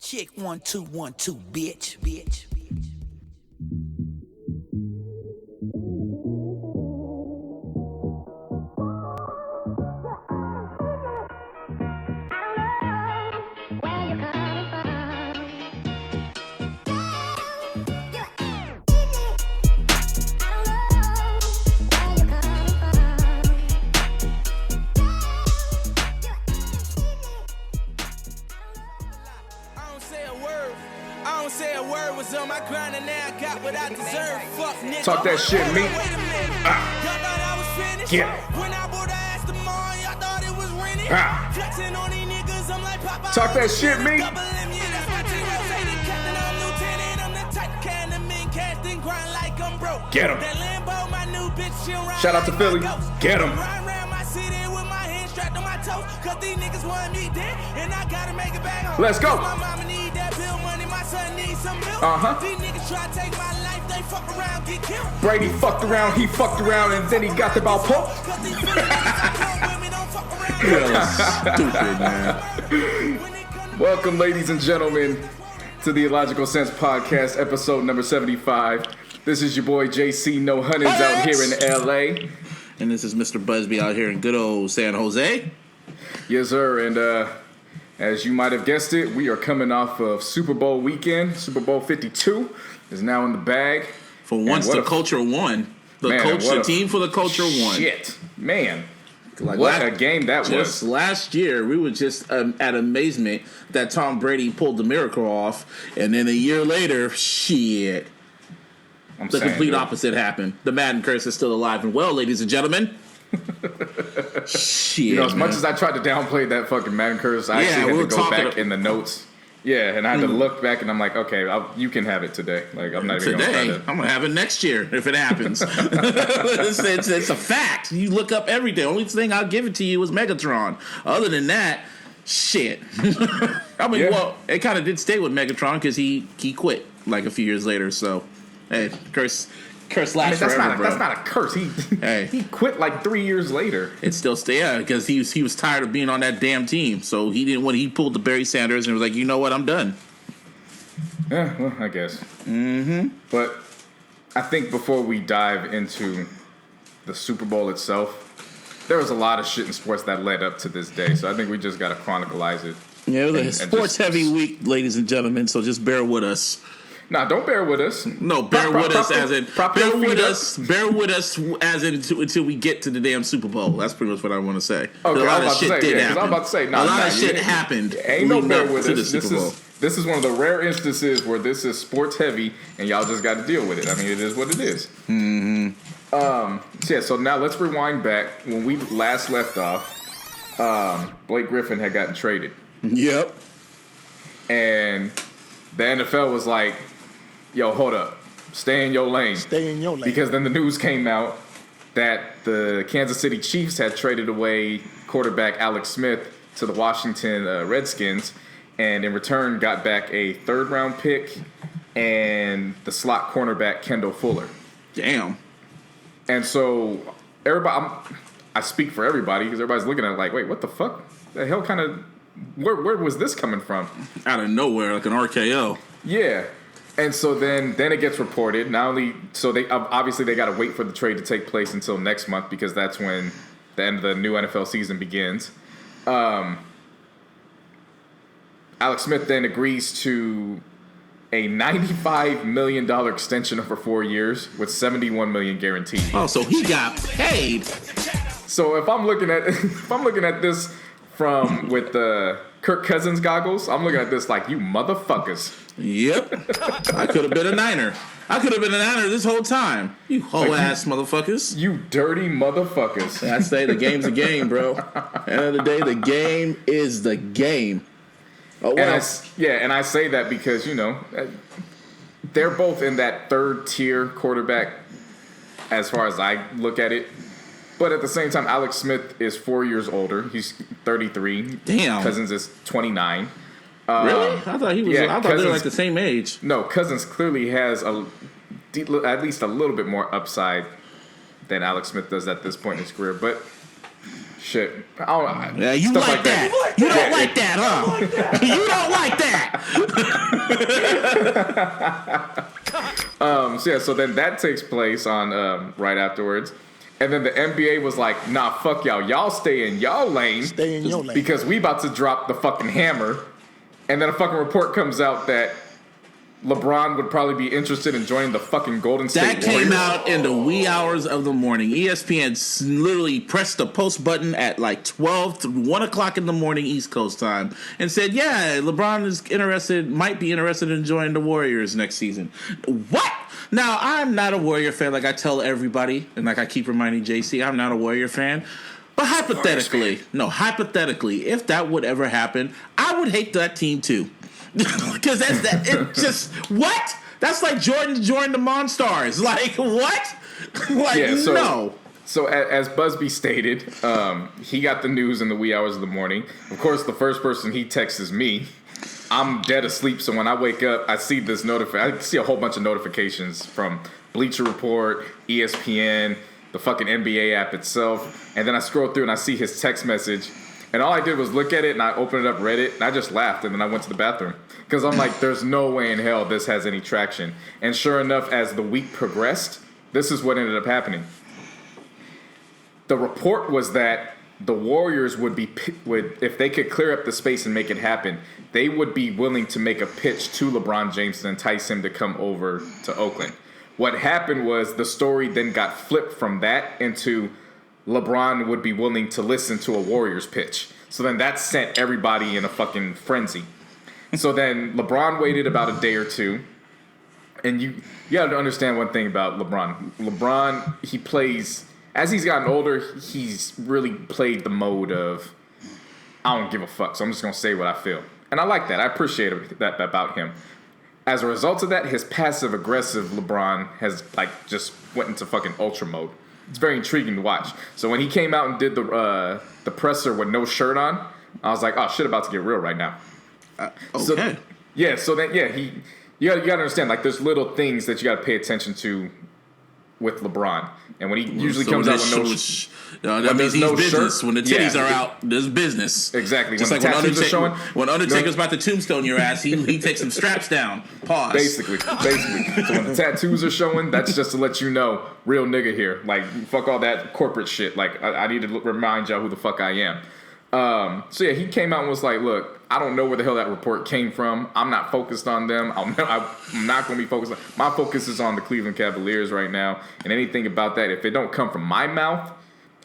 Check 1 2 1 2, bitch. Talk that shit, me. Get Talk that shit, me. Get him. Shout out to Philly. Get him. Let's go. Brady fucked around, he fucked around, and then he got the ball poked. Stupid, man. Welcome, ladies and gentlemen, to the iLLogical Sense Podcast, episode number 75. This is your boy J.C. No Hunters out here in L.A. And this is Mr. Busby out here in good old San Jose. Yes, sir, and as you might have guessed it, we are coming off of Super Bowl weekend. Super Bowl 52 is now in the bag. For once, the culture won. The team for the culture won. Shit, man. What a game that was. Just last year, we were just at amazement that Tom Brady pulled the miracle off. And then a year later, shit. The complete opposite happened. The Madden curse is still alive and well, ladies and gentlemen. Shit, you know, as much as I tried to downplay that fucking Madden curse, I actually had to go back in the notes. Yeah, and I had to look back, and I'm like, okay, you can have it today. Like, I'm not even going to try to. I'm going to have it next year if it happens. it's a fact. You look up every day. Only thing I'll give it to you is Megatron. Other than that, shit. I mean, well, it kind of did stay with Megatron because he quit like a few years later. So, hey, curse lasts forever, bro. That's not a curse. He quit like 3 years later. It still because he was tired of being on that damn team. So he pulled the Barry Sanders and was like, you know what, I'm done. Yeah, well, I guess. Mm-hmm. But I think before we dive into the Super Bowl itself, there was a lot of shit in sports that led up to this day. So I think we just got to chronicleize it. Yeah, it was a sports-heavy week, ladies and gentlemen. So just bear with us. Nah, don't bear with us. No, bear with us as in bear with us as in until we get to the damn Super Bowl. That's pretty much what I want to say. Okay, a lot of shit did happen. I'm about to say, a lot of shit happened. Ain't no bear with us. This is one of the rare instances where this is sports heavy, and y'all just got to deal with it. I mean, it is what it is. Mm-hmm. So now let's rewind back when we last left off. Blake Griffin had gotten traded. Yep. And the NFL was like, yo, hold up. Stay in your lane. Stay in your lane. Because then the news came out that the Kansas City Chiefs had traded away quarterback Alex Smith to the Washington Redskins, and in return got back a third-round pick and the slot cornerback Kendall Fuller. Damn. And so everybody, I speak for everybody because everybody's looking at it like, wait, what the fuck? The hell kind of, where was this coming from? Out of nowhere, like an RKO. Yeah. And so then it gets reported. Not only so they obviously they got to wait for the trade to take place until next month because that's when the end of the new NFL season begins. Alex Smith then agrees to a $95 million extension over 4 years with $71 million guaranteed. Oh, so he got paid. So if I'm looking at this from with the Kirk Cousins goggles, I'm looking at this like, you motherfuckers. Yep. I could have been a Niner. This whole time. You hoe-ass motherfuckers. You dirty motherfuckers. I say the game's a game, bro. End of the day, the game is the game. Oh, and I say that because, you know, they're both in that third-tier quarterback as far as I look at it. But at the same time, Alex Smith is 4 years older. He's 33. Damn. Cousins is 29. Really? I thought he was. Yeah, I thought they were like the same age. No, Cousins clearly has at least a little bit more upside than Alex Smith does at this point in his career. But shit, I don't know. Yeah, you like that? You don't like that, huh? You don't like that? So then that takes place on right afterwards. And then the NBA was like, nah, fuck y'all. Y'all stay in y'all lane. Stay in your lane. Because we about to drop the fucking hammer. And then a fucking report comes out that LeBron would probably be interested in joining the fucking Golden State Warriors. That came out in the wee hours of the morning. ESPN literally pressed the post button at like 12 to 1 o'clock in the morning East Coast time and said, yeah, LeBron is might be interested in joining the Warriors next season. What? Now, I'm not a Warrior fan like I tell everybody, and like I keep reminding JC, I'm not a Warrior fan. But hypothetically, if that would ever happen, I would hate that team too. Because it just what? That's like Jordan joined the Monstars. Like what? No. So as Busby stated, he got the news in the wee hours of the morning. Of course, the first person he texts is me. I'm dead asleep, so when I wake up, I see this I see a whole bunch of notifications from Bleacher Report, ESPN, the fucking NBA app itself, and then I scroll through and I see his text message. And all I did was look at it, and I opened it up, read it, and I just laughed, and then I went to the bathroom. Because I'm like, there's no way in hell this has any traction. And sure enough, as the week progressed, this is what ended up happening. The report was that the Warriors would if they could clear up the space and make it happen, they would be willing to make a pitch to LeBron James to entice him to come over to Oakland. What happened was the story then got flipped from that into LeBron would be willing to listen to a Warriors pitch. So then that sent everybody in a fucking frenzy. So then LeBron waited about a day or two. And you got to understand one thing about LeBron. LeBron, he plays, as he's gotten older, he's really played the mode of, I don't give a fuck, so I'm just going to say what I feel. And I like that. I appreciate that about him. As a result of that, his passive-aggressive LeBron has, like, just went into fucking ultra mode. It's very intriguing to watch. So when he came out and did the presser with no shirt on, I was like, oh, shit about to get real right now. Okay. You got to understand, like, there's little things that you got to pay attention to with LeBron. And when he usually comes out with that means he's business. Shirt, when the titties are out, there's business. Exactly. Just when like the tattoos are showing. When Undertaker's about to tombstone your ass, he takes some straps down. Pause. Basically. So when the tattoos are showing, that's just to let you know, real nigga here. Like, fuck all that corporate shit. Like, I need to remind y'all who the fuck I am. So yeah, he came out and was like, look, I don't know where the hell that report came from. I'm not focused on them. I'm not going to be focused on. My focus is on the Cleveland Cavaliers right now. And anything about that, if it don't come from my mouth,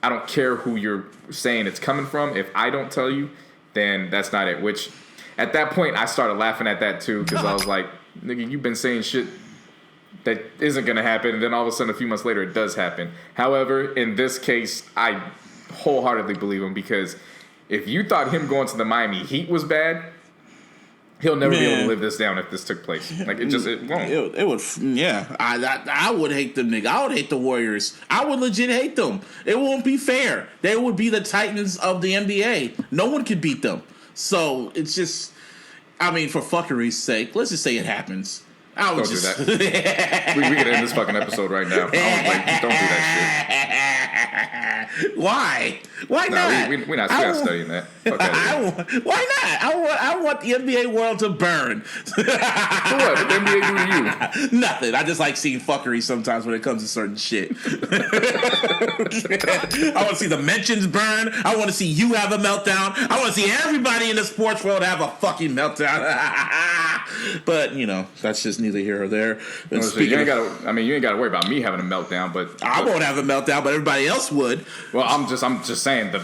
I don't care who you're saying it's coming from. If I don't tell you, then that's not it. Which, at that point, I started laughing at that too, because I was like, nigga, you've been saying shit that isn't going to happen. And then all of a sudden, a few months later, it does happen. However, in this case, I wholeheartedly believe him, because if you thought him going to the Miami Heat was bad, he'll never be able to live this down if this took place. Like, it won't. It would, yeah. I would hate them, nigga. I would hate the Warriors. I would legit hate them. It won't be fair. They would be the Titans of the NBA. No one could beat them. So it's just, I mean, for fuckery's sake, let's just say it happens. Don't do that. we could end this fucking episode right now. Don't do that shit. Why? Why not? We're not studying that. Fuck that. Why not? I want the NBA world to burn. So what? What did the NBA do to you? Nothing. I just like seeing fuckery sometimes when it comes to certain shit. I want to see the mentions burn. I want to see you have a meltdown. I want to see everybody in the sports world have a fucking meltdown. But, you know, that's just neither here or there. You ain't got to worry about me having a meltdown, but I won't have a meltdown, but everybody else would. Well, I'm just saying the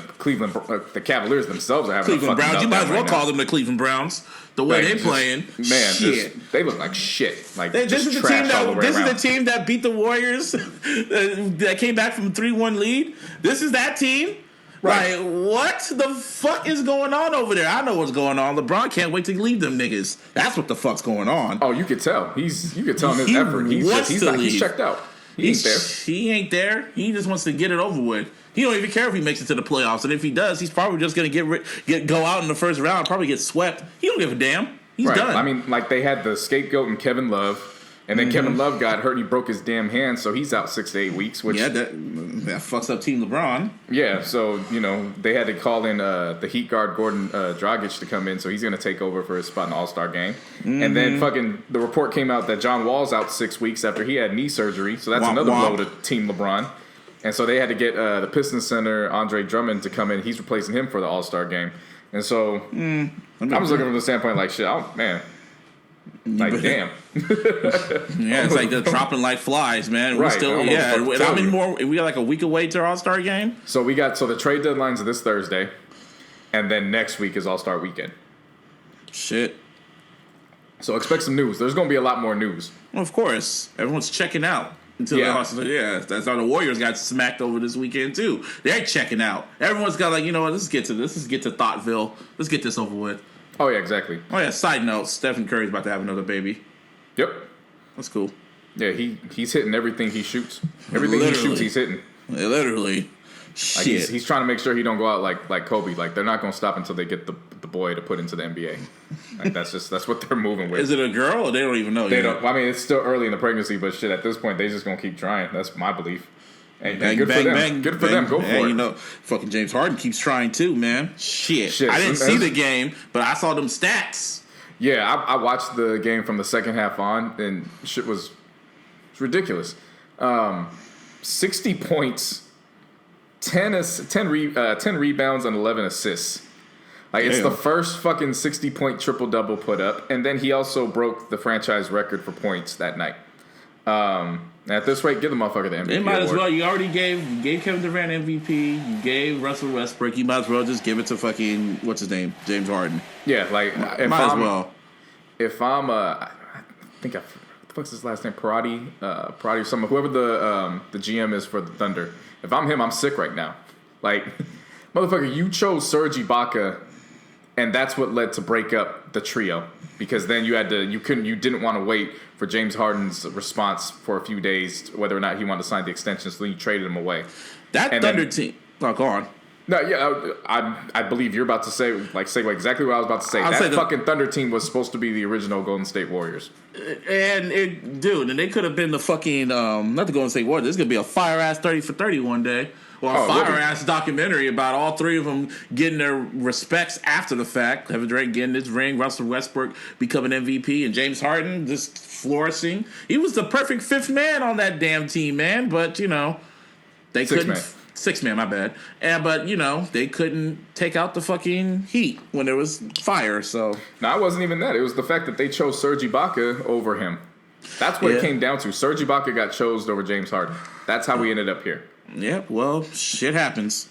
the Cavaliers themselves are having Cleveland a fucking Browns. meltdown. You might as well right call them the Cleveland Browns. The way they're playing, man, shit. They look like shit. Like, this is the team that beat the Warriors. That came back from a 3-1 lead. This is that team. Right. Like, what the fuck is going on over there? I know what's going on. LeBron can't wait to leave them niggas. That's what the fuck's going on. Oh, you could tell. You could tell in his effort. He's checked out. He ain't there. He ain't there. He just wants to get it over with. He don't even care if he makes it to the playoffs. And if he does, he's probably just going to go out in the first round, probably get swept. He don't give a damn. He's done. I mean, like, they had the scapegoat in Kevin Love. And then Kevin Love got hurt. He broke his damn hand, so he's out 6 to 8 weeks. Which, yeah, That fucks up Team LeBron. Yeah, so, they had to call in the Heat guard Gordon Dragic to come in, so he's going to take over for his spot in the All-Star game. Mm-hmm. And then the report came out that John Wall's out 6 weeks after he had knee surgery, so that's another blow to Team LeBron. And so they had to get the Pistons center, Andre Drummond, to come in. He's replacing him for the All-Star game. And so I was looking from the standpoint like, shit, oh, man. Like, damn. Yeah, it's like they're dropping like flies, man. Right. And how many more? We got like a week away to our All-Star game? So the trade deadline's this Thursday, and then next week is All-Star weekend. Shit. So expect some news. There's going to be a lot more news. Well, of course. Everyone's checking out. That's how the Warriors got smacked over this weekend too. They're checking out. Everyone's got like, let's get to Thoughtville. Let's get this over with. Oh yeah, exactly. Oh yeah. Side note: Stephen Curry's about to have another baby. Yep. That's cool. Yeah, he's hitting everything he shoots. Everything he shoots, he's hitting. Literally. Like he's trying to make sure he don't go out like Kobe. Like they're not going to stop until they get the boy to put into the NBA. Like that's what they're moving with. Is it a girl or they don't even know? They don't. I mean, it's still early in the pregnancy, but shit, at this point, they just going to keep trying. That's my belief. And good for them. Good for them. Go for it. Fucking James Harden keeps trying too, man. Shit. I didn't see the game, but I saw them stats. Yeah, I watched the game from the second half on, and shit was ridiculous. 60 points, 10 rebounds, and 11 assists. Like, it's the first fucking 60-point triple-double put up, and then he also broke the franchise record for points that night. At this rate, give the motherfucker the MVP. They might award. as well. You already gave Kevin Durant MVP. You gave Russell Westbrook. You might as well just give it to fucking what's his name, James Harden. Yeah, like might as well. If I'm I think what the fuck's his last name? Parati or something. Whoever the GM is for the Thunder. If I'm him, I'm sick right now. Like, motherfucker, you chose Serge Ibaka, and that's what led to break up the trio. Because then you didn't want to wait for James Harden's response for a few days, whether or not he wanted to sign the extension, so then you traded him away. Thunder team. Oh, go on. No, yeah, I believe you're about to say exactly what I was about to say. That fucking Thunder team was supposed to be the original Golden State Warriors. And they could have been the fucking not the Golden State Warriors. This is gonna be a fire ass 30 for 30 one day. Or a fire-ass documentary about all three of them getting their respects after the fact. Kevin Durant getting his ring, Russell Westbrook becoming MVP, and James Harden just flourishing. He was the perfect fifth man on that damn team, man. But, they couldn't. Six man, my bad. But, they couldn't take out the fucking Heat when there was fire, so. No, it wasn't even that. It was the fact that they chose Serge Ibaka over him. That's what it came down to. Serge Ibaka got chosen over James Harden. That's how we ended up here. Yeah, well, shit happens.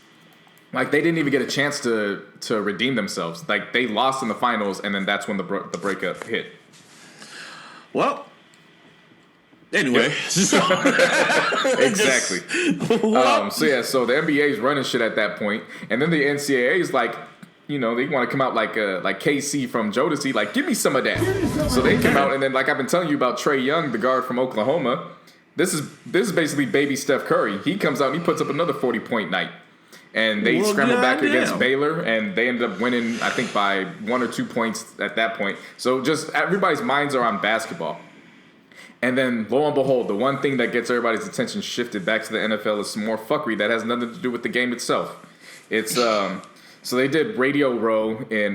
Like, they didn't even get a chance to redeem themselves. Like, they lost in the finals, and then that's when the breakup hit. Well, anyway. Exactly. So the NBA is running shit at that point, and then the NCAA is like, they want to come out like KC from Jodeci, like, give me some of that. So they come out, and then, like I've been telling you about Trae Young, the guard from Oklahoma. This is basically baby Steph Curry. He comes out and he puts up another 40-point night. And they scrambled back against Baylor, and they ended up winning, I think, by 1 or 2 points at that point. So just everybody's minds are on basketball. And then, lo and behold, the one thing that gets everybody's attention shifted back to the NFL is some more fuckery that has nothing to do with the game itself. It's so they did Radio Row in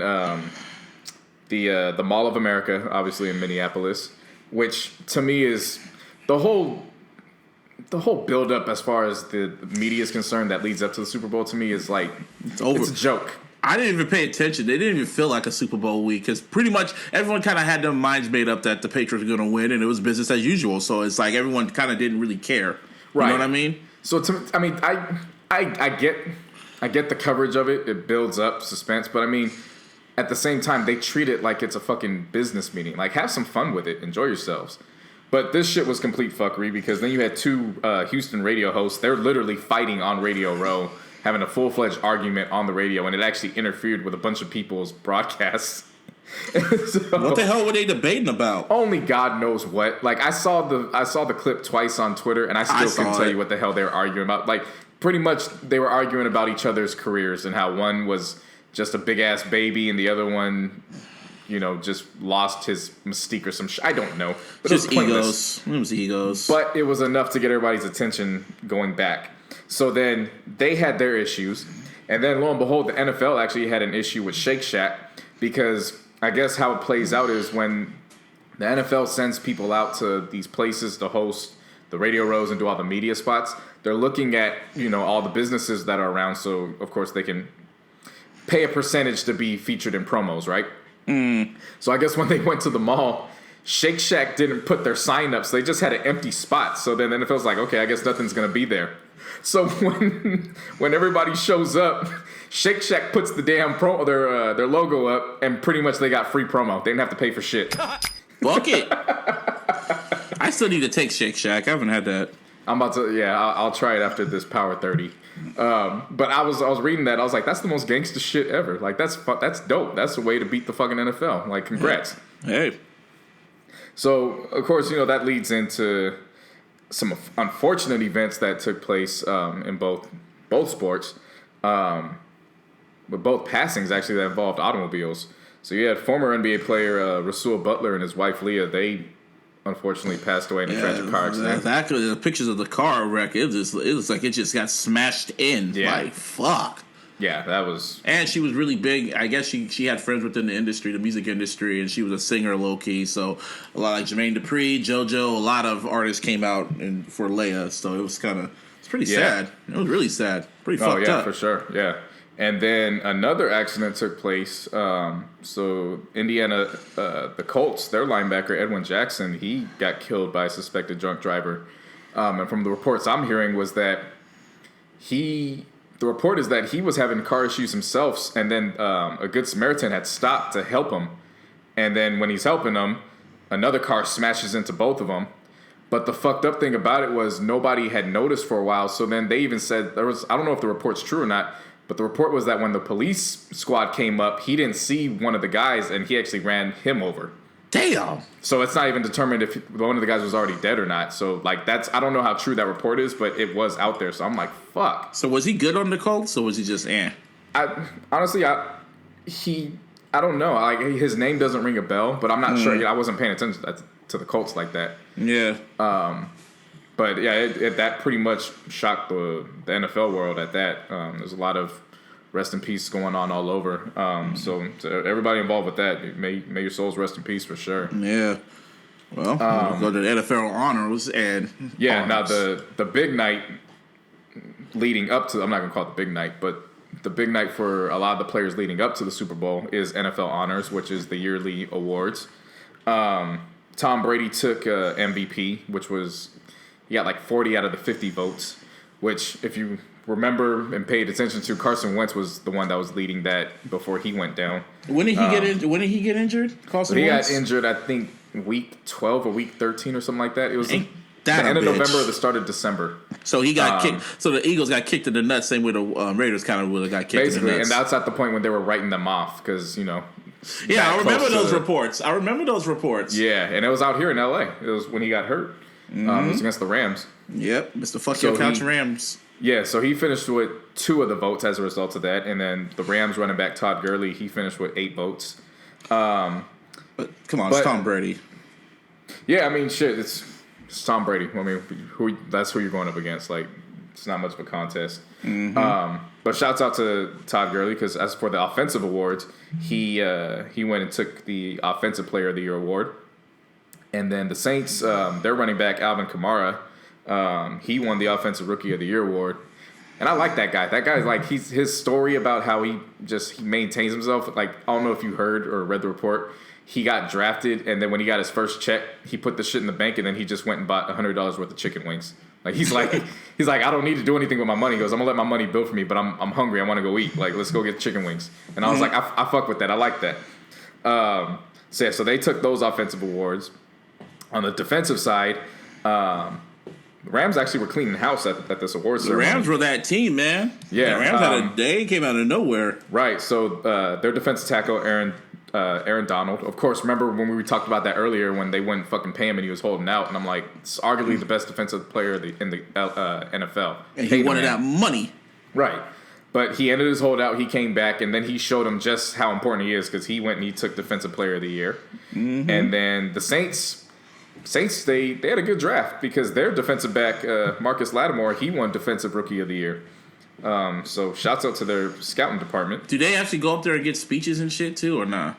the Mall of America, obviously in Minneapolis, which to me is the whole build up as far as the media is concerned that leads up to the Super Bowl. To me is like it's over. It's a joke. I didn't even pay attention. They didn't even feel like a Super Bowl week because pretty much everyone kind of had their minds made up that the Patriots were going to win, and it was business as usual. So it's like everyone kind of didn't really care. Right. You know what I mean? So I get the coverage of it. It builds up suspense, but I mean, at the same time, they treat it like it's a fucking business meeting. Like, have some fun with it. Enjoy yourselves. But this shit was complete fuckery because then you had two Houston radio hosts. They're literally fighting on Radio Row, having a full-fledged argument on the radio, and it actually interfered with a bunch of people's broadcasts. So, what the hell were they debating about? Only God knows what. Like, I saw the clip twice on Twitter, and I still couldn't tell you what the hell they were arguing about. Like, pretty much they were arguing about each other's careers and how one was just a big-ass baby and the other one, just lost his mystique or some shit. I don't know. But just egos. It was egos. But it was enough to get everybody's attention going back. So then they had their issues. And then lo and behold, the NFL actually had an issue with Shake Shack because I guess how it plays out is when the NFL sends people out to these places to host the radio rows and do all the media spots, they're looking at, all the businesses that are around. So, of course, they can pay a percentage to be featured in promos, right? So I guess when they went to the mall, Shake Shack didn't put their sign up, so they just had an empty spot. So then the NFL's like, okay, I guess nothing's going to be there. So when everybody shows up, Shake Shack puts the damn their logo up, and pretty much they got free promo. They didn't have to pay for shit. Fuck it. I still need to take Shake Shack. I haven't had that. I'm about to. Yeah, I'll try it after this Power 30. But I was reading that. I was like, that's the most gangster shit ever. Like that's dope. That's the way to beat the fucking NFL. Like, congrats. Hey. So of course, that leads into some unfortunate events that took place in both sports, with both passings actually that involved automobiles. So you had former NBA player Rasul Butler and his wife Leah. They unfortunately passed away in a tragic car accident. Actually, the pictures of the car wreck, it was like it just got smashed in. Yeah. Like, fuck. Yeah, that was... And she was really big. I guess she had friends within the industry, the music industry, and she was a singer low-key. So a lot like Jermaine Dupri, JoJo, a lot of artists came out for Leia. So it was it's pretty sad. It was really sad. Pretty fucked up. Oh, yeah, for sure. Yeah. And then another accident took place. So Indiana, the Colts, their linebacker, Edwin Jackson, he got killed by a suspected drunk driver. And from the reports I'm hearing was that the report is that he was having car issues himself, and then a Good Samaritan had stopped to help him. And then when he's helping him, another car smashes into both of them. But the fucked up thing about it was nobody had noticed for a while. So then they even said I don't know if the report's true or not, but the report was that when the police squad came up, he didn't see one of the guys, and he actually ran him over. Damn. So it's not even determined if one of the guys was already dead or not. So like I don't know how true that report is, but it was out there. So I'm like, fuck. So was he good on the Colts, or was he just I don't know. Like his name doesn't ring a bell, but I'm not sure. I wasn't paying attention to the Colts like that. Yeah. But yeah, that pretty much shocked the NFL world at that. There's a lot of rest in peace going on all over. So to everybody involved with that, may your souls rest in peace for sure. Yeah. Well, we'll go to the NFL honors and Now the big night leading up to, I'm not gonna call it the big night, but the big night for a lot of the players leading up to the Super Bowl is NFL honors, which is the yearly awards. Tom Brady took MVP, which was he got like 40 out of the 50 votes, which if you remember and paid attention to, Carson Wentz was the one that was leading that before he went down. When did he get injured? Carson Wentz? Got injured, I think, week 12 or week 13 or something like that. It was the that end of bitch. November or the start of December. So he got kicked. So the Eagles got kicked in the nuts. Same way the Raiders kind of would have got kicked Basically, in the nuts. and that's at the point when they were writing them off because, Yeah, I remember those reports. Yeah, and it was out here in L.A. It was when he got hurt. It was against the Rams. Yep, Mr. Fuck Your Couch Rams. Yeah, so he finished with 2 of the votes as a result of that, and then the Rams running back Todd Gurley, he finished with 8 votes. But come on, it's Tom Brady. Yeah, I mean, shit, it's Tom Brady. I mean, that's who you're going up against. Like, it's not much of a contest. But shouts out to Todd Gurley because as for the offensive awards, he went and took the Offensive Player of the Year award. And then the Saints, their running back Alvin Kamara, he won the Offensive Rookie of the Year award. And I like that guy. That guy's like his story about how he maintains himself. Like, I don't know if you heard or read the report. He got drafted, and then when he got his first check, he put the shit in the bank, and then he just went and bought $100 worth of chicken wings. Like he's like I don't need to do anything with my money. He goes, I'm gonna let my money build for me, but I'm hungry. I want to go eat. Like, let's go get chicken wings. And I was like, I fuck with that. I like that. So they took those offensive awards. On the defensive side, the Rams actually were cleaning house at this awards ceremony. The Rams were that team, man. Yeah, the Rams they came out of nowhere. Right. So their defensive tackle Aaron Donald. Of course, remember when we talked about that earlier when they wouldn't fucking pay him and he was holding out, and I'm like, it's arguably the best defensive player in the NFL. And he wanted that money. Right. But he ended his holdout. He came back, and then he showed him just how important he is because he went and he took Defensive Player of the Year. And then the Saints, Saints, they had a good draft because their defensive back, Marcus Lattimore, he won Defensive Rookie of the Year. So shouts out to their scouting department. Do they actually go up there and get speeches and shit too, or not?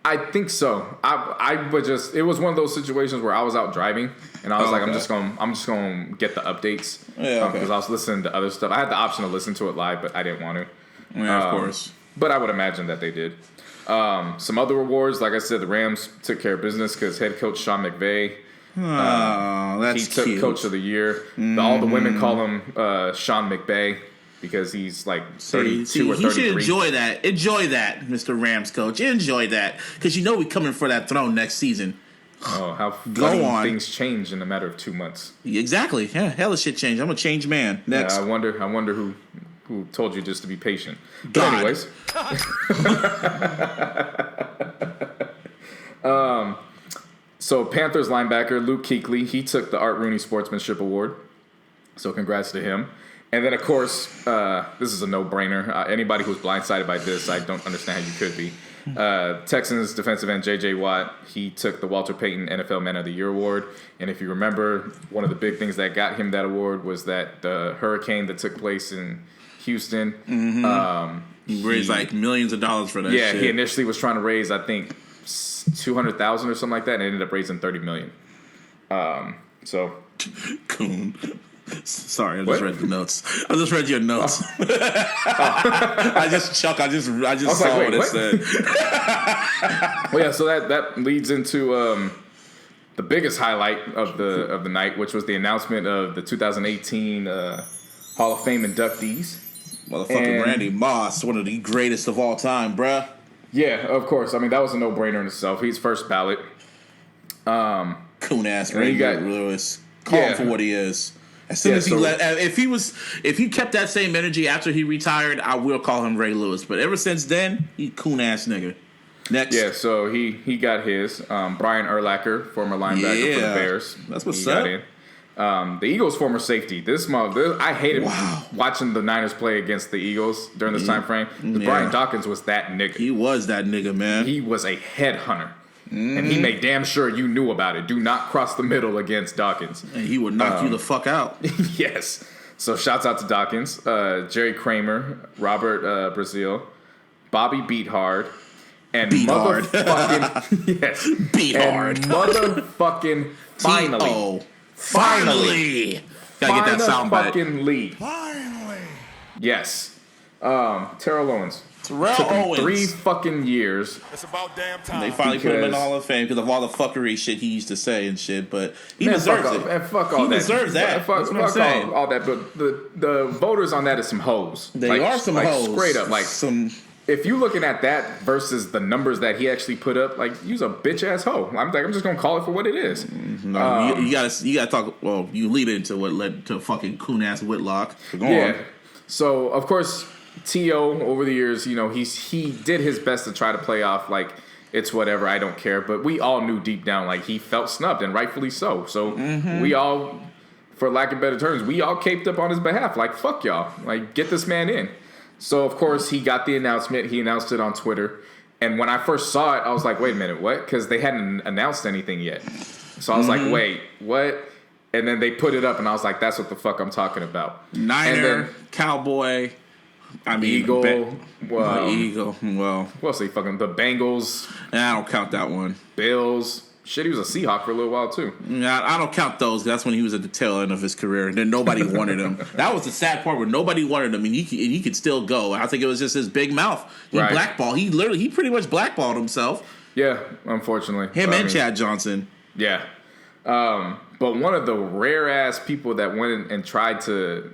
I think so. I would just. It was one of those situations where I was out driving and I was like, I'm just gonna get the updates. Yeah, because I was listening to other stuff. I had the option to listen to it live, but I didn't want to. Yeah, of course. But I would imagine that they did. Some other awards, like I said, the Rams took care of business because head coach Sean McVay. That's he took cute. Coach of the Year. All the women call him Sean McVay because he's like 32 or 33. He should enjoy that. Enjoy that, Mr. Rams coach. Enjoy that because you know we're coming for that throne next season. Oh, how funny things change in a matter of 2 months. Exactly. Yeah, hella shit changed. I'm a changed man. Next. Yeah, I wonder who told you just to be patient. But God. anyways. So Panthers linebacker Luke Kuechly, he took the Art Rooney Sportsmanship Award. So congrats to him. And then, of course, this is a no-brainer. Anybody who's blindsided by this, I don't understand how you could be. Texans defensive end J.J. Watt, he took the Walter Payton NFL Man of the Year award. And if you remember, one of the big things that got him that award was that the hurricane that took place in Houston. He raised like millions of dollars for that shit. Yeah, he initially was trying to raise, I think, $200,000 or something like that, and ended up raising $30 million. Coon. Sorry, I just read the notes. I just read your notes. I just saw what it said. Well, yeah, so that leads into the biggest highlight of the night, which was the announcement of the 2018 Hall of Fame inductees. Motherfucking Randy Moss, one of the greatest of all time, bruh. Yeah, of course. I mean, that was a no-brainer in itself. He's first ballot. Coon-ass Randy Lewis. Call him for what he is. As soon as if he kept that same energy after he retired, I will call him Ray Lewis. But ever since then, he coon-ass nigga. Next. Yeah, so he got his. Brian Urlacher, former linebacker for the Bears. That's what's up. The Eagles' former safety. I hated watching the Niners play against the Eagles during this time frame. Brian Dawkins was that nigga. He was that nigga, man. He was a headhunter. And he made damn sure you knew about it. Do not cross the middle against Dawkins. And he would knock you the fuck out. Yes. So shouts out to Dawkins. Jerry Kramer, Robert Brazil, Bobby Beathard, and motherfucking yes, Beathard. Motherfucking finally. Finally. Gotta get that sound back. Fucking lead. Finally. Yes. Terrell Owens. Terrell Took him Owens. 3 fucking years. It's about damn time. They finally put him in the Hall of Fame because of all the fuckery shit he used to say and shit, but he deserves it. And fuck all that. He deserves that. Fuck That's what I'm saying. all that. But the voters on that is some hoes. They are some hoes. Straight up. If you looking at that versus the numbers that he actually put up, you's a bitch ass hoe. I'm just gonna call it for what it is. No, you gotta talk. Well, you lead into what led to fucking coon ass Whitlock. Go on. So of course, T.O. over the years, he did his best to try to play off like it's whatever, I don't care. But we all knew deep down he felt snubbed, and rightfully so. So we all, for lack of better terms, we all caped up on his behalf. Fuck y'all. Get this man in. So, of course, he got the announcement. He announced it on Twitter. And when I first saw it, I was like, wait a minute, what? Because they hadn't announced anything yet. So I was like, wait, what? And then they put it up, and I was like, that's what the fuck I'm talking about. Niner, Cowboy, Eagle. Eagle. Well, what else they fucking? The Bengals. I don't count that one. Bills. Shit, he was a Seahawk for a little while, too. I don't count those. That's when he was at the tail end of his career. And then nobody wanted him. That was the sad part where nobody wanted him. And he could still go. I think it was just his big mouth. He blackballed. He pretty much blackballed himself. Yeah, unfortunately. Him and Chad Johnson. Yeah. But one of the rare-ass people that went and tried to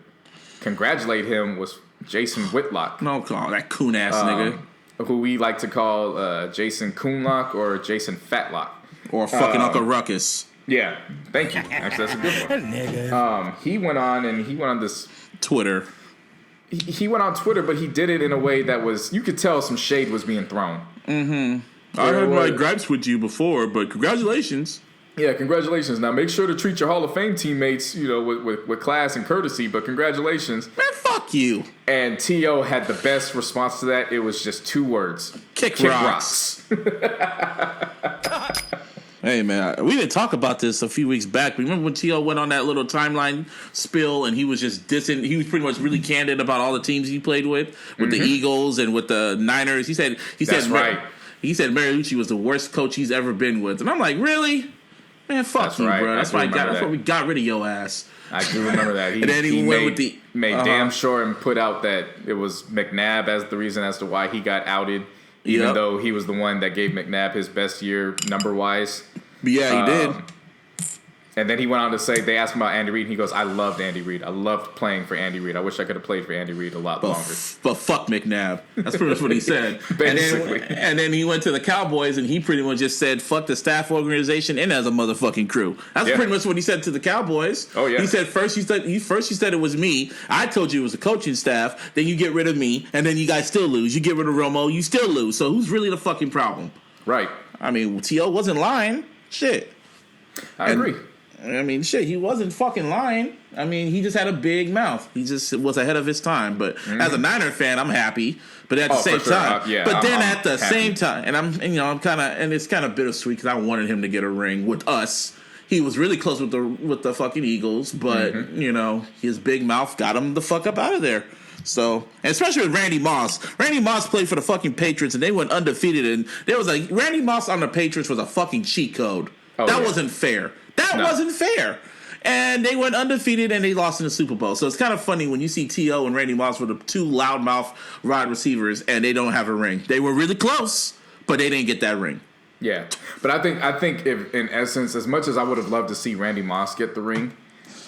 congratulate him was Jason Whitlock. No, that coon-ass nigga. Who we like to call Jason Coonlock or Jason Fatlock. Or fucking Uncle Ruckus. Yeah, thank you. Actually, that's a good one. He went on this Twitter. He went on Twitter, but he did it in a way that was, you could tell some shade was being thrown. Mm-hmm. I had my gripes with you before, but congratulations. Yeah, congratulations. Now make sure to treat your Hall of Fame teammates, with class and courtesy. But congratulations, man. Fuck you. And T.O. had the best response to that. It was just 2 words: kick rocks. Hey, man, we didn't talk about this a few weeks back. Remember when T.O. went on that little timeline spill and he was just dissing? He was pretty much really candid about all the teams he played with the Eagles and with the Niners. He said, right. He said Mariucci was the worst coach he's ever been with. And I'm like, really? Man, fuck That's you, right. bro. That's why we got rid of your ass. I do remember that. And then he went with the... made damn sure and put out that it was McNabb as the reason as to why he got outed. Even though he was the one that gave McNabb his best year number-wise. Yeah, he did. And then he went on to say, they asked him about Andy Reid, and he goes, I loved Andy Reid. I loved playing for Andy Reid. I wish I could have played for Andy Reid a lot longer. But fuck McNabb. That's pretty much what he said. Basically. And then he went to the Cowboys, and he pretty much just said, fuck the staff organization and as a motherfucking crew. That's pretty much what he said to the Cowboys. Oh, yeah. He said, first you said it was me. I told you it was the coaching staff. Then you get rid of me, and then you guys still lose. You get rid of Romo, you still lose. So who's really the fucking problem? Right. I mean, T.O. wasn't lying. Shit. I agree. I mean, shit, he wasn't fucking lying. I mean, he just had a big mouth. He just was ahead of his time. But as a Niner fan, I'm happy. But at the same time, same time, and I'm kind of, and it's kind of bittersweet because I wanted him to get a ring with us. He was really close with the fucking Eagles, but his big mouth got him the fuck up out of there. So, and especially with Randy Moss. Randy Moss played for the fucking Patriots, and they went undefeated. And there was Randy Moss on the Patriots was a fucking cheat code. That wasn't fair. That wasn't fair. And they went undefeated and they lost in the Super Bowl. So it's kind of funny when you see T.O. and Randy Moss were the two loudmouth wide receivers and they don't have a ring. They were really close, but they didn't get that ring. Yeah. But I think if, in essence, as much as I would have loved to see Randy Moss get the ring,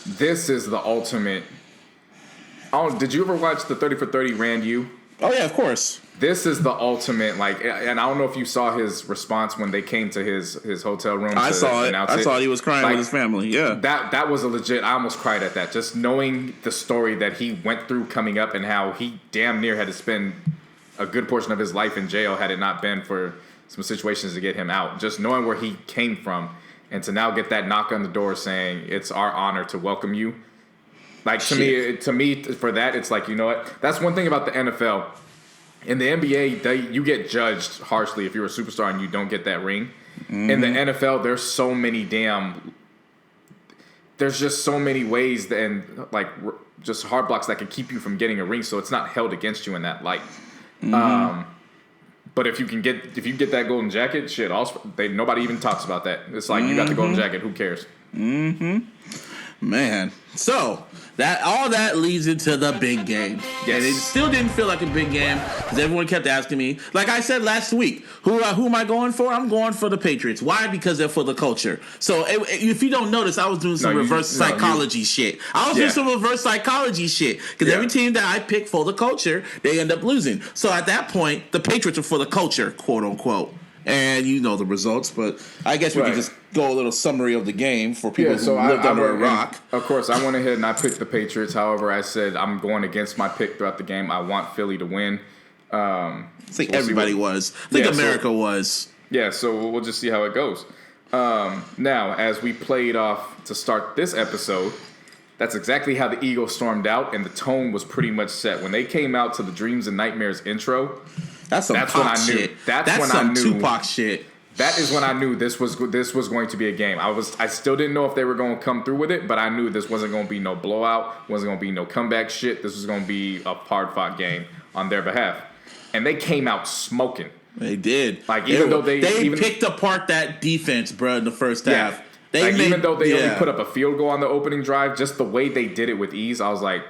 this is the ultimate. Did you ever watch the 30 for 30 Rand U? Oh, yeah, of course. This is the ultimate, and I don't know if you saw his response when they came to his hotel room. I saw it. I saw he was crying with his family. Yeah, that was a legit. I almost cried at that, just knowing the story that he went through coming up and how he damn near had to spend a good portion of his life in jail had it not been for some situations to get him out. Just knowing where he came from and to now get that knock on the door saying it's our honor to welcome you. Like to me, for that, it's like, you know what? That's one thing about the NFL. In the NBA, you get judged harshly if you're a superstar and you don't get that ring. Mm-hmm. In the NFL, there's just so many ways and just hard blocks that can keep you from getting a ring. So it's not held against you in that light. Mm-hmm. But if you get that golden jacket, shit, nobody even talks about that. It's like you got the golden jacket. Who cares? Mm-hmm. Man, so all that leads into the big game. Yes. And it still didn't feel like a big game because everyone kept asking me. Like I said last week, who am I going for? I'm going for the Patriots. Why? Because they're for the culture. So if you don't notice, I was doing some reverse psychology shit. I was doing some reverse psychology shit because every team that I pick for the culture, they end up losing. So at that point, the Patriots are for the culture, quote unquote. And you know the results, but I guess we can just go a little summary of the game for people who lived under a rock. Of course, I went ahead and I picked the Patriots. However, I said I'm going against my pick throughout the game. I want Philly to win. I think everybody was. I think America was. Yeah, so we'll just see how it goes. Now, as we played off to start this episode, that's exactly how the Eagles stormed out, and the tone was pretty much set. When they came out to the Dreams and Nightmares intro, that's when I knew. That's some Tupac shit. That is when I knew this was going to be a game. I still didn't know if they were going to come through with it, but I knew this wasn't going to be no blowout, wasn't going to be no comeback shit. This was going to be a hard-fought game on their behalf. And they came out smoking. They did. Even though they picked apart that defense, bro, in the first half. Even though they only put up a field goal on the opening drive, just the way they did it with ease, I was like,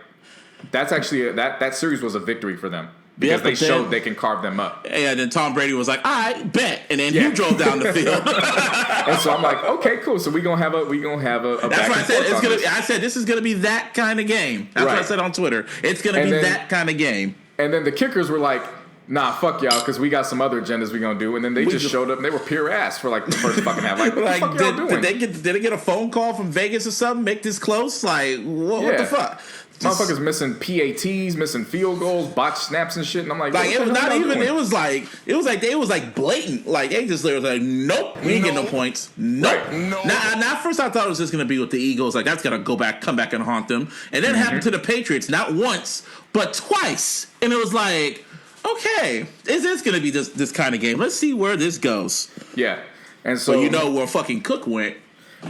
that's actually that series was a victory for them. Because they showed they can carve them up. And then Tom Brady was like, I bet. And then he drove down the field. And so I'm like, okay, cool. So we're gonna have a That's what I said. I said this is gonna be that kind of game. That's what I said on Twitter. It's gonna be that kind of game. And then the kickers were like, nah, fuck y'all, because we got some other agendas we're gonna do. And then they just showed up and they were pure ass for the first fucking half. Like, what the fuck y'all doing? Did they get a phone call from Vegas or something? Make this close? Like, what the fuck? Motherfuckers missing PATs, missing field goals, botched snaps and shit, and I'm like, it was not even. It was like blatant. Like they just was like, nope, we ain't getting no points. Nope. Right. No. Now, at first I thought it was just gonna be with the Eagles. Like that's gonna come back and haunt them. And then it happened to the Patriots, not once but twice. And it was like, okay, is this gonna be this kind of game? Let's see where this goes. Yeah. And so you know where fucking Cook went.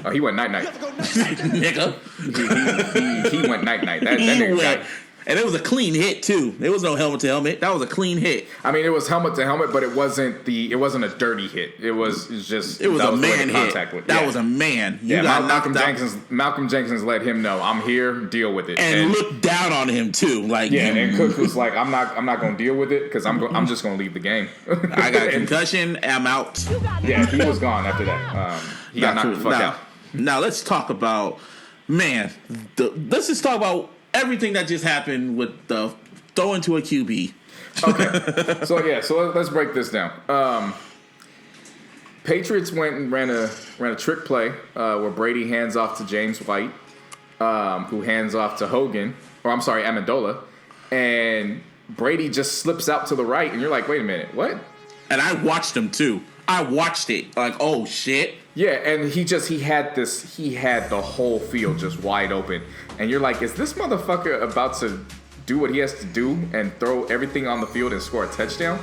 Oh, he went night. Nigga. He went night. That nigga got. And it was a clean hit too. There was no helmet to helmet. That was a clean hit. I mean, it was helmet to helmet, but it wasn't a dirty hit. It was just a man hit. With. That was a man. You got Malcolm Jenkins let him know, I'm here, deal with it, and looked down on him too. Like and Cook was like, I'm not gonna deal with it because I'm just gonna leave the game. I got a concussion. I'm out. Yeah, he was gone after that. He got knocked the fuck out. Now let's talk about let's just talk about everything that just happened with the throwing to a QB. Okay. So let's break this down. Patriots went and ran a trick play where Brady hands off to James White, who hands off to Amendola, and Brady just slips out to the right, and you're like, wait a minute, what? And I watched him too. I watched it like, oh shit. Yeah, and he had the whole field just wide open. And you're like, is this motherfucker about to do what he has to do and throw everything on the field and score a touchdown?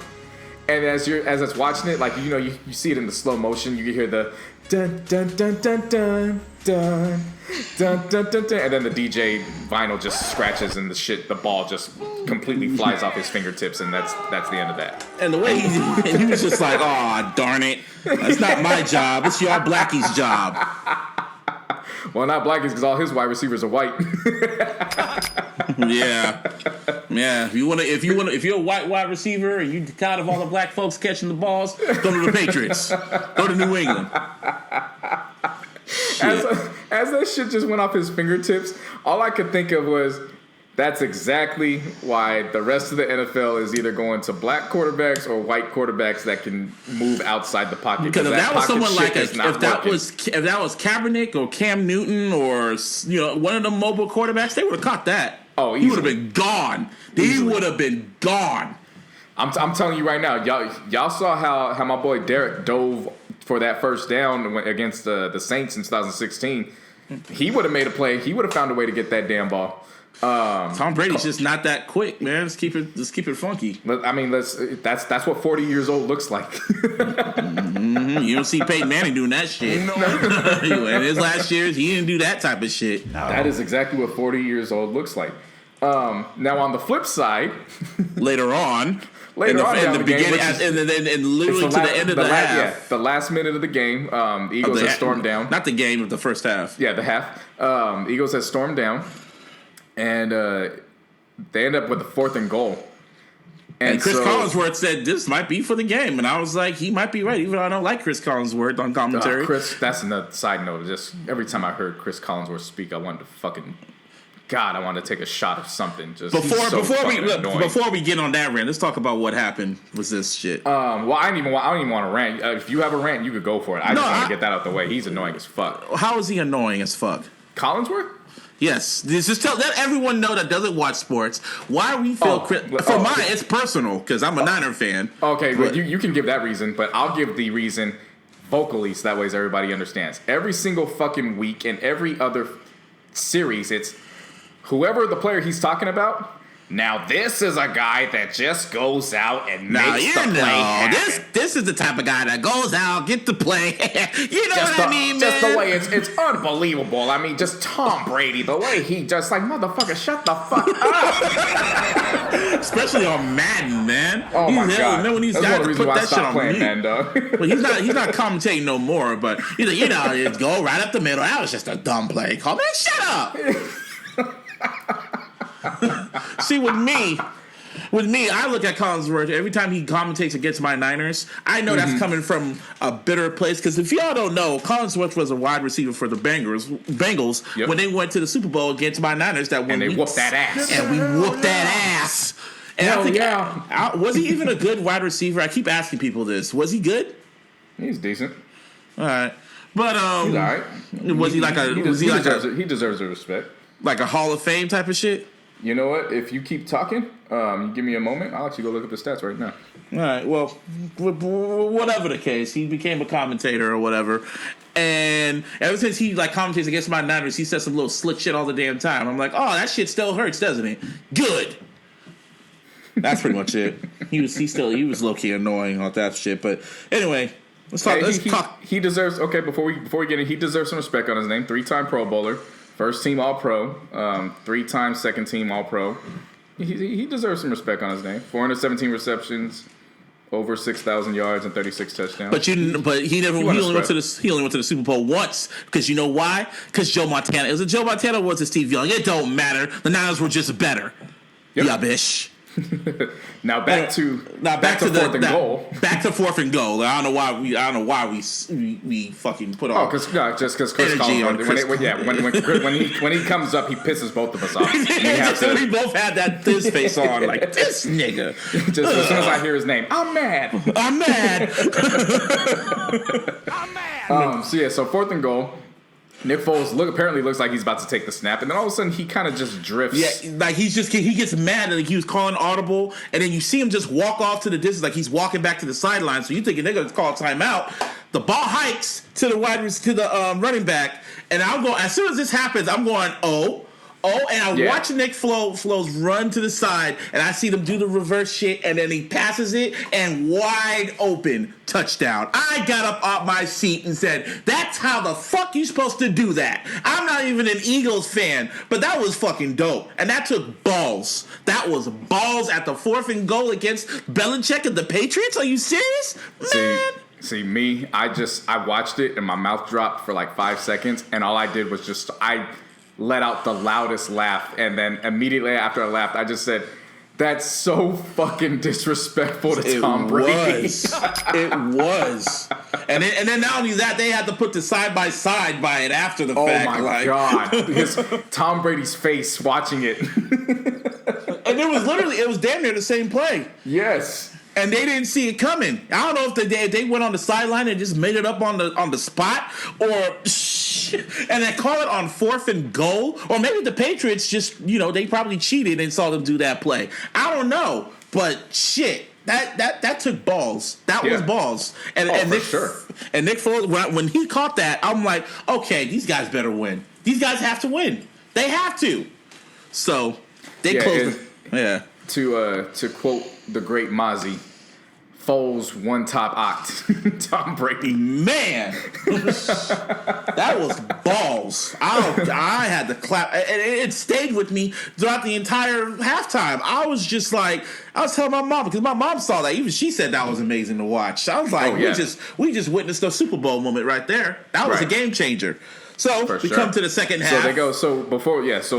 And as it's watching it, like, you see it in the slow motion, you hear the dun dun dun dun dun dun dun dun dun dun, and then the DJ vinyl just scratches and the ball just completely flies off his fingertips, and that's the end of that. And the way he was just like, oh darn it, that's not my job, it's y'all Blackie's job. Well, not Blackie's because all his wide receivers are white. Yeah. If you're a white wide receiver and you tired of all the black folks catching the balls, go to the Patriots. Go to New England. As that shit just went off his fingertips, all I could think of was, that's exactly why the rest of the NFL is either going to black quarterbacks or white quarterbacks that can move outside the pocket. Because if that was someone like if that was Kaepernick or Cam Newton or one of the mobile quarterbacks, they would have caught that. Oh, he would have been gone. He would have been gone. I'm telling you right now, y'all saw how my boy Derek dove for that first down against the Saints in 2016. He would have made a play. He would have found a way to get that damn ball. Tom Brady's just not that quick, man. Let's keep it funky. I mean, that's what 40 years old looks like. Mm-hmm. You don't see Peyton Manning doing that shit. No. In his last years, he didn't do that type of shit. No. That is exactly what 40 years old looks like. Now on the flip side, later on in the beginning, and literally to the end of the half. Yeah, the last minute of the game, the Eagles had stormed down. Not the game, but the first half. Yeah, the half. Eagles had stormed down. And they end up with a 4th and goal. And Chris Collinsworth said this might be for the game. And I was like, he might be right, even though I don't like Chris Collinsworth on commentary. That's another side note. Just every time I heard Chris Collinsworth speak, I wanted to take a shot of something. Just before we get on that rant, let's talk about what happened with this shit. Well, I don't even want to rant. If you have a rant, you could go for it. I just want to get that out the way. He's annoying as fuck. How is he annoying as fuck? Collinsworth? Yes, just let everyone know that doesn't watch sports why we feel. It's personal because I'm a Niner fan. Okay, but you can give that reason, but I'll give the reason vocally so that way everybody understands. Every single fucking week and every other series, it's whoever the player he's talking about. Now this is a guy that just goes out and makes the play happen. This is the type of guy that goes out, get the play. I mean, just man? The way it's unbelievable. I mean, just Tom Brady, the way he just like, motherfucker, shut the fuck up. Especially on Madden, man. Oh my god, when these that's guys one reason why I stopped playing Madden, dog. Well, he's not commentating no more. But it's go right up the middle. That was just a dumb play. Call man, shut up. See, with me, I look at Collinsworth every time he commentates against my Niners. I know that's coming from a bitter place because if y'all don't know, Collinsworth was a wide receiver for the Bengals when they went to the Super Bowl against my Niners. And they whooped that ass. And we whooped that ass. And I think, was he even a good wide receiver? I keep asking people this. Was he good? He's decent. All right, but he's all right. He deserves the respect. Like a Hall of Fame type of shit. You know what? If you keep talking, you give me a moment, I'll actually go look up the stats right now. All right. Well, whatever the case, he became a commentator or whatever. And ever since he commentates against my Niners, he says some little slick shit all the damn time. I'm like, oh, that shit still hurts, doesn't it? Good. That's pretty much it. He was low key annoying on that shit. But anyway, He deserves. Okay, before we get in, he deserves some respect on his name. 3-time Pro Bowler, first team All Pro, 3-time second team All Pro. He deserves some respect on his name. 417 receptions, over 6,000 yards and 36 touchdowns. But he only went to the Super Bowl once, because you know why? Because Joe Montana. Was it Joe Montana or was it Steve Young? It don't matter. The Niners were just better. Yep. Yeah, bish. Now back to fourth and goal. Back to fourth and goal. I don't know why we fucking put on. Just because Chris Collins, when he comes up, he pisses both of us off. We both had that this face on, like this nigga. Just as soon as I hear his name, I'm mad. I'm mad. So fourth and goal. Nick Foles apparently looks like he's about to take the snap, and then all of a sudden he kind of just drifts. Yeah, like he gets mad, and he was calling audible, and then you see him just walk off to the distance, like he's walking back to the sideline. So you thinking they're gonna call timeout. The ball hikes to the running back, and I'm going. As soon as this happens, I'm going and I watch Nick Foles run to the side, and I see them do the reverse shit, and then he passes it, and wide open touchdown. I got up off my seat and said, that's how the fuck you supposed to do that. I'm not even an Eagles fan, but that was fucking dope. And that took balls. That was balls at the fourth and goal against Belichick and the Patriots? Are you serious? Man. See me, I watched it, and my mouth dropped for like 5 seconds, and all I did was I let out the loudest laugh, and then immediately after I laughed, I just said, that's so fucking disrespectful to Tom Brady. It was. And then not only that, they had to put the side-by-side by it after the fact. Oh my God. Tom Brady's face watching it. And it was damn near the same play. Yes. And they didn't see it coming. I don't know if they went on the sideline and just made it up on the spot, and they call it on fourth and goal, or maybe the Patriots just they probably cheated and saw them do that play. I don't know, but shit, that took balls. That was balls. And Nick Foles, when he caught that, I'm like, okay, these guys better win. These guys have to win. They have to. So they closed. To quote the great Mozzie, Foles one top oct. Tom Brady. Man, that was balls. I had to clap. It stayed with me throughout the entire halftime. I was just like, I was telling my mom, because my mom saw that. Even she said that was amazing to watch. I was like, we just witnessed a Super Bowl moment right there. That was a game changer. So we come to the second half. So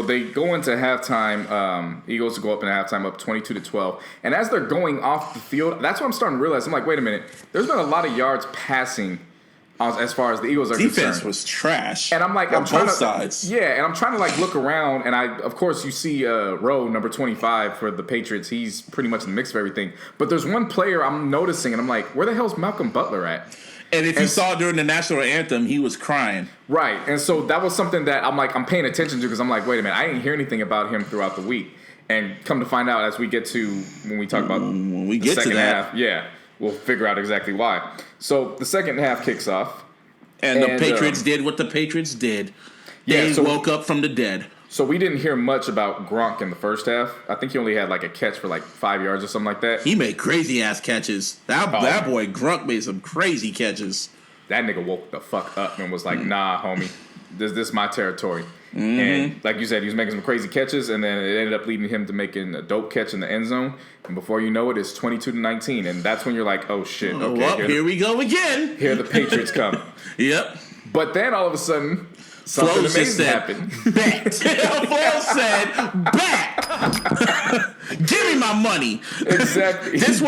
they go into halftime. Eagles go up in halftime up 22-12. And as they're going off the field, that's what I'm starting to realize. I'm like, wait a minute. There's been a lot of yards passing as far as the Eagles are concerned. Defense was trash. And I'm like, on both sides. Yeah, and I'm trying to like look around, and of course you see Rowe, number 25 for the Patriots. He's pretty much in the mix of everything. But there's one player I'm noticing, and I'm like, where the hell's Malcolm Butler at? And if you saw during the national anthem, he was crying. Right. And so that was something that I'm paying attention to, because I'm like, wait a minute, I didn't hear anything about him throughout the week. And come to find out, as we get to, when we talk about the second half, we'll figure out exactly why. So the second half kicks off. And the Patriots did what the Patriots did. They woke up from the dead. So we didn't hear much about Gronk in the first half. I think he only had like a catch for like 5 yards or something like that. He made crazy ass catches. That boy Gronk made some crazy catches. That nigga woke the fuck up and was like, nah, homie, this is my territory. Mm-hmm. And like you said, he was making some crazy catches, and then it ended up leading him to making a dope catch in the end zone. And before you know it, it's 22-19, and that's when you're like, oh shit, okay, well, here we go again. Here the Patriots come. Yep. But then all of a sudden, something amazing happened. Bet. Flo said, bet. Give me my money. Exactly. This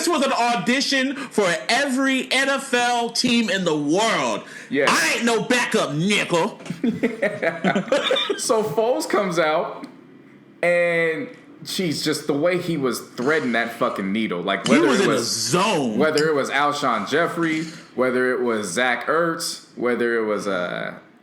was an audition for every NFL team in the world. Yes. I ain't no backup nickel. So Foles comes out, and geez, just the way he was threading that fucking needle. Like whether he was it in was a zone. Whether it was Alshon Jeffrey, whether it was Zach Ertz, whether it was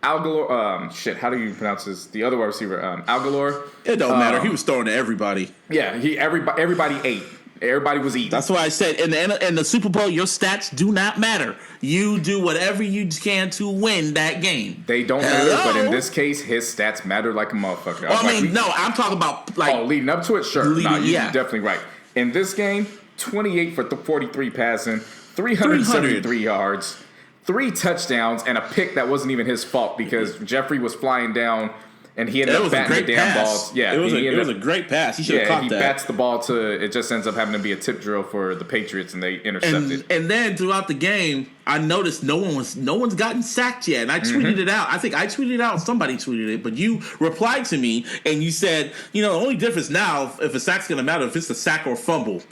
Algalore, how do you pronounce this? The other wide receiver, Algalore. It don't matter. He was throwing to everybody. Yeah, everybody ate. Everybody was eating. That's why I said in the Super Bowl, your stats do not matter. You do whatever you can to win that game. They don't matter, but in this case, his stats matter like a motherfucker. I'm talking about like leading up to it. Sure, you're yeah, definitely right. In this game, 28 for 43 passing, 373 yards, 3 touchdowns, and a pick that wasn't even his fault because Jeffrey was flying down and he ended up batting the damn balls. Yeah, it was a great pass. He should have caught that. He bats the ball to it. Just ends up having to be a tip drill for the Patriots, and they intercepted. And then throughout the game, I noticed no one's gotten sacked yet. And I tweeted it out. I think I tweeted it out. Somebody tweeted it, but you replied to me and you said, the only difference now, if a sack's going to matter, if it's a sack or fumble.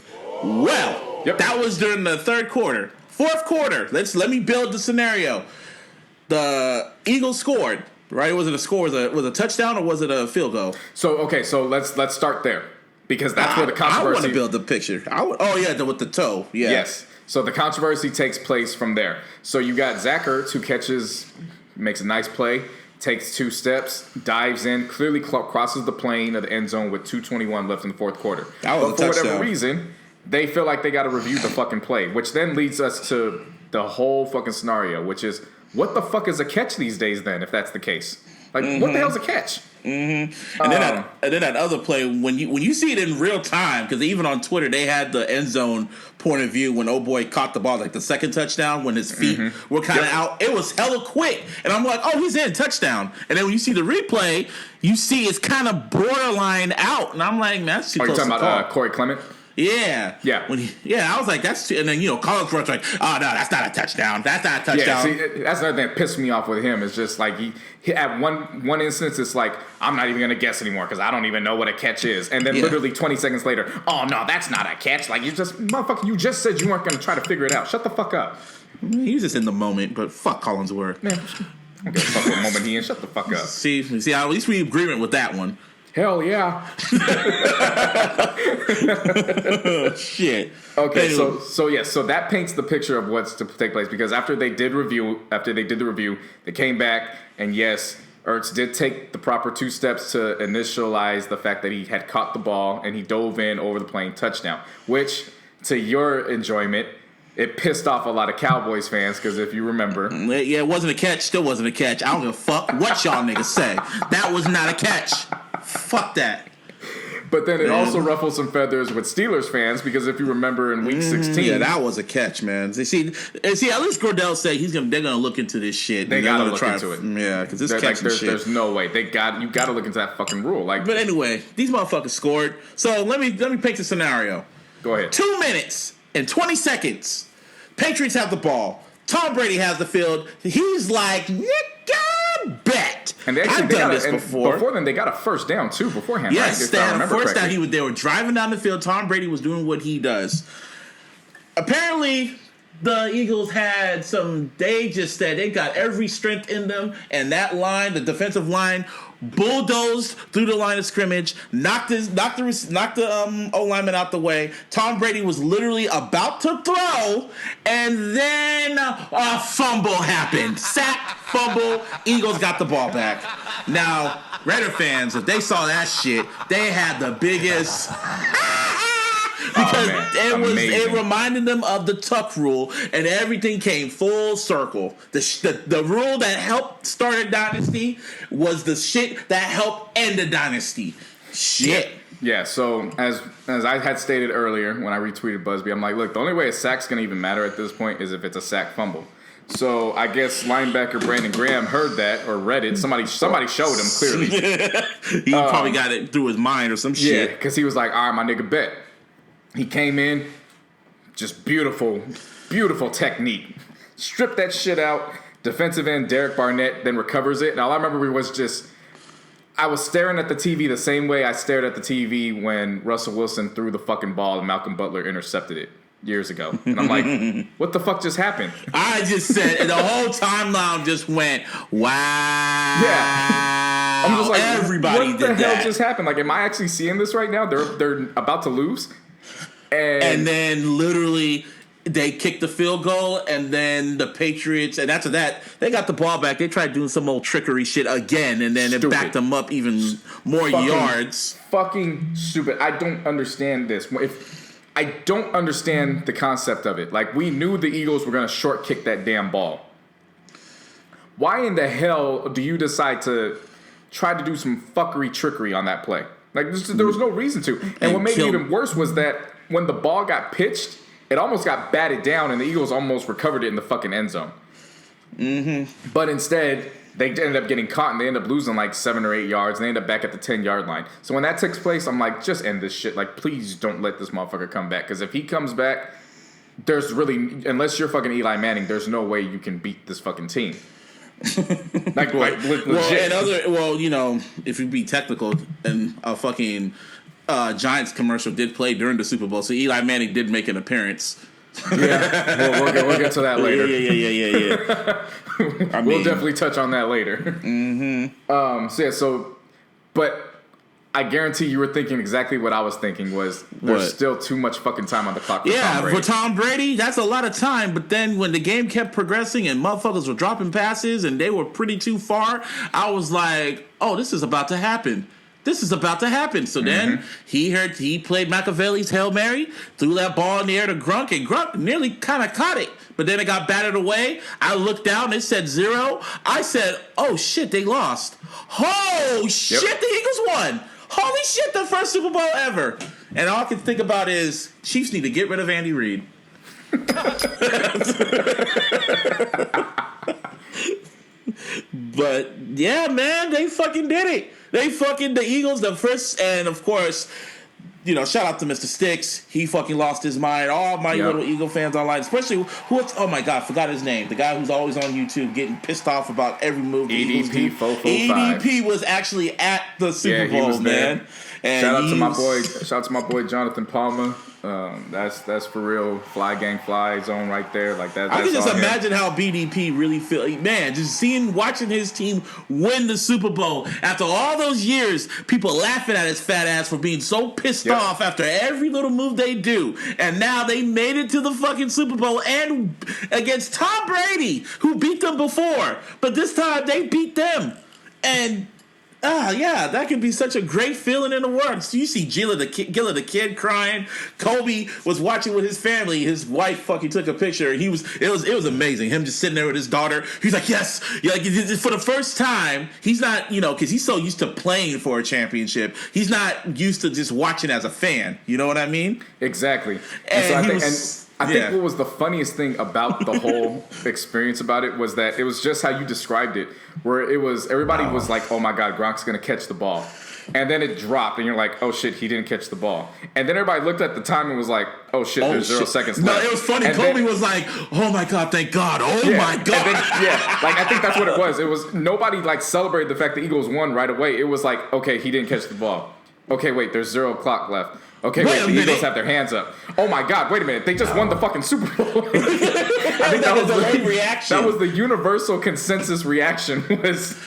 Well, that was during the third quarter. Fourth quarter. Let me build the scenario. The Eagles scored. Right? Was it a score? Was it a touchdown or was it a field goal? So let's start there because that's where the controversy. I want to build the picture. With the toe. Yeah. Yes. So the controversy takes place from there. So you got Zach Ertz who makes a nice play, takes 2 steps, dives in, clearly crosses the plane of the end zone with 2:21 left in the fourth quarter. But for whatever reason, they feel like they got to review the fucking play, which then leads us to the whole fucking scenario, which is. What the fuck is a catch these days then, if that's the case? Like, what the hell's a catch? Mm-hmm. And then that other play, when you see it in real time, because even on Twitter, they had the end zone point of view when old boy caught the ball, like the second touchdown, when his feet were kind of out. It was hella quick. And I'm like, oh, he's in, touchdown. And then when you see the replay, you see it's kind of borderline out. And I'm like, man, that's too close to call. Are you talking about Corey Clement? Yeah. I was like, that's too, and then Collins Rudd's like, oh no, that's not a touchdown. That's not a touchdown. Yeah, see, that's another thing that pissed me off with him. Is just like he at one instance, it's like I'm not even gonna guess anymore because I don't even know what a catch is. And then literally 20 seconds later, oh no, that's not a catch. Like motherfucker, you just said you weren't gonna try to figure it out. Shut the fuck up. He was just in the moment, but fuck Collinsworth. Man, I don't give a fuck what moment he in. Shut the fuck up. See, at least we agreement with that one. Hell yeah. Shit. Okay, so that paints the picture of what's to take place because after they did the review, they came back and yes, Ertz did take the proper 2 steps to initialize the fact that he had caught the ball and he dove in over the plane touchdown, which to your enjoyment, it pissed off a lot of Cowboys fans because if you remember, it wasn't a catch. Still wasn't a catch. I don't give a fuck what y'all niggas say. That was not a catch. Fuck that. But then it also ruffled some feathers with Steelers fans because if you remember in Week 16, that was a catch, man. See, at least Gordell said they're gonna look into this shit. They gotta look into it. Yeah, because this catching shit. There's no way you gotta look into that fucking rule. Like, but anyway, these motherfuckers scored. So let me paint the scenario. Go ahead. 2 minutes and 20 seconds. Patriots have the ball. Tom Brady has the field. He's like, nigga, bet. And I've done this before. Before then, they got a first down too beforehand. Yes, right? they had a first down. They were driving down the field. Tom Brady was doing what he does. Apparently, the Eagles had they just said they got every strength in them, and that line, the defensive line, bulldozed through the line of scrimmage, knocked the O-lineman out the way. Tom Brady was literally about to throw, and then a fumble happened. Sack, fumble, Eagles got the ball back. Now, Raider fans, if they saw that shit, they had the biggest... because it reminded them of the Tuck rule, and everything came full circle. The rule that helped start a dynasty was the shit that helped end a dynasty. Shit. Yeah, so as I had stated earlier when I retweeted Busby, I'm like, look, the only way a sack's going to even matter at this point is if it's a sack fumble. So I guess linebacker Brandon Graham heard that or read it. Somebody showed him clearly. He probably got it through his mind or some shit. Yeah, because he was like, all right, my nigga, bet. He came in, just beautiful technique. Stripped that shit out. Defensive end Derek Barnett then recovers it. And all I remember was I was staring at the TV the same way I stared at the TV when Russell Wilson threw the fucking ball and Malcolm Butler intercepted it years ago. And I'm like, what the fuck just happened? I just said, the whole timeline just went, wow. Yeah. I'm just like, everybody what the did hell that. just happened? Like, am I actually seeing this right now? They're about to lose? And then literally they kicked the field goal, and then the Patriots, and after that, they got the ball back. They tried doing some old trickery shit again, and then it backed them up even more yards. Fucking stupid. I don't understand this. I don't understand the concept of it. Like, we knew the Eagles were going to short kick that damn ball. Why in the hell do you decide to try to do some fuckery trickery on that play? Like, there was no reason to. And what made it even worse was that when the ball got pitched it almost got batted down, and the Eagles almost recovered it in the fucking end zone. Mm-hmm. But instead, they ended up getting caught, and they ended up losing like 7 or 8 yards, and they ended up back at the 10-yard line. So when that takes place, I'm like, just end this shit. Like, please don't let this motherfucker come back. Because if he comes back, there's really, unless you're fucking Eli Manning, there's no way you can beat this fucking team. Like legit. If you be technical, and a fucking Giants commercial did play during the Super Bowl, so Eli Manning did make an appearance. Yeah, we'll get to that later. Yeah. We'll definitely touch on that later. Mm-hmm. But I guarantee you were thinking exactly what I was thinking was there's still too much fucking time on the clock for Tom Brady. For Tom Brady, that's a lot of time. But then when the game kept progressing and motherfuckers were dropping passes and they were pretty too far, I was like, oh, this is about to happen. So then he played Machiavelli's Hail Mary, threw that ball in the air to Gronk, and Gronk nearly kind of caught it. But then it got batted away. I looked down, it said 0. I said, oh shit, they lost. Oh shit, the Eagles won. Holy shit, the first Super Bowl ever. And all I can think about is Chiefs need to get rid of Andy Reid. But yeah, man, they fucking did it. The Eagles, the first, and of course, shout out to Mr. Sticks. He fucking lost his mind. All my little Eagle fans online, especially oh my God, forgot his name. The guy who's always on YouTube getting pissed off about every move the Eagles do. 445. EDP was actually at the Super Bowl, man. And shout out to my boy Jonathan Palmer. That's for real. Fly gang fly zone right there. Like that. I can just imagine how BDP really feel. Man, just watching his team win the Super Bowl after all those years, people laughing at his fat ass for being so pissed off after every little move they do, and now they made it to the fucking Super Bowl and against Tom Brady, who beat them before, but this time they beat them, and. That can be such a great feeling in the world. So you see Gilla the kid crying. Kobe was watching with his family. His wife fucking took a picture. It was amazing. Him just sitting there with his daughter. He's like, yes. Like, for the first time, he's not, because he's so used to playing for a championship. He's not used to just watching as a fan. You know what I mean? Exactly. I think what was the funniest thing about the whole experience about it was that it was just how you described it, where it was everybody was like, oh my God, Gronk's going to catch the ball. And then it dropped, and you're like, oh shit, he didn't catch the ball. And then everybody looked at the time and was like, oh shit, there's 0 seconds left. No, it was funny. And Kobe was like, oh my God, thank God. Oh my God. And then, I think that's what it was. It was nobody celebrated the fact the Eagles won right away. It was like, okay, he didn't catch the ball. Okay, wait, there's 0 clock left. Okay, wait, the Eagles have their hands up. Oh my God, wait a minute. They just won the fucking Super Bowl. I think that was the reaction. That was the universal consensus reaction was,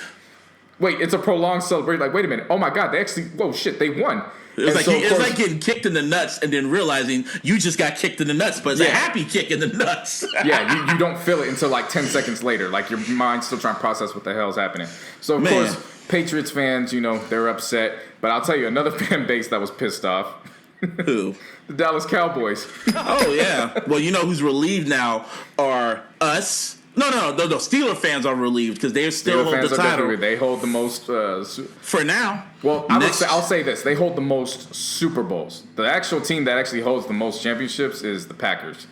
wait, it's a prolonged celebration. Like, wait a minute. Oh my God, they won. It was like getting kicked in the nuts and then realizing you just got kicked in the nuts, but it's a happy kick in the nuts. You don't feel it until 10 seconds later. Like your mind's still trying to process what the hell's happening. So, of course, Patriots fans, they're upset. But I'll tell you another fan base that was pissed off. Who? The Dallas Cowboys. Oh, yeah. Well, who's relieved now are us. No. Steeler fans are relieved because they still hold the title. They hold the most. For now. Well, I'll say this. They hold the most Super Bowls. The actual team that actually holds the most championships is the Packers.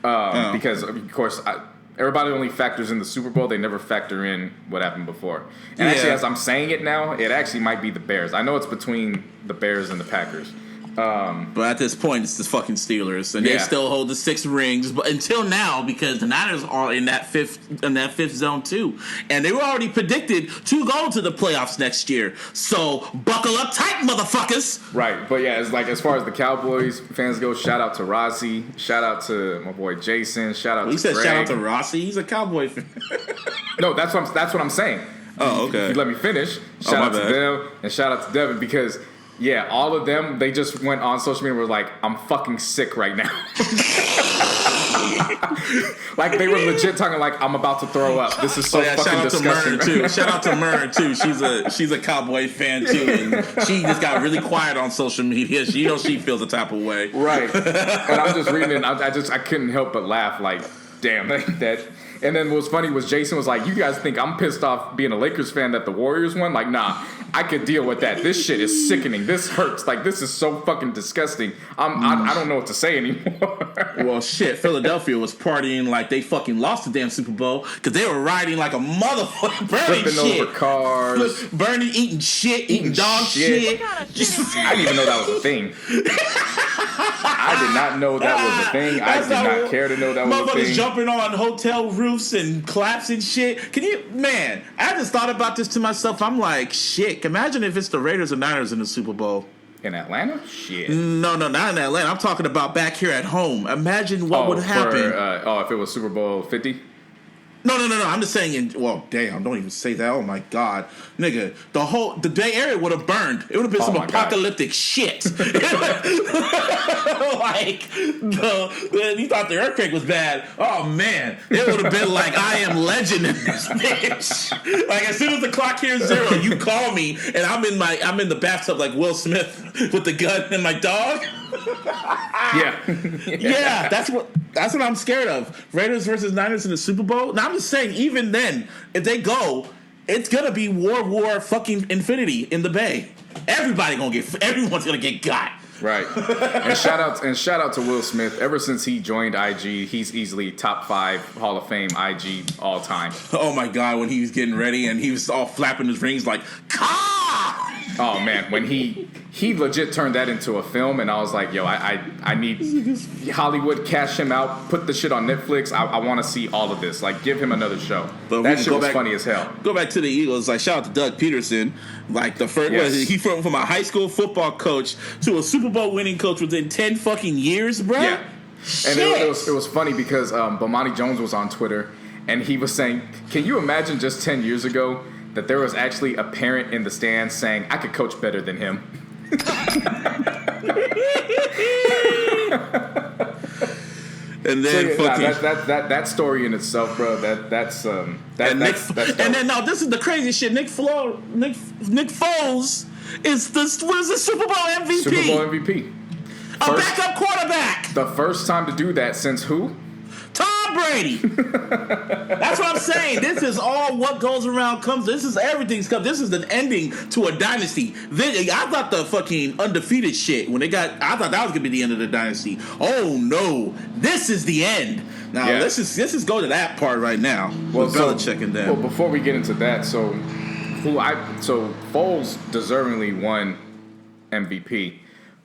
Because, of course, everybody only factors in the Super Bowl. They never factor in what happened before. And actually, as I'm saying it now, it actually might be the Bears. I know it's between the Bears and the Packers. But at this point, it's the fucking Steelers, and they still hold the 6 rings. But until now, because the Niners are in that fifth zone too, and they were already predicted to go to the playoffs next year. So buckle up tight, motherfuckers. Right, but yeah, it's like as far as the Cowboys fans go, shout out to Rossi, shout out to my boy Jason, shout out. He said Greg. Shout out to Rossi. He's a Cowboy fan. No, that's what I'm saying. Oh, okay. You let me finish. Shout out to them and shout out to Devin because. Yeah, all of them, they just went on social media and were like, I'm fucking sick right now. Like, they were legit talking like, I'm about to throw up. This is so fucking disgusting. Shout out to Myrn, too. She's a Cowboy fan, too. And she just got really quiet on social media. She feels the type of way. Right. And I'm just reading it, and I couldn't help but laugh like, damn, that... And then what was funny was Jason was like, you guys think I'm pissed off being a Lakers fan that the Warriors won? Like, nah. I could deal with that. This shit is sickening. This hurts. Like, this is so fucking disgusting. I don't know what to say anymore. Well, shit, Philadelphia was partying like they fucking lost the damn Super Bowl because they were riding like a motherfucker, burning Flipping over cars. Burning, eating shit, eating dog shit. I didn't even know that was a thing. I did not know that was a thing. I did not care to know that was a thing. Motherfuckers jumping on hotel roofs and collapsing shit. Man, I just thought about this to myself. I'm like, shit, imagine if it's the Raiders and Niners in the Super Bowl. In Atlanta? Shit. No, not in Atlanta. I'm talking about back here at home. Imagine what would happen. If it was Super Bowl 50? No. I'm just saying. Damn! Don't even say that. Oh my god, nigga, the Bay Area would have burned. It would have been some apocalyptic shit. Like you thought the earthquake was bad. Oh man, it would have been like I Am Legend in this bitch. Like as soon as the clock hears 0, you call me, and I'm in the bathtub like Will Smith with the gun and my dog. Yeah, that's what I'm scared of. Raiders versus Niners in the Super Bowl. Now I'm just saying, even then, if they go, it's gonna be war fucking infinity in the Bay. Everyone's gonna get got. Right. And shout out to Will Smith. Ever since he joined IG, he's easily top 5 Hall of Fame IG all time. Oh my god, when he was getting ready and he was all flapping his rings like, "Ka!" Oh man, when he legit turned that into a film, and I was like, yo, I need Hollywood, cash him out, put the shit on Netflix. I want to see all of this. Like, give him another show. But that shit was funny as hell. Go back to the Eagles. Like, shout out to Doug Peterson. Like the first, he from a high school football coach to a Super Bowl winning coach within 10 fucking years, bro. Yeah, and it was funny because Bomani Jones was on Twitter, and he was saying, can you imagine just 10 years ago that there was actually a parent in the stands saying, I could coach better than him. And then that story in itself, bro. That's and then this is the crazy shit. Nick Foles is the Super Bowl MVP. Super Bowl MVP. A backup quarterback. The first time to do that since who? Tom Brady. That's what I'm saying. This is all what goes around comes. This is everything's come. This is an ending to a dynasty. I thought the fucking undefeated shit I thought that was gonna be the end of the dynasty. Oh no, this is the end. Now let's just go to that part right now. Well, Belichick and them. Well, before we get into that, so Foles deservingly won MVP.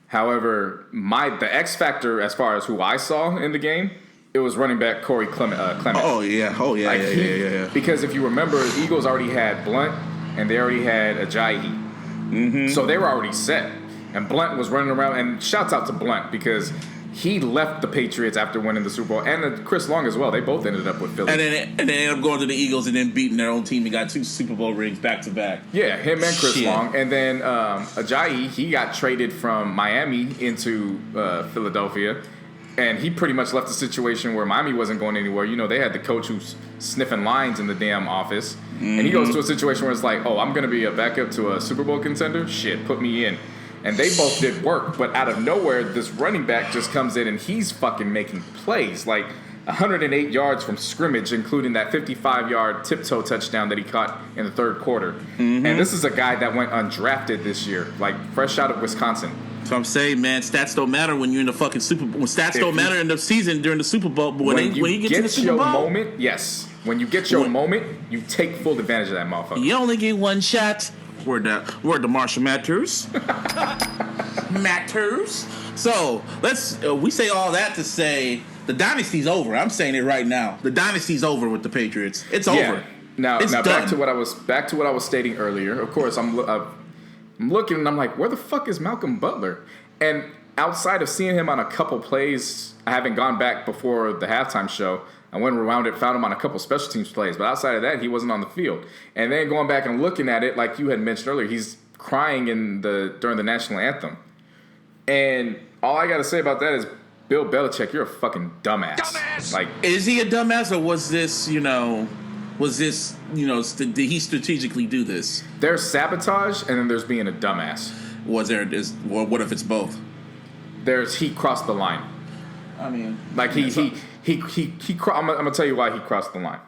However, the X factor as far as who I saw in the game, it was running back Corey Clement. Oh yeah. Yeah. Because if you remember, the Eagles already had Blunt and they already had Ajayi. Mm-hmm. So they were already set. And Blunt was running around. And shouts out to Blunt because he left the Patriots after winning the Super Bowl. And Chris Long as well. They both ended up with Philly. And then ended up going to the Eagles and then beating their own team and got 2 Super Bowl rings back to back. Yeah, him and Chris Long. And then Ajayi, he got traded from Miami into Philadelphia. And he pretty much left the situation where Miami wasn't going anywhere. You know, they had the coach who's sniffing lines in the damn office. Mm-hmm. And he goes to a situation where it's like, oh, I'm going to be a backup to a Super Bowl contender? Shit, put me in. And they both did work. But out of nowhere, this running back just comes in and he's fucking making plays. Like 108 yards from scrimmage, including that 55-yard tiptoe touchdown that he caught in the third quarter. Mm-hmm. And this is a guy that went undrafted this year, like fresh out of Wisconsin. So I'm saying, man, stats don't matter when you're in the fucking Super Bowl. Stats don't matter in the season during the Super Bowl. But when you get to the Super Bowl, moment, yes. When you get your moment, you take full advantage of that motherfucker. You only get one shot. Word to Marshall Matters. Matters. So we say all that to say the dynasty's over. I'm saying it right now. The dynasty's over with the Patriots. It's over. Now back to what I was stating earlier. Of course, I'm looking and I'm like, where the fuck is Malcolm Butler? And outside of seeing him on a couple plays, I haven't gone back before the halftime show. I went around it, found him on a couple special teams plays. But outside of that, he wasn't on the field. And then going back and looking at it, like you had mentioned earlier, he's crying during the national anthem. And all I got to say about that is, Bill Belichick, you're a fucking dumbass. Like, is he a dumbass or was this, did he strategically do this? There's sabotage and then there's being a dumbass. What if it's both? He crossed the line. I mean, like I'm gonna tell you why he crossed the line.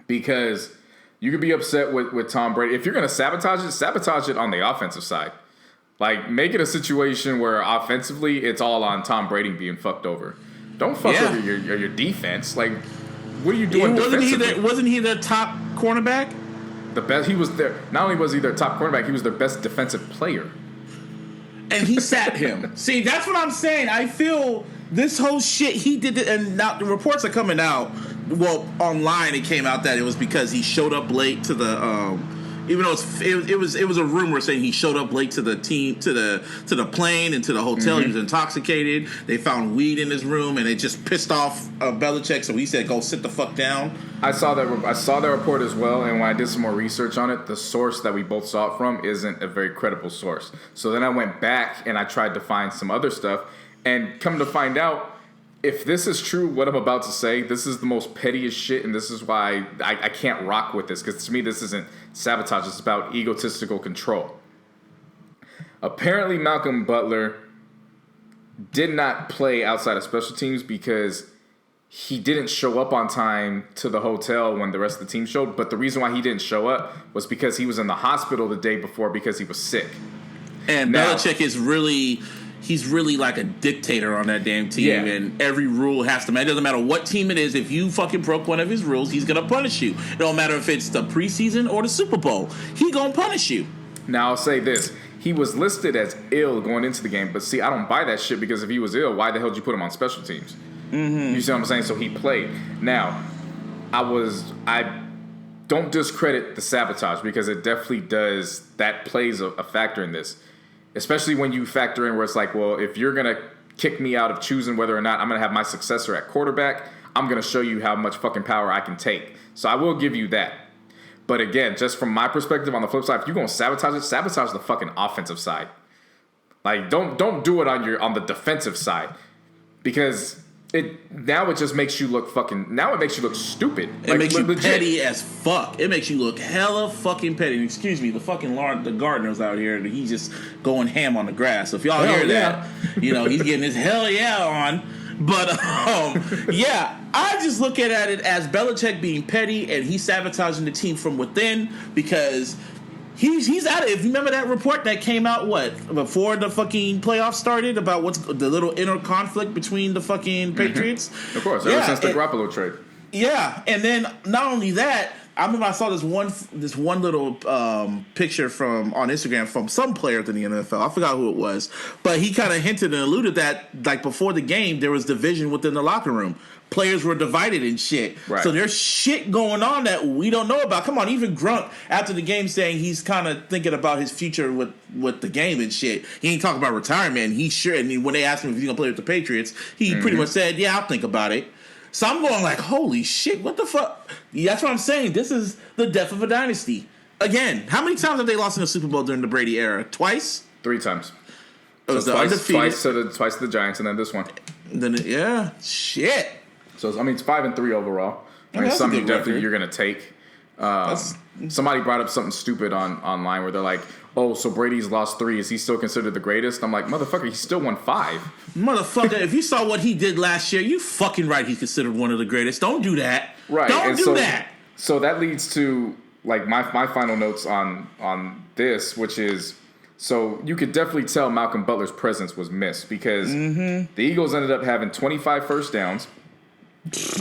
Because You could be upset with Tom Brady. If you're going to sabotage it on the offensive side. Like, make it a situation where offensively it's all on Tom Brady being fucked over. Don't fuck over your defense. Like, what are you doing defensively? Wasn't he the top cornerback? The best. He was there. Not only was he their top cornerback, he was their best defensive player. And he sat him. See, that's what I'm saying. I feel this whole shit he did it, and now the reports are coming out. Well, online it came out that it was because he showed up late to the even though it was a rumor saying he showed up late to the team to the plane and to the hotel. He was intoxicated. They found weed in his room, and it just pissed off Belichick. So he said, "Go sit the fuck down." I saw that report as well, and when I did some more research on it, the source that we both saw it from isn't a very credible source. So then I went back and I tried to find some other stuff, and come to find out, if this is true, what I'm about to say, this is the most pettiest shit, and this is why I can't rock with this, because to me this isn't sabotage, it's about egotistical control. Apparently Malcolm Butler did not play outside of special teams because he didn't show up on time to the hotel when the rest of the team showed, but the reason why he didn't show up was because he was in the hospital the day before because he was sick. And now, Belichick is really... He's really like a dictator on that damn team, and every rule has to matter. It doesn't matter what team it is. If you fucking broke one of his rules, he's gonna punish you. It don't matter if it's the preseason or the Super Bowl. He gonna punish you. Now, I'll say this. He was listed as ill going into the game, but see, I don't buy that shit because if he was ill, why the hell did you put him on special teams? Mm-hmm. You see what I'm saying? So he played. Now, I don't discredit the sabotage because it definitely does. That plays a factor in this. Especially when you factor in where it's like, well, if you're going to kick me out of choosing whether or not I'm going to have my successor at quarterback, I'm going to show you how much fucking power I can take. So I will give you that. But again, just from my perspective on the flip side, if you're going to sabotage the fucking offensive side. Like, don't do it on the defensive side. Because it just makes you look stupid. It makes you petty as fuck. It makes you look hella fucking petty. And excuse me, the fucking the gardener's out here, he's just going ham on the grass. So if y'all hear that, he's getting his hell yeah on. But I just look at it as Belichick being petty, and he's sabotaging the team from within because he's out of it. If you remember that report that came out, before the fucking playoffs started, about what's the little inner conflict between the fucking Patriots? Of course, ever since the Garoppolo trade. Yeah, and then not only that, I remember I saw this one little picture on Instagram from some players in the NFL. I forgot who it was, but he kind of hinted and alluded that like before the game there was division within the locker room. Players were divided and shit. Right. So there's shit going on that we don't know about. Come on, even Grunt after the game saying he's kind of thinking about his future with the game and shit. He ain't talking about retirement. He's sure. And when they asked him if he's gonna play with the Patriots, he pretty much said, "Yeah, I'll think about it." So I'm going like, holy shit, what the fuck? That's what I'm saying. This is the death of a dynasty. Again, how many times have they lost in the Super Bowl during the Brady era? Twice? 3 times. It was twice to the Giants, and then this one. Shit. So it's 5-3 overall. Something definitely you're gonna take. Somebody brought up something stupid online where they're like, "Oh, so Brady's lost 3. Is he still considered the greatest?" I'm like, "Motherfucker, he still won 5." Motherfucker, if you saw what he did last year, you fucking right. He's considered one of the greatest. Don't do that. Right. Don't do that. So that leads to like my final notes on this, which is, so you could definitely tell Malcolm Butler's presence was missed because the Eagles ended up having 25 first downs.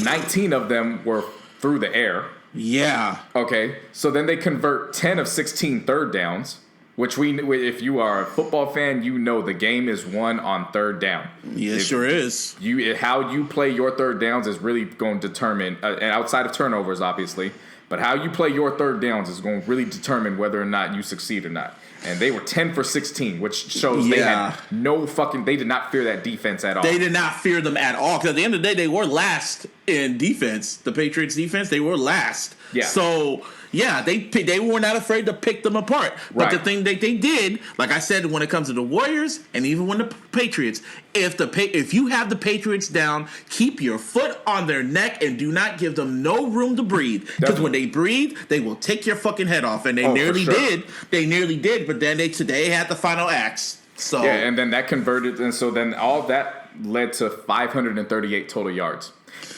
19 of them were through the air. Yeah. Okay. So then they convert 10 of 16 third downs, which if you are a football fan, the game is won on third down. Yeah, it sure is. How you play your third downs is really going to determine, and outside of turnovers, obviously, but how you play your third downs is going to really determine whether or not you succeed or not. And they were 10 for 16, which shows they had they did not fear that defense at all. They did not fear them at all. Because at the end of the day, they were last in defense. The Patriots defense, they were last. Yeah. So, they were not afraid to pick them apart. But the thing that they did, like I said, when it comes to the Warriors and even when the Patriots, if you have the Patriots down, keep your foot on their neck and do not give them no room to breathe. Because when they breathe, they will take your fucking head off. And they nearly did. They nearly did. But then today had the final axe. So yeah, and then that converted. And so then all that led to 538 total yards.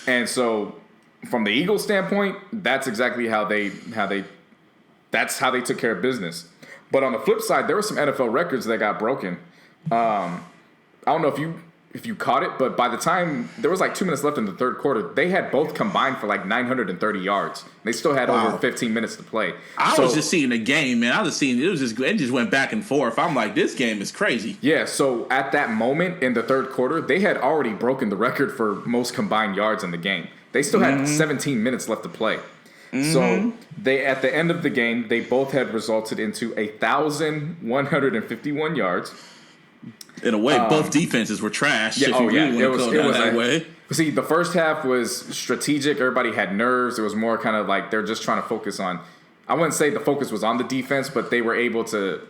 And so from the Eagles' standpoint, that's exactly how they took care of business. But on the flip side, there were some NFL records that got broken. I don't know if you caught it, but by the time there was like 2 minutes left in the third quarter, they had both combined for like 930 yards. They still had over 15 minutes to play. I was just seeing the game, man. I was seeing it just went back and forth. I'm like, this game is crazy. Yeah, so at that moment in the third quarter, they had already broken the record for most combined yards in the game. They still had 17 minutes left to play. So they, at the end of the game, they both had resulted into 1,151 yards. In a way, both defenses were trash. Yeah, it was that way. See, the first half was strategic. Everybody had nerves. It was more kind of like they're just trying to focus on. I wouldn't say the focus was on the defense, but they were able to,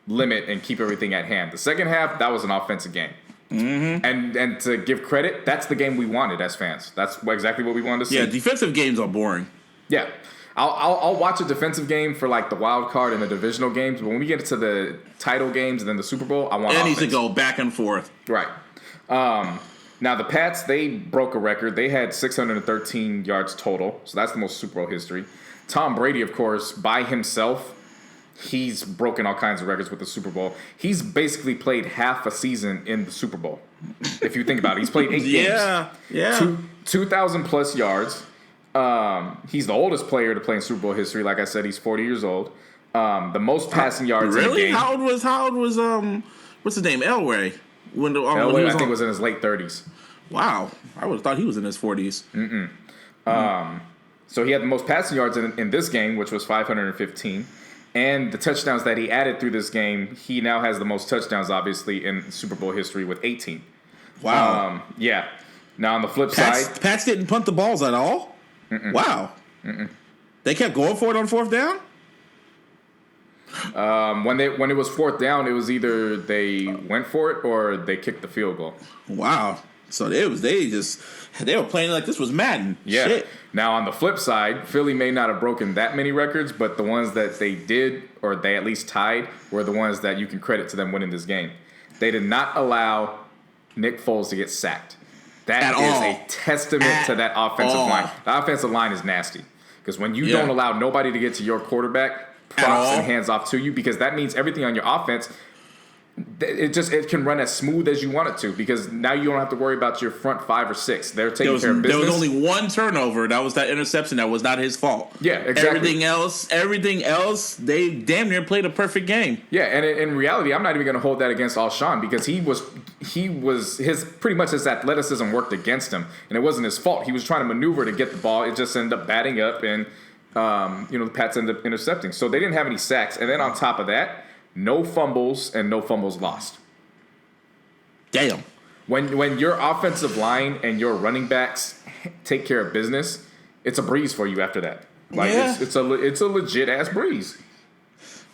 limit and keep everything at hand. The second half, that was an offensive game. And to give credit, that's the game we wanted as fans. That's exactly what we wanted to see. Yeah, defensive games are boring. Yeah. I'll watch a defensive game for like the wild card and the divisional games, but when we get to the title games and then the Super Bowl, I want offense. It needs to go back and forth. Right. Now the Pats, they broke a record. They had 613 yards total, so that's the most Super Bowl history. Tom Brady, of course, by himself, he's broken all kinds of records with the Super Bowl. He's basically played half a season in the Super Bowl. If you think about it, he's played 8 games. Yeah. 2,000 plus yards. He's the oldest player to play in Super Bowl history. Like I said, he's 40 years old. The most passing yards in the game. How old was what's his name? Elway. Elway, I think, was in his late 30s. Wow. I would have thought he was in his 40s. So he had the most passing yards in this game, which was 515. And the touchdowns that he added through this game, he now has the most touchdowns, obviously, in Super Bowl history with 18. Wow. Yeah. Now, on the flip side... Pats didn't punt the balls at all? Wow. They kept going for it on fourth down? When it was fourth down, it was either they went for it or they kicked the field goal. Wow. So they were playing like this was Madden. Yeah. Shit. Now on the flip side, Philly may not have broken that many records, but the ones that they did, or they at least tied, were the ones that you can credit to them winning this game. They did not allow Nick Foles to get sacked. That is a testament to that offensive line. The offensive line is nasty. Because when you don't allow nobody to get to your quarterback, props and hands off to you, because that means everything on your offense, it can run as smooth as you want it to, because now you don't have to worry about your front 5 or 6. They're taking care of business. There was only one turnover. That was that interception. That was not his fault. Yeah, exactly. Everything else, they damn near played a perfect game. Yeah, and in reality, I'm not even going to hold that against Alshon, because he was pretty much his athleticism worked against him, and it wasn't his fault. He was trying to maneuver to get the ball. It just ended up batting up, and the Pats ended up intercepting. So they didn't have any sacks, and then on top of that, no fumbles and no fumbles lost. Damn. When your offensive line and your running backs take care of business, it's a breeze for you after that. Like it's a legit ass breeze.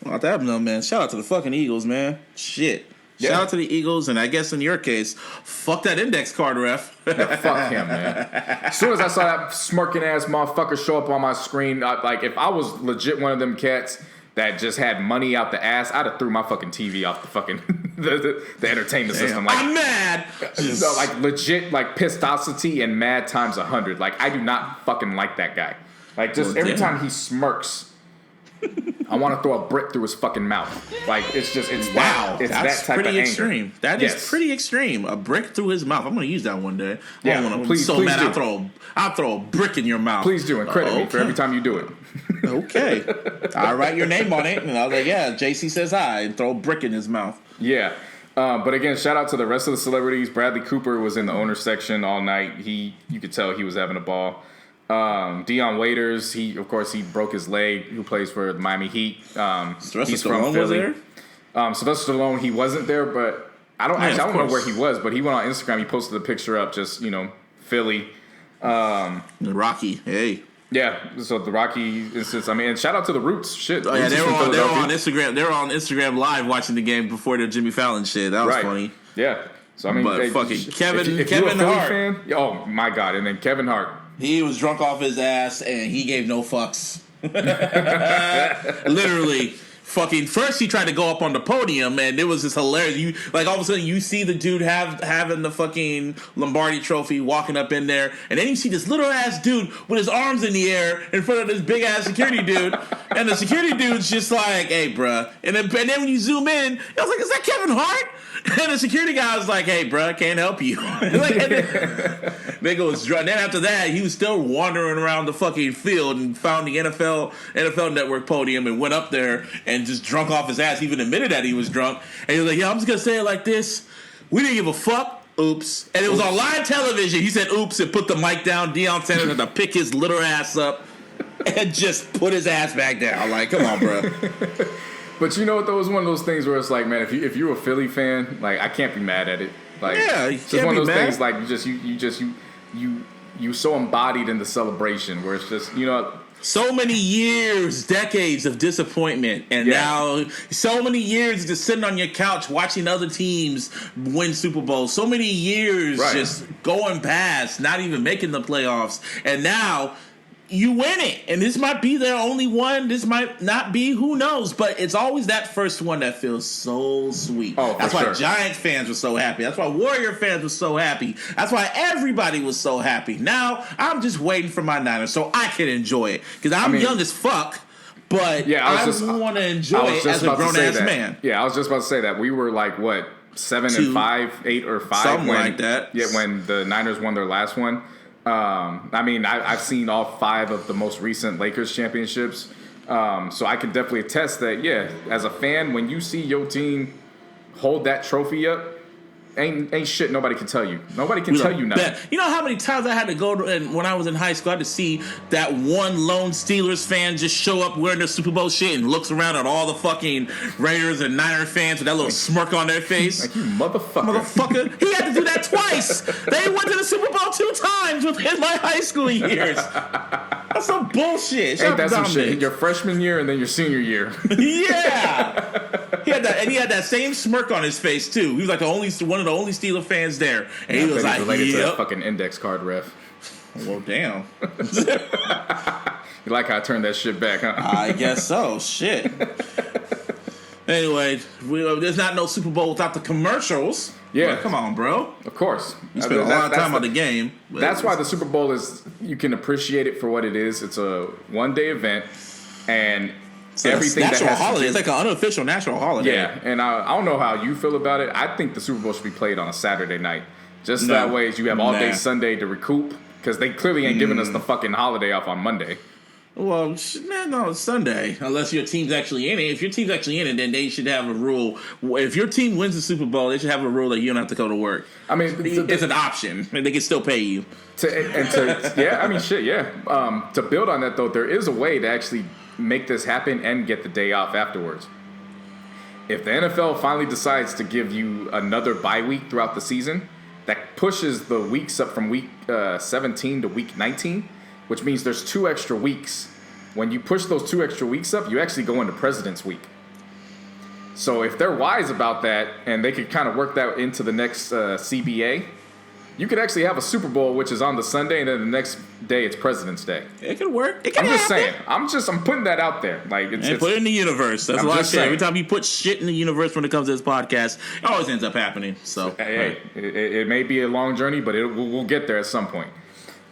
Well, that no, man. Shout out to the fucking Eagles, man. Shit. Yeah. Shout out to the Eagles, and I guess in your case, fuck that index card ref. Yeah, fuck him, man. As soon as I saw that smirking ass motherfucker show up on my screen, if I was legit one of them cats that just had money out the ass, I'd have threw my fucking TV off the fucking the entertainment system. Like, I'm mad. Like legit, like pistosity and mad times 100. Like, I do not fucking like that guy. Like, just every time he smirks, I want to throw a brick through his fucking mouth. Like, it's wow. It's that's that type pretty of extreme. anger. That is pretty extreme. A brick through his mouth. I'm gonna use that one day. Please so mad. do. I'll throw a brick in your mouth. Please do, and credit me for every time you do it. Okay. I'll write your name on it, and I was like, yeah, J.C. says hi, and throw a brick in his mouth. Yeah. But again, shout out to the rest of the celebrities. Bradley Cooper was in the owner's section all night. You could tell he was having a ball. Dion Waiters, he broke his leg, who plays for the Miami Heat. He's from Philly. Was there? Sylvester Stallone, he wasn't there, but I don't know where he was, but he went on Instagram, he posted a picture up, just, Philly. Rocky, hey. Yeah, so the Rocky instance. I mean, and shout out to the Roots. Shit. Oh, yeah, they were on Instagram. They were on Instagram Live watching the game before their Jimmy Fallon shit. That was funny. Yeah. So I mean, but fucking Kevin if you're a Philly Hart. Fan, oh my God! And then Kevin Hart. He was drunk off his ass and he gave no fucks. Literally, fucking first he tried to go up on the podium and it was just hilarious. You like all of a sudden you see the dude having the fucking Lombardi trophy walking up in there, and then you see this little ass dude with his arms in the air in front of this big ass security dude, and the security dude's just like, "Hey, bruh," and then when you zoom in, I was like, "Is that Kevin Hart?" And the security guy was like, "Hey, bruh, can't help you." Nigga was drunk. Then after that, he was still wandering around the fucking field and found the NFL Network podium and went up there and just drunk off his ass. He even admitted that he was drunk. And he was like, "Yeah, I'm just gonna say it like this: we didn't give a fuck. Oops." And it was on live television. He said, "Oops," and put the mic down. Deion Sanders had to pick his little ass up and just put his ass back down. Like, come on, bro. But you know what? Though, it was one of those things where it's like, man, if you're a Philly fan, like I can't be mad at it. Like, yeah, it's just one of those things. Like you so embodied in the celebration where it's just, you know. So many years, decades of disappointment, and now so many years just sitting on your couch watching other teams win Super Bowls. So many years just going past, not even making the playoffs, and now you win it. And this might be their only one. This might not be. Who knows? But it's always that first one that feels so sweet. Oh, that's why Giants fans were so happy. That's why Warrior fans were so happy. That's why everybody was so happy. Now I'm just waiting for my Niners so I can enjoy it. Because I'm young as fuck. But I want to enjoy it as a grown-ass man. Yeah, I was just about to say that. We were like, what, 7-5, 8 or 5? Something like that. Yeah, when the Niners won their last one. I mean, I've seen all 5 of the most recent Lakers championships, so I can definitely attest that, yeah, as a fan, when you see your team hold that trophy up, ain't shit nobody can tell you. Nobody can tell you nothing. You know how many times I had to go to, and when I was in high school, I had to see that one lone Steelers fan just show up wearing their Super Bowl shit and looks around at all the fucking Raiders and Niner fans with that little smirk on their face. Like, you motherfucker. He had to do that twice. They went to the Super Bowl 2 times within my high school years. That's some bullshit. Ain't that some shit? Your freshman year and then your senior year. Yeah. He had that same smirk on his face too. He was like one of the only Steeler fans there, and he was like, related to that fucking index card ref. Well, damn. You like how I turned that shit back, huh? I guess so. Shit. Anyway, there's not no Super Bowl without the commercials. Yeah, well, come on, bro. Of course, you spent a lot of time on the game. That's why the Super Bowl is. You can appreciate it for what it is. It's a one-day event, and everything national that has holiday. It's like an unofficial national holiday. Yeah, and I don't know how you feel about it. I think the Super Bowl should be played on a Saturday night. Just that way, you have all day Sunday to recoup, because they clearly ain't giving us the fucking holiday off on Monday. Well, man, no, it's Sunday. Unless your team's actually in it. If your team's actually in it, then they should have a rule. If your team wins the Super Bowl, they should have a rule that you don't have to go to work. I mean, it's an option, and they can still pay you. Yeah, I mean, shit, yeah. To build on that, though, there is a way to actually make this happen and get the day off afterwards. If the NFL finally decides to give you another bye week throughout the season, that pushes the weeks up from week 17 to week 19, which means there's 2 extra weeks. When you push those 2 extra weeks up, you actually go into President's Week. So if they're wise about that and they could kind of work that into the next CBA, you could actually have a Super Bowl, which is on the Sunday, and then the next day it's President's Day. It could work. It can I'm just happen. saying. I'm putting that out there. Like, put it in the universe. That's what I say. Every time you put shit in the universe when it comes to this podcast, it always ends up happening. So, hey, it may be a long journey, but we'll get there at some point.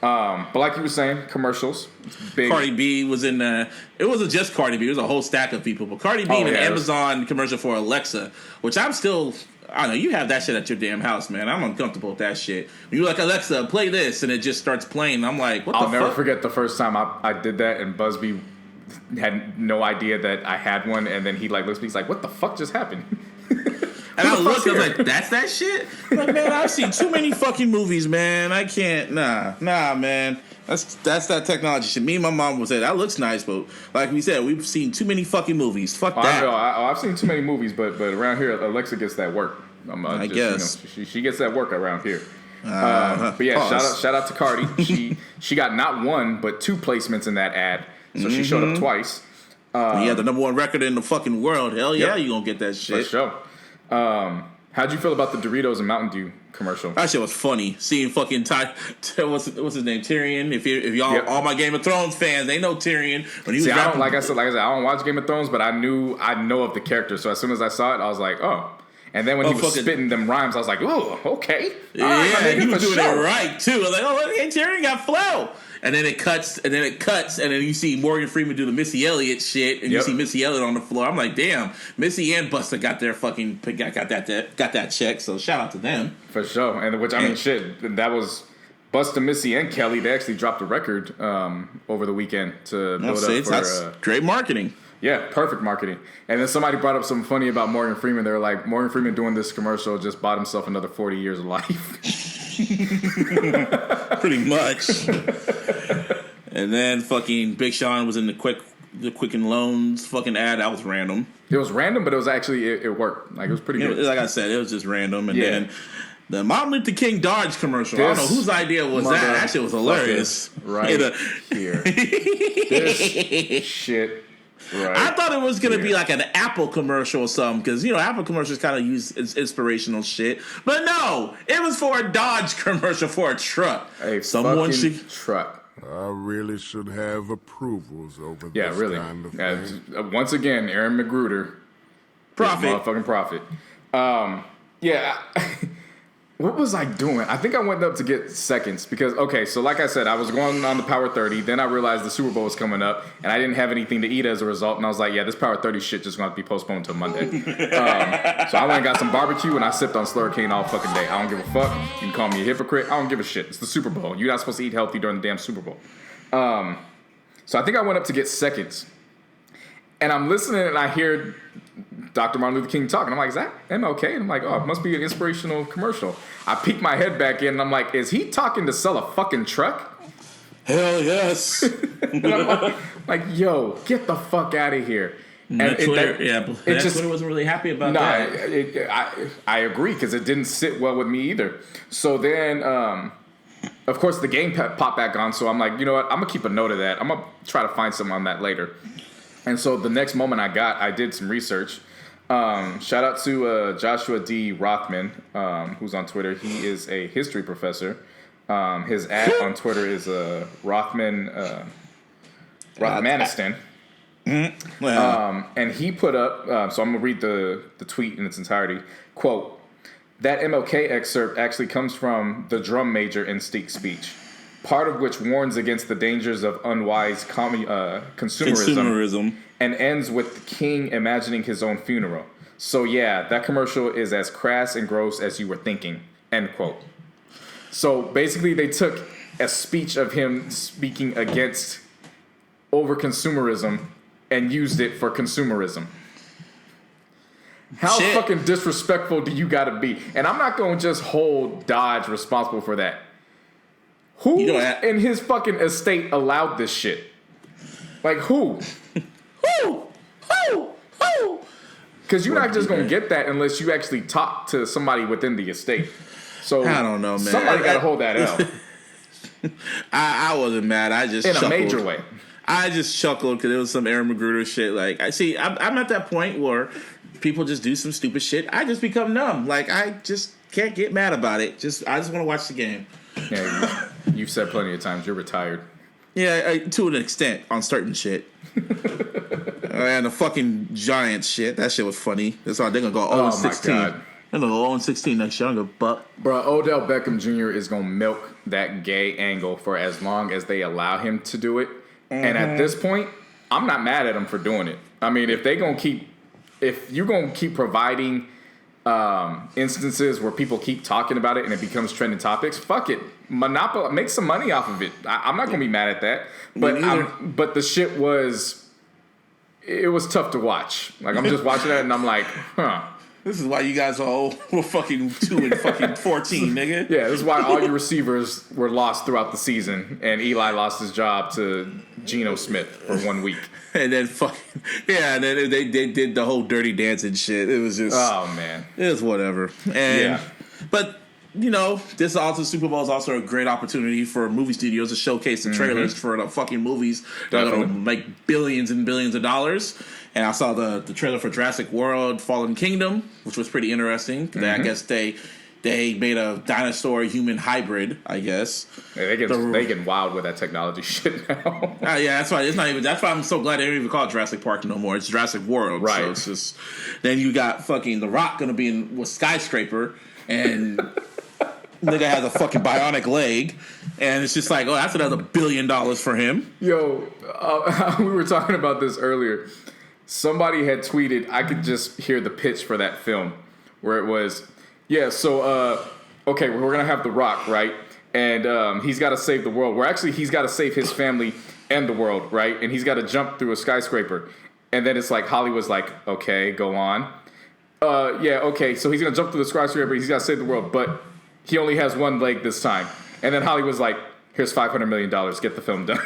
But like you were saying, commercials. Big. Cardi B was in it wasn't just Cardi B, it was a whole stack of people. But Cardi B in an Amazon commercial for Alexa, which I don't know, you have that shit at your damn house, man. I'm uncomfortable with that shit. When you're like, Alexa, play this, and it just starts playing. I'm like, what the fuck? I'll never forget the first time I did that, and Busby had no idea that I had one, and then he like looks at me, he's like, what the fuck just happened? And I looked, I was like, that's that shit? I'm like, man, I've seen too many fucking movies, man. I can't, nah, man. That's that technology shit. Me and my mom would say, that looks nice, but like we said, we've seen too many fucking movies. Fuck that. I've seen too many movies, but around here, Alexa gets that work. I guess. You know, she gets that work around here. But yeah, shout out to Cardi. She got not 1, but 2 placements in that ad. So she showed up twice. You had the #1 record in the fucking world. Hell yeah, you gonna get that shit. For sure. How'd you feel about the Doritos and Mountain Dew commercial. That shit was funny. Seeing fucking what's his name, Tyrion. If y'all all my Game of Thrones fans, they know Tyrion when he was. Like I said, I don't watch Game of Thrones, but I know of the character. So as soon as I saw it, I was like, oh. And then when he was spitting them rhymes, I was like, oh, okay. He was doing it right too. I was like, oh, hey, Tyrion got flow. And then it cuts, and then you see Morgan Freeman do the Missy Elliott shit, and you see Missy Elliott on the floor. I'm like, damn, Missy and Busta got their fucking got that check. So shout out to them for sure. And which I mean, shit, that was Busta, Missy, and Kelly. They actually dropped a record over the weekend to build up for that's great marketing. Yeah, perfect marketing. And then somebody brought up something funny about Morgan Freeman. They were like, Morgan Freeman doing this commercial just bought himself another 40 years of life. Pretty much. And then fucking Big Sean was in the Quicken Loans fucking ad. That was random. It was random, but it was actually it worked. Like, it was pretty good. Like I said, it was just random. And then the Martin Luther King Dodge commercial. I don't know whose idea was that. That shit was hilarious. Right here. This shit. Right. I thought it was going to be like an Apple commercial or something, because, Apple commercials kind of use inspirational shit. But no, it was for a Dodge commercial for a truck. Someone fucking truck. I really should have approvals over this kind of thing. Once again, Aaron McGruder. Profit. Motherfucking profit. What was I doing? I think I went up to get seconds because, so like I said, I was going on the Power 30. Then I realized the Super Bowl was coming up, and I didn't have anything to eat as a result. And I was like, this Power 30 shit just going to be postponed until Monday. So I went and got some barbecue, and I sipped on Slurricane all fucking day. I don't give a fuck. You can call me a hypocrite. I don't give a shit. It's the Super Bowl. You're not supposed to eat healthy during the damn Super Bowl. So I think I went up to get seconds. And I'm listening, and I hear Dr. Martin Luther King talking. I'm like, is that MLK? And I'm like, oh, it must be an inspirational commercial. I peek my head back in, and I'm like, is he talking to sell a fucking truck? Hell yes. And I'm like, yo, get the fuck out of here. And Twitter wasn't really happy about that. I agree, because it didn't sit well with me either. So then, of course, the game popped back on, so I'm like, you know what? I'm going to keep a note of that. I'm going to try to find something on that later. And so the next moment I did some research. Shout out to Joshua D. Rothman, who's on Twitter. He is a history professor. His ad on Twitter is Rothmanistan. And he put up, so I'm going to read the tweet in its entirety. Quote, that MLK excerpt actually comes from the drum major instinct speech, part of which warns against the dangers of unwise consumerism and ends with the king imagining his own funeral. So yeah, that commercial is as crass and gross as you were thinking, end quote. So basically they took a speech of him speaking against over-consumerism and used it for consumerism. How fucking disrespectful do you gotta be? And I'm not gonna just hold Dodge responsible for that. Who in his fucking estate allowed this shit? Like, who? Who? Because you're not just going to get that unless you actually talk to somebody within the estate. So I don't know, man. Somebody got to hold that L. I wasn't mad. I just chuckled. A major way. I just chuckled because it was some Aaron McGruder shit. Like, I'm at that point where people just do some stupid shit. I just become numb. Like, I just can't get mad about it. I just want to watch the game. Yeah, you've said plenty of times you're retired. Yeah, to an extent on certain shit. And the fucking Giants shit. That shit was funny. That's why they're gonna go 0-16. They're gonna go 0-16 next year. I'm gonna buck. Bro, Odell Beckham Jr. is gonna milk that gay angle for as long as they allow him to do it. Mm-hmm. And at this point, I'm not mad at him for doing it. I mean, if you're gonna keep providing instances where people keep talking about it and it becomes trending topics, fuck it. Monopoly, make some money off of it. I'm not gonna be mad at that. But the shit was tough to watch. Like, I'm just watching that and I'm like, huh. This is why you guys all were fucking 2 and fucking 14, nigga. Yeah, this is why all your receivers were lost throughout the season, and Eli lost his job to Geno Smith for 1 week. And then and then they did the whole dirty dancing shit. It was just, oh man, it was whatever. But this Super Bowl is also a great opportunity for movie studios to showcase the trailers for the fucking movies that are going to make billions and billions of dollars. And I saw the trailer for Jurassic World: Fallen Kingdom, which was pretty interesting. I guess they They made a dinosaur-human hybrid, I guess. Yeah, they get wild with that technology shit now. Yeah, that's why it's not even. That's why I'm so glad they don't even call it Jurassic Park no more. It's Jurassic World. Right. So it's just. Then you got fucking The Rock gonna be with Skyscraper, and nigga has a fucking bionic leg, and it's just like, oh, that's another $1 billion for him. Yo, we were talking about this earlier. Somebody had tweeted, I could just hear the pitch for that film, where it was. Yeah, so, okay, we're going to have The Rock, right? And he's got to save the world. Well, actually, he's got to save his family and the world, right? And he's got to jump through a skyscraper. And then it's like, Hollywood's like, okay, go on. Yeah, okay, so he's going to jump through the skyscraper. He's got to save the world, but he only has one leg this time. And then Hollywood's like, here's $500 million. Get the film done.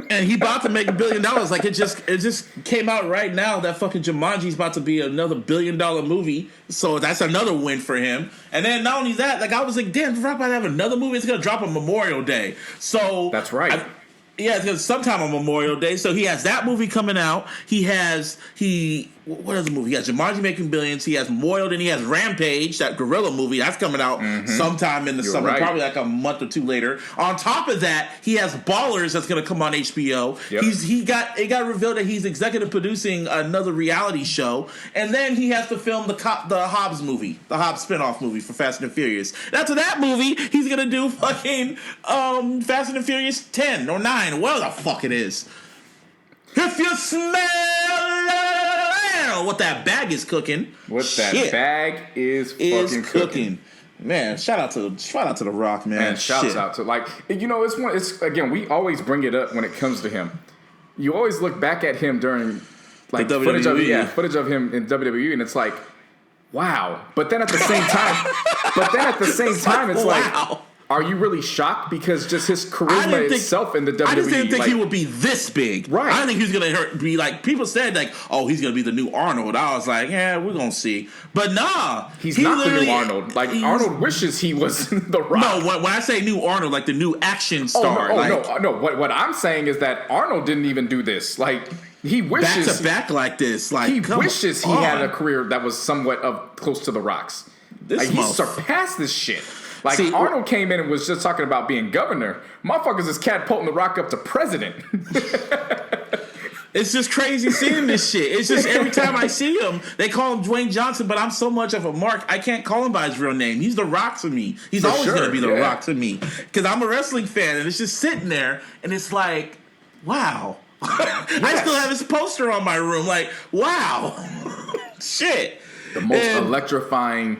And he about to make $1 billion. Like it just came out right now that fucking Jumanji's about to be another $1 billion movie. So that's another win for him. And then not only that, like I was like, damn, Rock about to have another movie. It's gonna drop on Memorial Day. So that's right. Yeah, it's sometime on Memorial Day. So he has that movie coming out. What other movie? He has Jumanji making billions. He has Memorial, then he has Rampage, that gorilla movie. That's coming out sometime in the summer, right. Probably like a month or two later. On top of that, he has Ballers that's going to come on HBO. Yep. It got revealed that he's executive producing another reality show. And then he has to film the Hobbs movie, the Hobbs spinoff movie for Fast and Furious. After that movie, he's going to do fucking Fast and Furious 10 or 9 or whatever the fuck it is. If you smell what that bag is cooking, that bag is fucking cooking. Man, shout out to The Rock, man. And shouts out to, like, you know, it's again, we always bring it up when it comes to him. You always look back at him during like footage of him in WWE, and it's like, wow. But then at the same time, it's like, are you really shocked? Because just his charisma itself in the WWE. I just didn't think he would be this big. Right. I didn't think he was going to be like, people said like, oh, he's going to be the new Arnold. I was like, yeah, we're going to see. But nah. He's not the new Arnold. Like, Arnold wishes he was The Rock. No, when I say new Arnold, like the new action star. No. What I'm saying is that Arnold didn't even do this. Like, he wishes. Back to back like this. Like, he wishes he had a career that was somewhat close to The Rock's. He surpassed this shit. Like, Arnold came in and was just talking about being governor. Motherfuckers is catapulting The Rock up to president. It's just crazy seeing this shit. It's just every time I see him, they call him Dwayne Johnson, but I'm so much of a mark, I can't call him by his real name. He's The Rock to me. He's always going to be The Rock to me. Because I'm a wrestling fan, and it's just sitting there, and it's like, wow. I still have his poster on my room. Like, wow. Shit. The most electrifying...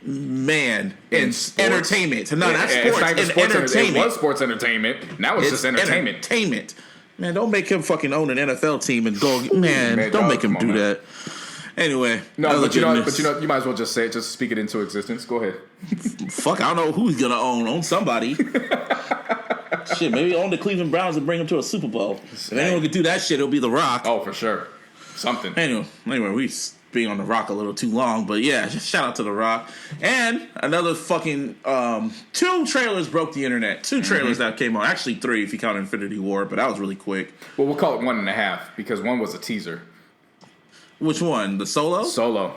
Man, it's entertainment. No, not sports. It's entertainment. It was sports entertainment. Now it's just entertainment. Man, don't make him fucking own an NFL team and go. Man, don't make him do that. Anyway, but you know, you might as well just say it. Just speak it into existence. Go ahead. Fuck, I don't know who he's gonna own somebody. Shit, maybe own the Cleveland Browns and bring them to a Super Bowl. If anyone could do that shit, it'll be The Rock. Oh, for sure. Something. Anyway, we being on The Rock a little too long, but yeah, just shout out to The Rock. And another fucking 2 trailers broke the internet. 2 trailers that came out. Actually 3 if you count Infinity War, but that was really quick. Well, we'll call it 1.5 because one was a teaser. Which one? The Solo? Solo.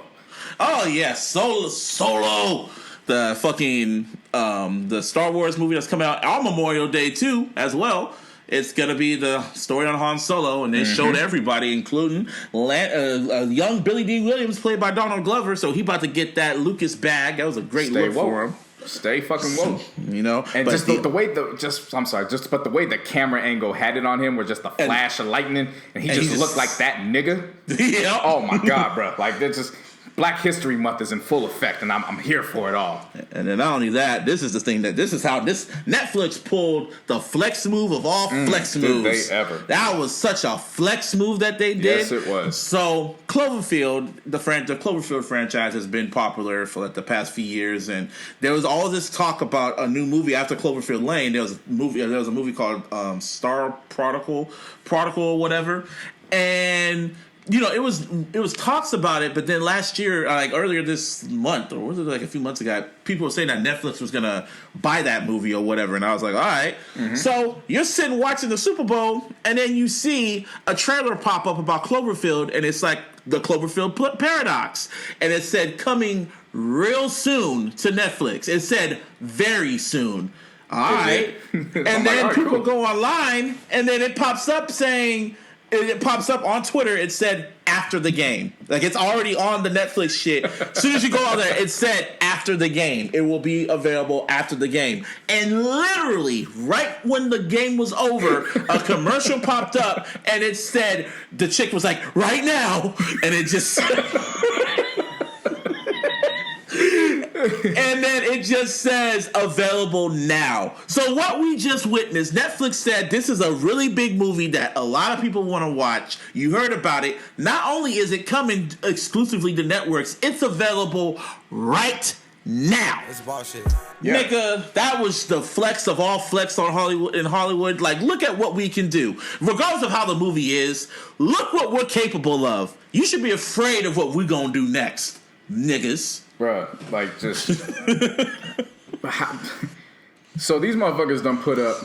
Oh yeah, Solo. The fucking the Star Wars movie that's coming out on Memorial Day too, as well. It's going to be the story on Han Solo, and they showed everybody, including young Billy D. Williams, played by Donald Glover, so he about to get that Lucas bag. That was a great look for him. Stay fucking woke. You know? And just the way the way the camera angle had it on him was just the flash of lightning, and he just looked like that nigga. Yeah. Oh my God, bro. Like, they're just... Black History Month is in full effect, and I'm here for it all. And then not only that, this is the thing this is how Netflix pulled the flex move of all flex moves. They ever. That was such a flex move that they did. Yes, it was. So Cloverfield, the Cloverfield franchise has been popular for like the past few years, and there was all this talk about a new movie after Cloverfield Lane. There was a movie called Star Prodigal or whatever, and you know, it was talks about it, but then last year, like earlier this month, or was it like a few months ago, people were saying that Netflix was gonna buy that movie or whatever, and I was like, all right. So you're sitting watching the Super Bowl, and then you see a trailer pop up about Cloverfield, and it's like the Cloverfield paradox, and it said coming real soon to Netflix. It said very soon. All right. And then people go online, and then it pops up saying, it pops up on Twitter, it said after the game. Like, it's already on the Netflix shit. As soon as you go on there, it said after the game. It will be available after the game. And literally, right when the game was over, a commercial popped up, and it said, the chick was like, right now. And it just... And then it just says available now. So what we just witnessed, Netflix said this is a really big movie that a lot of people want to watch. You heard about it. Not only is it coming exclusively to networks, it's available right now. It's bullshit. Yeah. Nigga, that was the flex of all flex on Hollywood. Like, look at what we can do. Regardless of how the movie is, look what we're capable of. You should be afraid of what we're gonna do next, niggas. Bruh, like, just... So these motherfuckers done put up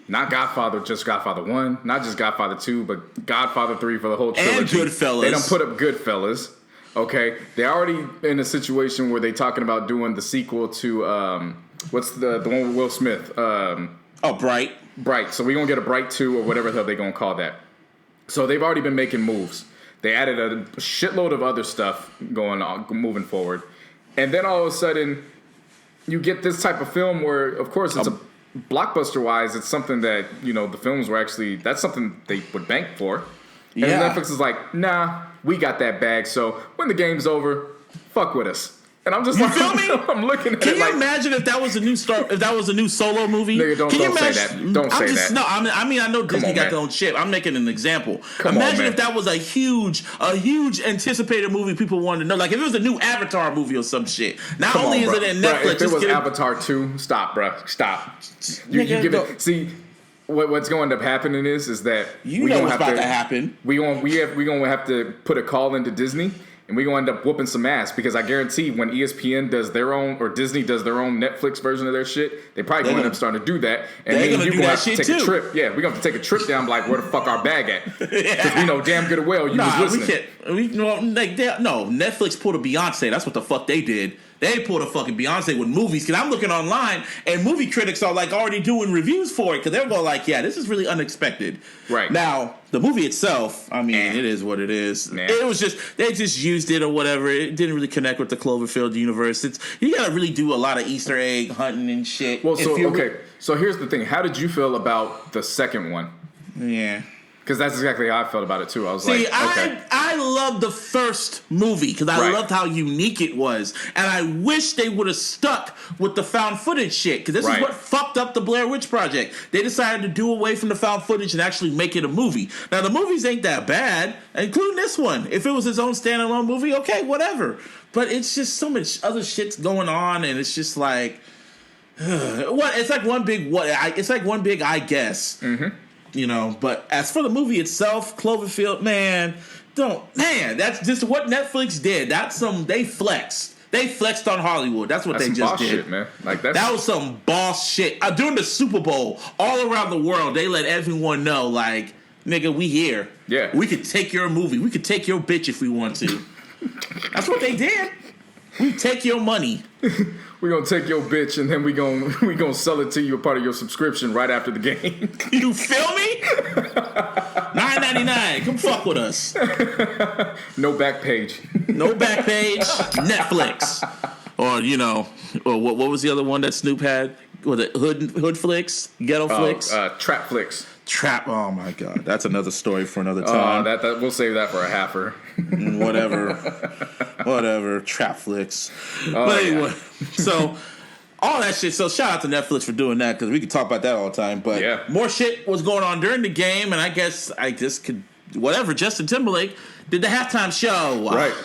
not Godfather, just Godfather 1, not just Godfather 2, but Godfather 3 for the whole trilogy. And Goodfellas. They done put up Goodfellas. Okay? They're already in a situation where they talking about doing the sequel to, what's the one with Will Smith? Bright. Bright. So we gonna get a Bright 2 or whatever the hell they gonna call that. So they've already been making moves. They added a shitload of other stuff going on, moving forward. And then all of a sudden, you get this type of film where, of course, it's a blockbuster-wise, it's something that, you know, the films were actually, that's something they would bank for. And Netflix is like, nah, we got that bag, so when the game's over, fuck with us. And I'm just like, feel me? I'm looking at Can it you like, imagine if that was a new Solo movie? Nigga, don't say that. Don't say that. No, I mean, I know Disney got their own shit. I'm making an example. Imagine if that was a huge anticipated movie people wanted to know. Like, if it was a new Avatar movie or some shit. Not only is it in Netflix, if it was Avatar 2, stop, bro. Stop. You give it. See, what's going to end up happening is that you know what's about to happen. We gonna have to put a call into Disney. And we're going to end up whooping some ass because I guarantee when ESPN does their own or Disney does their own Netflix version of their shit, they probably going to end up starting to do that. And then you're going to have to take a trip. Yeah, we're going to have to take a trip down like, where the fuck our bag at? Because we know damn good and well you was listening. Netflix pulled a Beyonce. That's what the fuck they did. They pulled a fucking Beyonce with movies. Because I'm looking online and movie critics are like already doing reviews for it because they're going like, yeah, this is really unexpected. Right. Now, the movie itself, I mean, it is what it is. It was just, they just used it or whatever. It didn't really connect with the Cloverfield universe. You got to really do a lot of Easter egg hunting and shit. Well, so here's the thing. How did you feel about the second one? Yeah. Because that's exactly how I felt about it, too. I was like, okay. I loved the first movie because I loved how unique it was. And I wish they would have stuck with the found footage shit because this is what fucked up the Blair Witch Project. They decided to do away from the found footage and actually make it a movie. Now, the movies ain't that bad, including this one. If it was its own standalone movie, okay, whatever. But it's just so much other shit's going on, and it's just like... It's like one big I guess. Mm-hmm. You know, but as for the movie itself, Cloverfield, that's just what Netflix did. They flexed. They flexed on Hollywood. That's what they just did. Shit, man. Like that was some boss shit. During the Super Bowl, all around the world, they let everyone know, like, nigga, we here. Yeah. We could take your movie. We could take your bitch if we want to. That's what they did. We take your money. We're gonna take your bitch and then we gonna sell it to you a part of your subscription right after the game. You feel me? $9.99. Come fuck with us. No back page. No back page. Netflix. Or what was the other one that Snoop had? Was it Hood Flicks? Ghetto Flicks? Trap Flicks. Oh my God, that's another story for another time. That we'll save that for a halfer. Whatever. Trap Flicks. But anyway, so all that shit. So shout out to Netflix for doing that because we could talk about that all the time. But more shit was going on during the game, and I guess I just could whatever. Justin Timberlake did the halftime show. Right.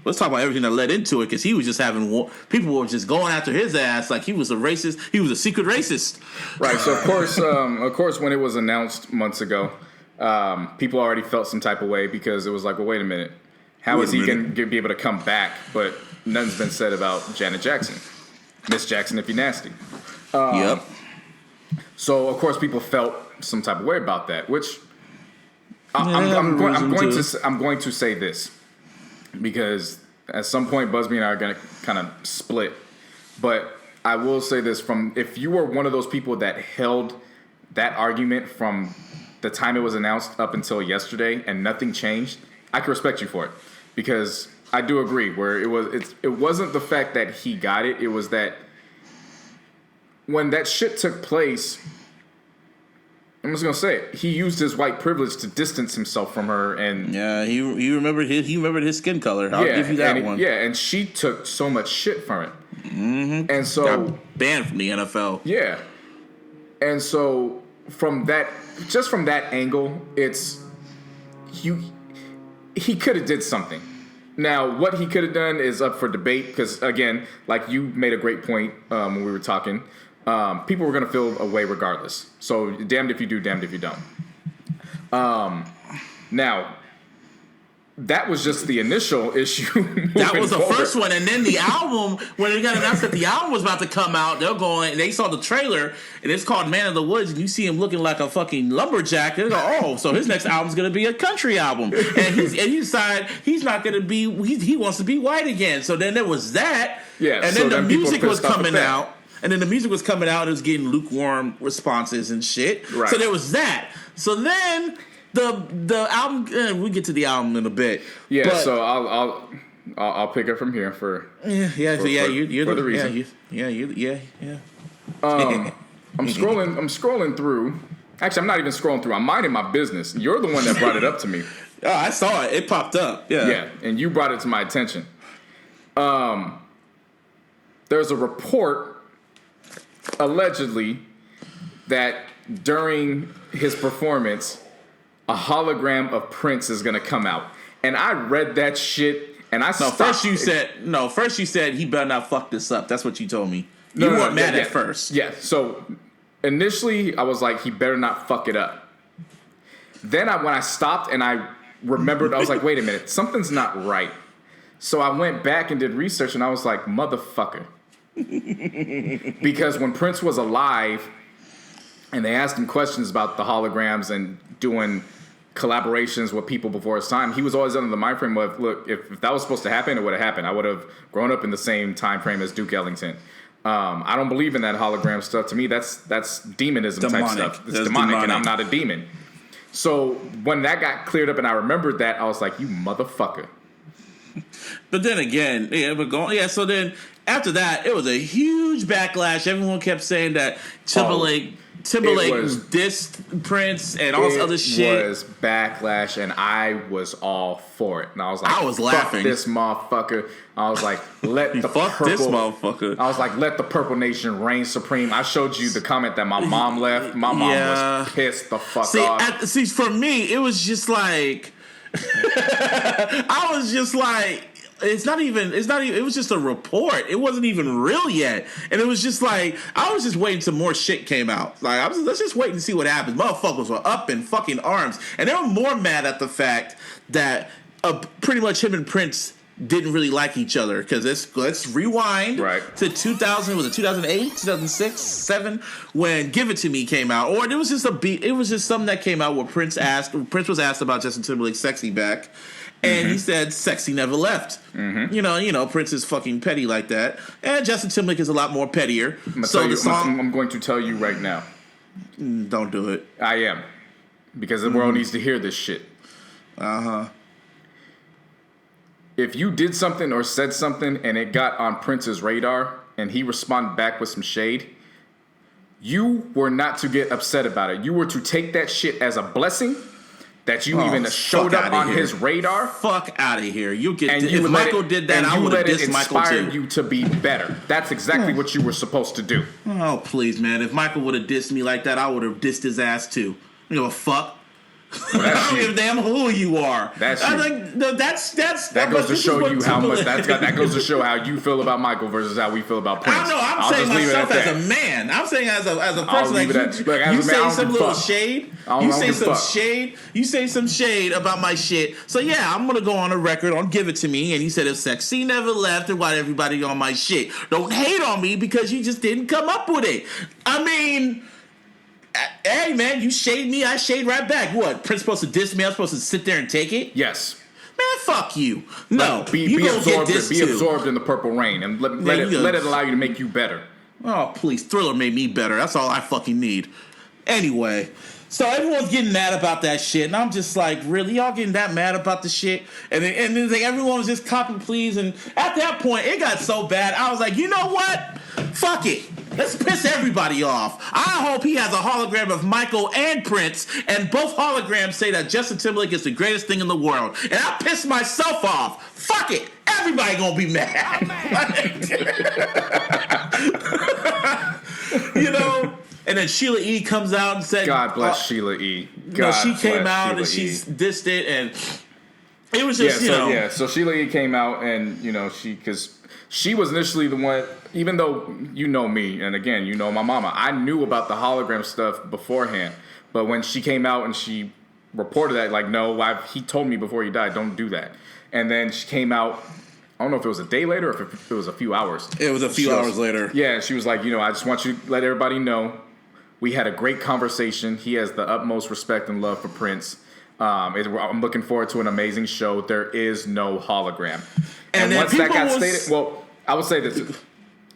Let's talk about everything that led into it because he was just people were just going after his ass like he was a racist. He was a secret racist. Right. So of course, when it was announced months ago, people already felt some type of way because it was like, well, wait a minute, how is he going to be able to come back? But nothing's been said about Janet Jackson, Miss Jackson, if you're nasty. Yep. So of course, people felt some type of way about that, which I'm going to say this. Because At some point, Busby and I are going to kind of split. But I will say this, if you were one of those people that held that argument from the time it was announced up until yesterday and nothing changed, I can respect you for it. Because I do agree, where it wasn't the fact that he got it, it was that when that shit took place, I'm just gonna say it, he used his white privilege to distance himself from her, and he remembered his skin color. I'll give you that one. And she took so much shit from it, and so got banned from the NFL. Yeah, and so from that angle, it's he could have did something. Now, what he could have done is up for debate because, again, like you made a great point when we were talking. People were going to feel a way regardless. So, damned if you do, damned if you don't. Now, that was just the initial issue. That was the first one. And then the album, when it got announced that the album was about to come out, they saw the trailer, and it's called Man of the Woods, and you see him looking like a fucking lumberjack. They go, oh, so his next album's going to be a country album. And you decide he's not going to be, he wants to be white again. So then there was that. Yeah. And then the music was coming out. And then the music was coming out, and it was getting lukewarm responses and shit. Right. So there was that. So then the album, we get to the album in a bit. Yeah. But, so I'll pick it from here for you're the reason. I'm scrolling through. Actually, I'm not even scrolling through. I'm minding my business. You're the one that brought it up to me. Oh, I saw it. It popped up. Yeah. Yeah, and you brought it to my attention. There's a report allegedly that during his performance, a hologram of Prince is going to come out. And I read that shit, and I stopped. First you said he better not fuck this up. That's what you told me. You weren't mad at first. Yeah, so initially I was like, he better not fuck it up. Then when I stopped and I remembered, I was like, wait a minute, something's not right. So I went back and did research, and I was like, motherfucker. Because when Prince was alive and they asked him questions about the holograms and doing collaborations with people before his time, he was always under the mind frame of, look, if that was supposed to happen, it would have happened. I would have grown up in the same time frame as Duke Ellington. I don't believe in that hologram stuff. To me, that's demonism type stuff. It's demonic, and I'm not a demon. So when that got cleared up and I remembered that, I was like, you motherfucker. But then again, so then after that, it was a huge backlash. Everyone kept saying that Timberlake dissed Prince and all this other shit. It was backlash, and I was all for it. And I was like, I was laughing. This motherfucker. I was like, let the this motherfucker. I was like, let the Purple Nation reign supreme. I showed you the comment that my mom left. My mom was pissed the fuck off. See, for me, it was just like I was just like, it was just a report. It wasn't even real yet. And it was just like, I was just waiting till more shit came out. Like, let's just wait and see what happens. Motherfuckers were up in fucking arms. And they were more mad at the fact that pretty much him and Prince didn't really like each other. Because let's rewind to 2000, was it 2008, 2006, 2007, when Give It To Me came out. Or it was just something that came out where Prince was asked about Justin Timberlake's Sexy back. And he said, "Sexy never left." Mm-hmm. You know, Prince is fucking petty like that, and Justin Timberlake is a lot more pettier. I'm going to tell you right now. Don't do it. I am, because the world needs to hear this shit. If you did something or said something and it got on Prince's radar and he responded back with some shade, you were not to get upset about it. You were to take that shit as a blessing. That you even showed up on his radar. Fuck out of here! If Michael did that, I would have dissed Michael too. Inspired you to be better. That's exactly what you were supposed to do. Oh please, man! If Michael would have dissed me like that, I would have dissed his ass too. You know, fuck. Well, I don't give a damn who you are. That's you. Like, that goes to show you how much. That goes to show how you feel about Michael versus how we feel about Prince. I know. I'm saying myself as a man. I'm saying as a person. Like you say some little shade. You say some shade. You say some shade about my shit. So yeah, I'm gonna go on a record on Give It To Me, and you said if Sexy never left, and why everybody on my shit. Don't hate on me because you just didn't come up with it. I mean. Hey man, you shade me, I shade right back. What? Prince supposed to diss me? I'm supposed to sit there and take it? Yes. fuck you. No, be absorbed in the purple rain and let it allow you to make you better. Oh, please. Thriller made me better. That's all I fucking need. Anyway, so everyone's getting mad about that shit, and I'm just like, really? Y'all getting that mad about the shit? And then like, everyone was just copy please, and at that point, it got so bad, I was like, you know what? Fuck it. Let's piss everybody off. I hope he has a hologram of Michael and Prince, and both holograms say that Justin Timberlake is the greatest thing in the world. And I piss myself off. Fuck it. Everybody gonna be mad. You know? And then Sheila E. comes out and said... God bless Sheila E. She came out and she's dissed it, and it was just, So Sheila E. came out and, because she was initially the one, even though you know me, and again, you know my mama, I knew about the hologram stuff beforehand. But when she came out and she reported that, like, no, he told me before he died, don't do that. And then she came out... I don't know if it was a day later or if it was a few hours. It was a few hours later. Yeah, she was like, I just want you to let everybody know we had a great conversation. He has the utmost respect and love for Prince. I'm looking forward to an amazing show. There is no hologram. And once that got stated, well, I would say this.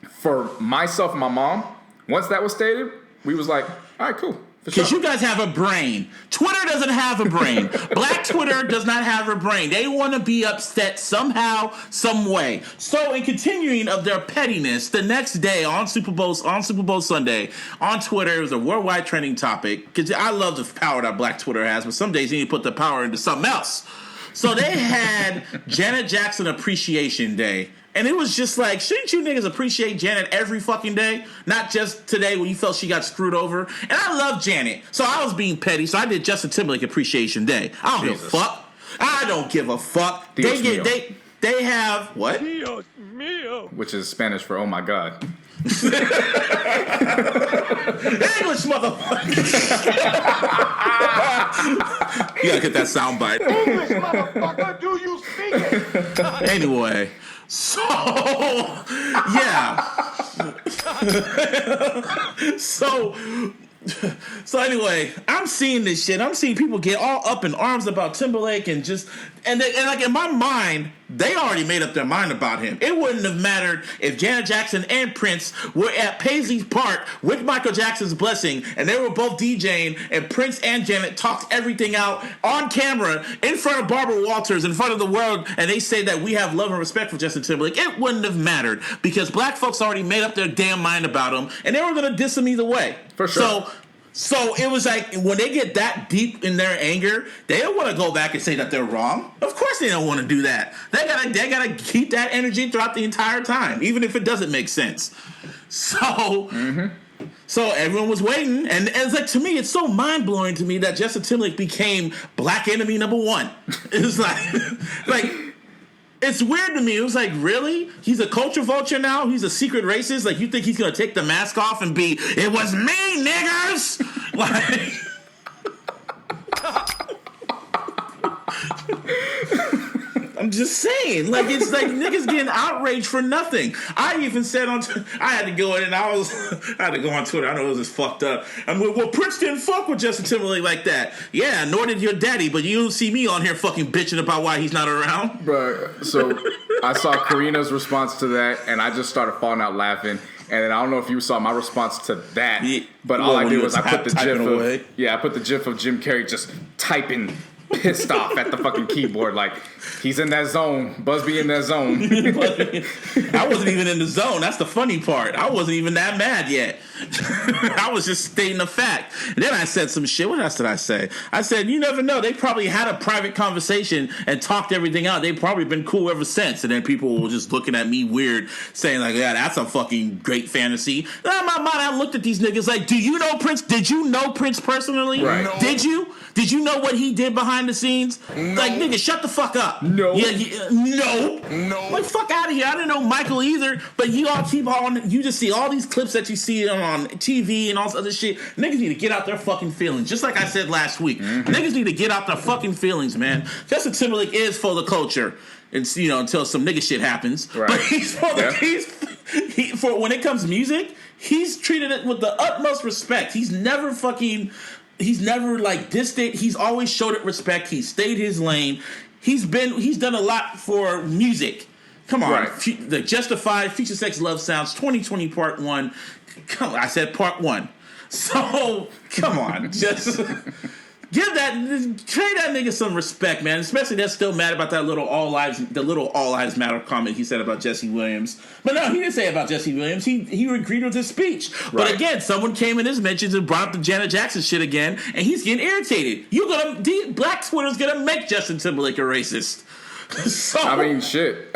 For myself and my mom, once that was stated, we was like, all right, cool. Because you guys have a brain. Twitter doesn't have a brain. Black Twitter does not have a brain. They want to be upset somehow, some way. So, in continuing of their pettiness, the next day on Super Bowl Sunday, on Twitter, it was a worldwide trending topic. Because I love the power that Black Twitter has, but some days you need to put the power into something else. So they had Janet Jackson Appreciation Day. And it was just like, shouldn't you niggas appreciate Janet every fucking day? Not just today when you felt she got screwed over. And I love Janet. So I was being petty. So I did Justin Timberlake Appreciation Day. I don't give a fuck. I don't give a fuck. They have what? Dios mío. Which is Spanish for oh my God. English motherfucker. You gotta get that soundbite. English motherfucker, do you speak it? Anyway. So, yeah. So anyway, I'm seeing this shit. I'm seeing people get all up in arms about Timberlake and like in my mind, they already made up their mind about him. It wouldn't have mattered if Janet Jackson and Prince were at Paisley's Park with Michael Jackson's blessing and they were both DJing and Prince and Janet talked everything out on camera in front of Barbara Walters, in front of the world, and they say that we have love and respect for Justin Timberlake. It wouldn't have mattered because black folks already made up their damn mind about him and they were going to diss him either way. For sure. So it was like when they get that deep in their anger, they don't want to go back and say that they're wrong. Of course they don't want to do that. They gotta keep that energy throughout the entire time, even if it doesn't make sense. So everyone was waiting, and it's like, to me, it's so mind blowing to me that Justin Timberlake became Black Enemy #1. It's like. It's weird to me. It was like, really? He's a culture vulture now? He's a secret racist? Like, you think he's going to take the mask off and be, it was me, niggers? Like... I'm just saying, like, it's like niggas getting outraged for nothing. I even said I had to go in and I had to go on Twitter. I know it was just fucked up. I'm like, well, Prince didn't fuck with Justin Timberlake like that. Yeah, nor did your daddy, but you don't see me on here fucking bitching about why he's not around. Bro, so I saw Karina's response to that and I just started falling out laughing. And then I don't know if you saw my response to that, but all I did was I put the gif of Jim Carrey just typing pissed off at the fucking keyboard, like he's in that zone. Busby in that zone. I wasn't even in the zone. That's the funny part. I wasn't even that mad yet. I was just stating a fact. And then I said some shit. What else did I say? I said, you never know. They probably had a private conversation and talked everything out. They've probably been cool ever since. And then people were just looking at me weird, saying like, yeah, that's a fucking great fantasy. And in my mind, I looked at these niggas like, do you know Prince? Did you know Prince personally? Right. No. Did you? Did you know what he did behind the scenes? No. Like, nigga, shut the fuck up. No. No. Like, fuck out of here. I didn't know Michael either, but you all keep on, you just see all these clips that you see on TV and all this other shit. Niggas need to get out their fucking feelings. Just like I said last week. Niggas need to get out their fucking feelings, man. Justin Timberlake is for the culture. It's, until some nigga shit happens. Right. But he's for the, when it comes to music, he's treated it with the utmost respect. He's never like dissed it. He's always showed it respect. He stayed his lane. he's done a lot for music. Come on, Right. The Justified, Future Sex Love Sounds, 2020 Part 1. Come on, I said Part 1. So, come on, just trade that nigga some respect, man. Especially that's still mad about that little all lives matter comment he said about Jesse Williams. But no, he didn't say it about Jesse Williams. He agreed with his speech. Right. But again, someone came in his mentions and brought up the Janet Jackson shit again, and he's getting irritated. Black Twitter's gonna make Justin Timberlake a racist. So, I mean, shit.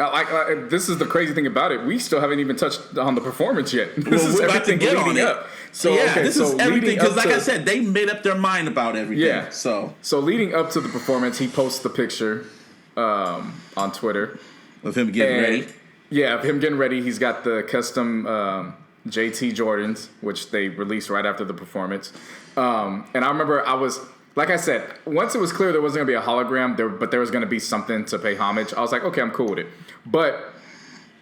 This is the crazy thing about it. We still haven't even touched on the performance yet. This is everything leading up. So this is everything because, like I said, they made up their mind about everything. Yeah. So leading up to the performance, he posts the picture on Twitter of him getting ready. Yeah, of him getting ready. He's got the custom JT Jordans, which they released right after the performance. And I remember like I said, once it was clear there wasn't going to be a hologram, but there was going to be something to pay homage, I was like, okay, I'm cool with it. But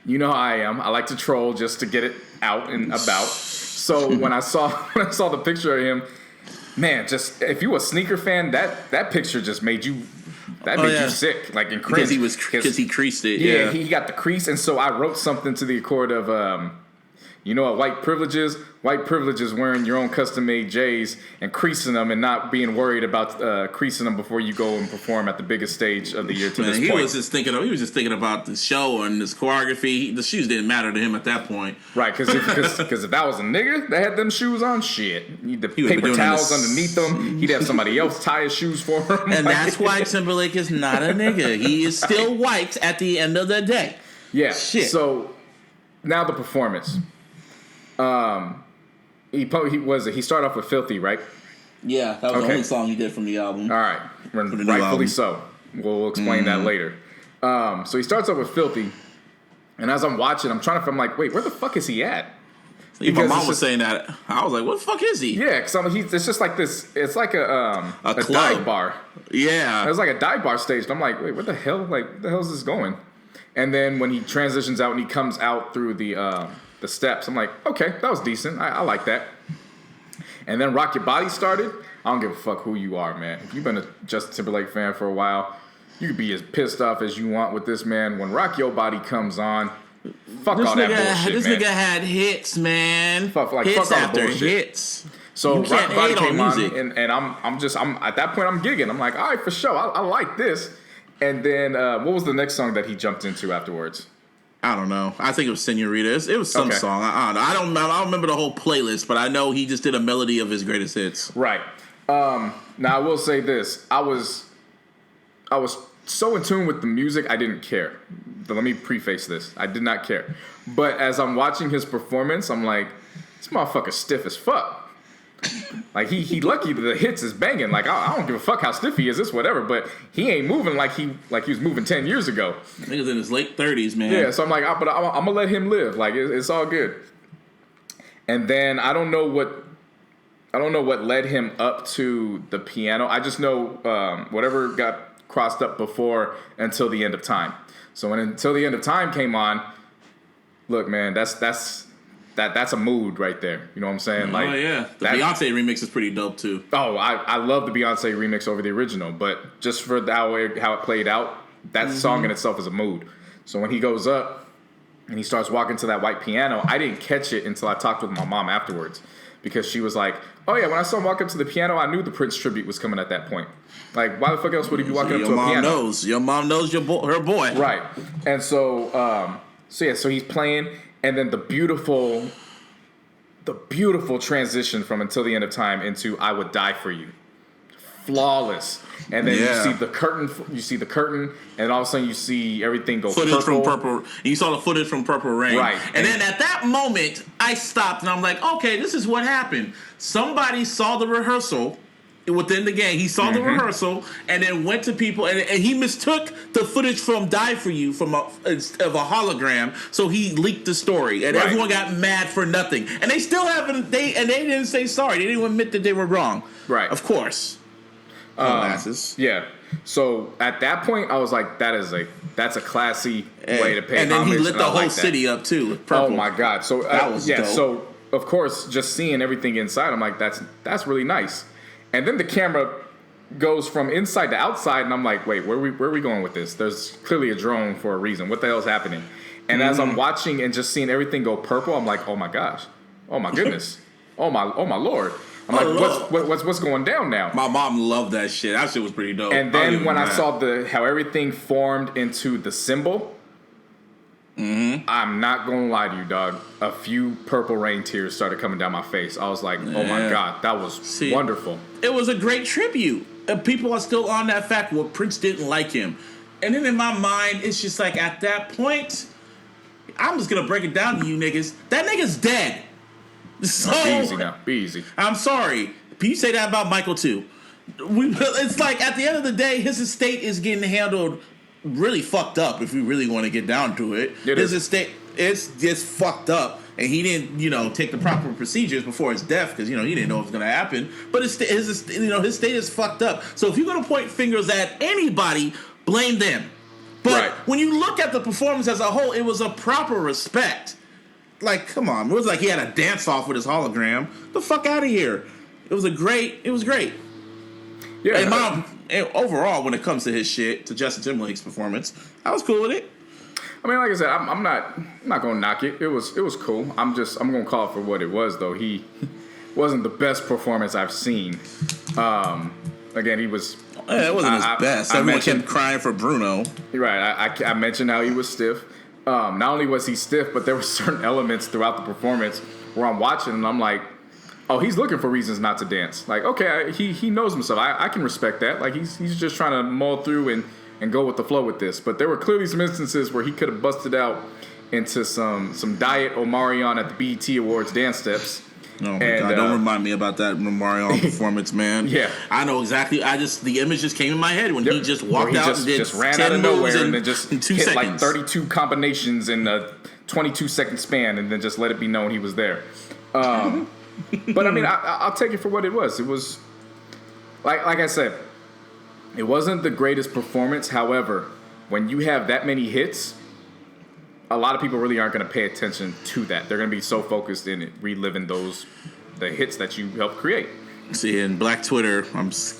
you know how I am. I like to troll just to get it out and about. So when I saw the picture of him, man, just if you a sneaker fan, that picture just made you you sick, like in cringe. Because he creased it. Yeah, he got the crease, and so I wrote something to the accord of, you know what white privilege is? White privilege is wearing your own custom-made J's and creasing them and not being worried about creasing them before you go and perform at the biggest stage of the year to this point. He was just thinking about the show and his choreography. The shoes didn't matter to him at that point. Right, because if that was a nigga that had them shoes on, shit. The paper towels underneath them. He'd have somebody else tie his shoes for him. And that's why Timberlake is not a nigga. He is still white at the end of the day. Yeah, shit. So now the performance. He started off with Filthy, right? Yeah, that was the only song he did from the album. All right, rightfully so. We'll explain that later. So he starts off with Filthy, and as I'm watching, I'm like, wait, where the fuck is he at? My mom was saying that. I was like, what the fuck is he? Yeah, because it's just like this. It's like a dive bar. Yeah, it's like a dive bar stage. And I'm like, wait, what the hell? Like, where the hell is this going? And then when he transitions out and he comes out through the steps, I'm like, okay, that was decent. I like that. And then Rock Your Body started. I don't give a fuck who you are, man. If you've been a Justin Timberlake fan for a while, you can be as pissed off as you want with this man. When Rock Your Body comes on, fuck all that bullshit, This man. nigga had hits, man. Fuck all after the bullshit. Hits. So Rock Your Body came on, and I'm at that point I'm gigging. I'm like, all right, for sure, I like this. And then what was the next song that he jumped into afterwards? I don't know. I think it was Senorita. It was some song. I don't know. I don't remember the whole playlist, but I know he just did a melody of his greatest hits. Right. Now I will say this: I was so in tune with the music, I didn't care. But let me preface this: I did not care. But as I'm watching his performance, I'm like, this motherfucker's stiff as fuck. Like he lucky the hits is banging. Like I don't give a fuck how stiff he is, this whatever. But he ain't moving like he was moving 10 years ago. Nigga's in his late 30s, man. Yeah, so I'm like, I'm gonna let him live. Like it's all good. And then I don't know what led him up to the piano. I just know whatever got crossed up before Until the End of Time. So when Until the End of Time came on, look, man, that's a mood right there. You know what I'm saying? Like, yeah. The Beyonce remix is pretty dope, too. Oh, I love the Beyonce remix over the original. But just for how it played out, that song in itself is a mood. So when he goes up and he starts walking to that white piano, I didn't catch it until I talked with my mom afterwards. Because she was like, oh, yeah, when I saw him walk up to the piano, I knew the Prince tribute was coming at that point. Like, why the fuck else would he be walking up to a piano? Your mom knows her boy. Right. And so he's playing. And then the beautiful transition from Until the End of Time into I Would Die for You. Flawless. And then you see the curtain, and all of a sudden you see everything go footage from Purple. You saw the footage from Purple Rain. Right. And then at that moment, I stopped and I'm like, okay, this is what happened. Somebody saw the rehearsal within the game. He saw the rehearsal and then went to people and he mistook the footage from Die For You of a hologram, so he leaked the story and everyone got mad for nothing. And they still haven't they didn't say sorry. They didn't admit that they were wrong. Right. Of course. Yeah. So at that point I was like, that's a classy way to pay homage. And then he lit the whole city up too with purple. Oh my god. So that was dope. So of course just seeing everything inside, I'm like, that's really nice. And then the camera goes from inside to outside, and I'm like, wait, where are we going with this? There's clearly a drone for a reason. What the hell's happening? And as I'm watching and just seeing everything go purple, I'm like, oh my gosh, oh my goodness, oh my Lord. I'm like, what's going down now? My mom loved that shit. That shit was pretty dope. And then when I saw how everything formed into the symbol, I'm not gonna lie to you, dog. A few purple rain tears started coming down my face. I was like, oh my God, that was wonderful. It was a great tribute. People are still on that fact, well, Prince didn't like him. And then in my mind, it's just like, at that point, I'm just gonna break it down to you niggas. That nigga's dead. So, be easy now. Be easy. I'm sorry. You say that about Michael too. It's like, at the end of the day, his estate is getting handled really fucked up, if we really want to get down to it. His estate, it's just fucked up, and he didn't, take the proper procedures before his death, because he didn't know it was going to happen. But his state is fucked up. So if you're going to point fingers at anybody, blame them. But when you look at the performance as a whole, it was a proper respect. Like, come on, it was like he had a dance off with his hologram. The fuck out of here! It was great. Yeah. And Mom, overall, when it comes to his shit, to Justin Timberlake's performance, I was cool with it. I mean, like I said, I'm not gonna knock it. It was cool. I'm gonna call it for what it was, though. He wasn't the best performance I've seen. Again, he was. It wasn't his best. Everyone kept crying for Bruno. Right. I mentioned how he was stiff. Not only was he stiff, but there were certain elements throughout the performance where I'm watching and I'm like, oh, he's looking for reasons not to dance. Like, okay, he knows himself. I can respect that. Like, he's just trying to mull through and go with the flow with this. But there were clearly some instances where he could have busted out into some Diet Omarion at the BET Awards dance steps. Oh my God! Don't remind me about that Omarion performance, man. Yeah, I know exactly. The image just came in my head when he just walked out and just ran out of nowhere and then just in 2 hit seconds. like 32 combinations in a 22-second span, and then just let it be known he was there. But I mean, I'll take it for what it was. It was like I said, it wasn't the greatest performance. However, when you have that many hits, a lot of people really aren't going to pay attention to that. They're going to be so focused in it, reliving the hits that you helped create. See, in Black Twitter,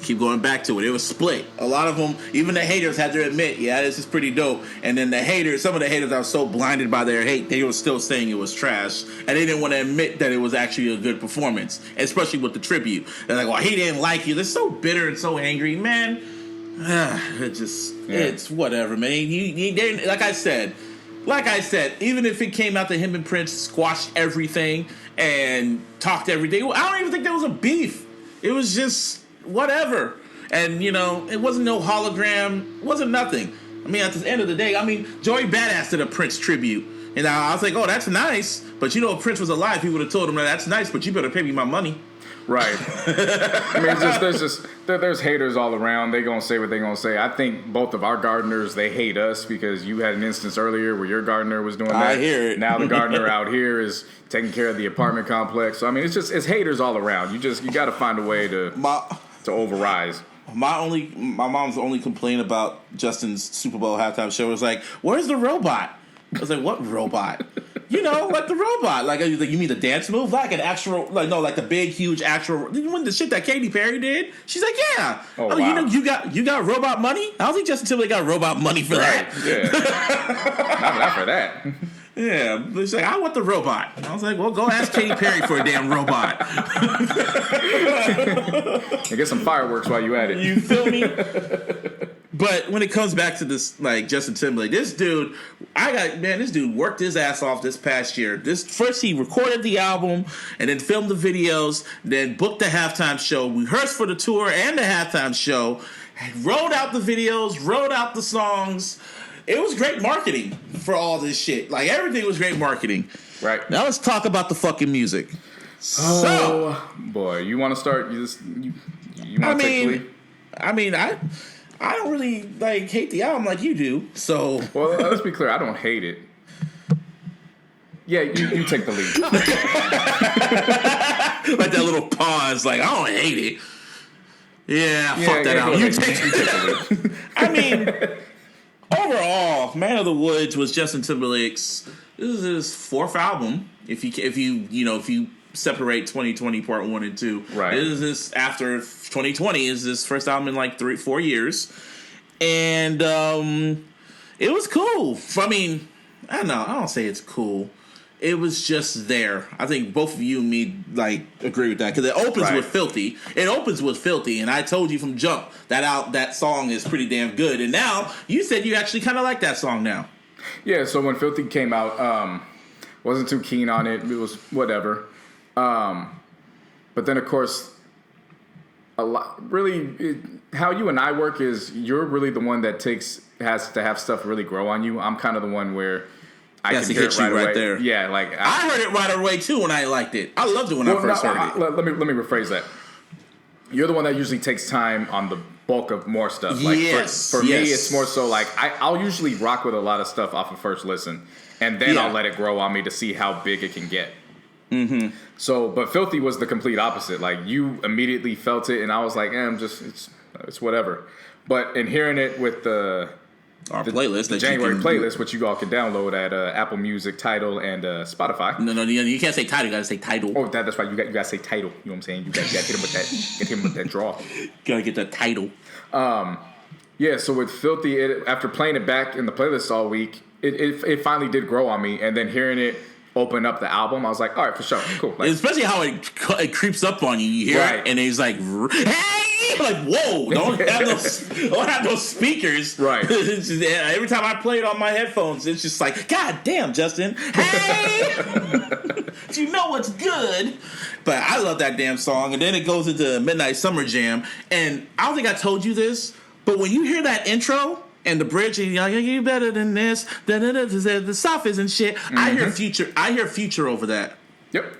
keep going back to it. It was split. A lot of them, even the haters, had to admit, yeah, this is pretty dope. And then some of the haters that were so blinded by their hate, they were still saying it was trash, and they didn't want to admit that it was actually a good performance, especially with the tribute. They're like, well, he didn't like you. They're so bitter and so angry, man. It's whatever, man. Like I said, even if it came out that him and Prince squashed everything and talked everything, I don't even think there was a beef. It was just whatever. And, it wasn't no hologram. It wasn't nothing. I mean, at the end of the day, Joey Badass did a Prince tribute. And I was like, oh, that's nice. But, if Prince was alive, he would have told him, that's nice, but you better pay me my money. Right. I mean, there's haters all around. They gonna say what they gonna say. I think both of our gardeners, they hate us because you had an instance earlier where your gardener was doing that. I hear it. Now the gardener out here is taking care of the apartment complex. So I mean, it's haters all around. You got to find a way to overrise. My mom's only complaint about Justin's Super Bowl halftime show was like, "Where's the robot?" I was like, "What robot?" Like the robot. Like, you mean the dance move? Like an actual, like the big, huge actual. When the shit that Katy Perry did, she's like, yeah. Oh, wow. You got robot money? I don't think Justin Timberlake got robot money for that. Yeah. not for that. Yeah, but she's like, I want the robot. And I was like, well, go ask Katy Perry for a damn robot. And get some fireworks while you at it. You feel me? But when it comes back to this, like Justin Timberlake, this dude worked his ass off this past year. First he recorded the album and then filmed the videos, then booked the halftime show, rehearsed for the tour and the halftime show, wrote out the videos, wrote out the songs. It was great marketing for all this shit. Like, everything was great marketing. Right. Now let's talk about the fucking music. Oh, boy. You want to start? You want to take the lead? I don't really hate the album like you do. So, well, let's be clear. I don't hate it. Yeah, you take the lead. Like that little pause. Like, I don't hate it. Yeah, fuck that album. You take the lead. Overall, Man of the Woods was Justin Timberlake's. This is his 4th album. If you separate 2020 Part 1 and 2. Right. This is after 2020 is his first album in like 3-4 years. And it was cool. I mean, I don't know. I don't say it's cool. It was just there. I think both of you and me like agree with that because it opens with Filthy. It opens with Filthy, and I told you from jump that song is pretty damn good. And now you said you actually kind of like that song now. Yeah. So when Filthy came out, wasn't too keen on it. It was whatever. But then of course, how you and I work is you're really the one that has to have stuff really grow on you. I'm kind of the one where I can hear it right away. There. Yeah, like I heard it right away too when I liked it. I loved it when I first heard it. Let me rephrase that. You're the one that usually takes time on the bulk of more stuff. Like for me, it's more so like I'll usually rock with a lot of stuff off of first listen, and then I'll let it grow on me to see how big it can get. Mm-hmm. So, but Filthy was the complete opposite. Like you immediately felt it, and I was like, it's whatever. But in hearing it with our playlist, the January playlist, which you all can download at Apple Music, Tidal, and Spotify. No, you can't say Tidal. You gotta say Tidal. Oh, that's right. You gotta say Tidal. You know what I'm saying? You gotta hit him with that. Get him with that draw. Gotta get that Tidal. Yeah. So with Filthy, after playing it back in the playlist all week, it finally did grow on me, and then hearing it open up the album, I was like, all right, for sure, cool. Like, especially how it creeps up on you. You hear it, and he's like, hey, like, whoa! Don't have those speakers. Right. Every time I play it on my headphones, it's just like, God damn, Justin, hey, do you know what's good? But I love that damn song, and then it goes into Midnight Summer Jam, and I don't think I told you this, but when you hear that intro. And the bridge, and you better than this, the sophists and shit. Mm-hmm. I hear Future over that. Yep.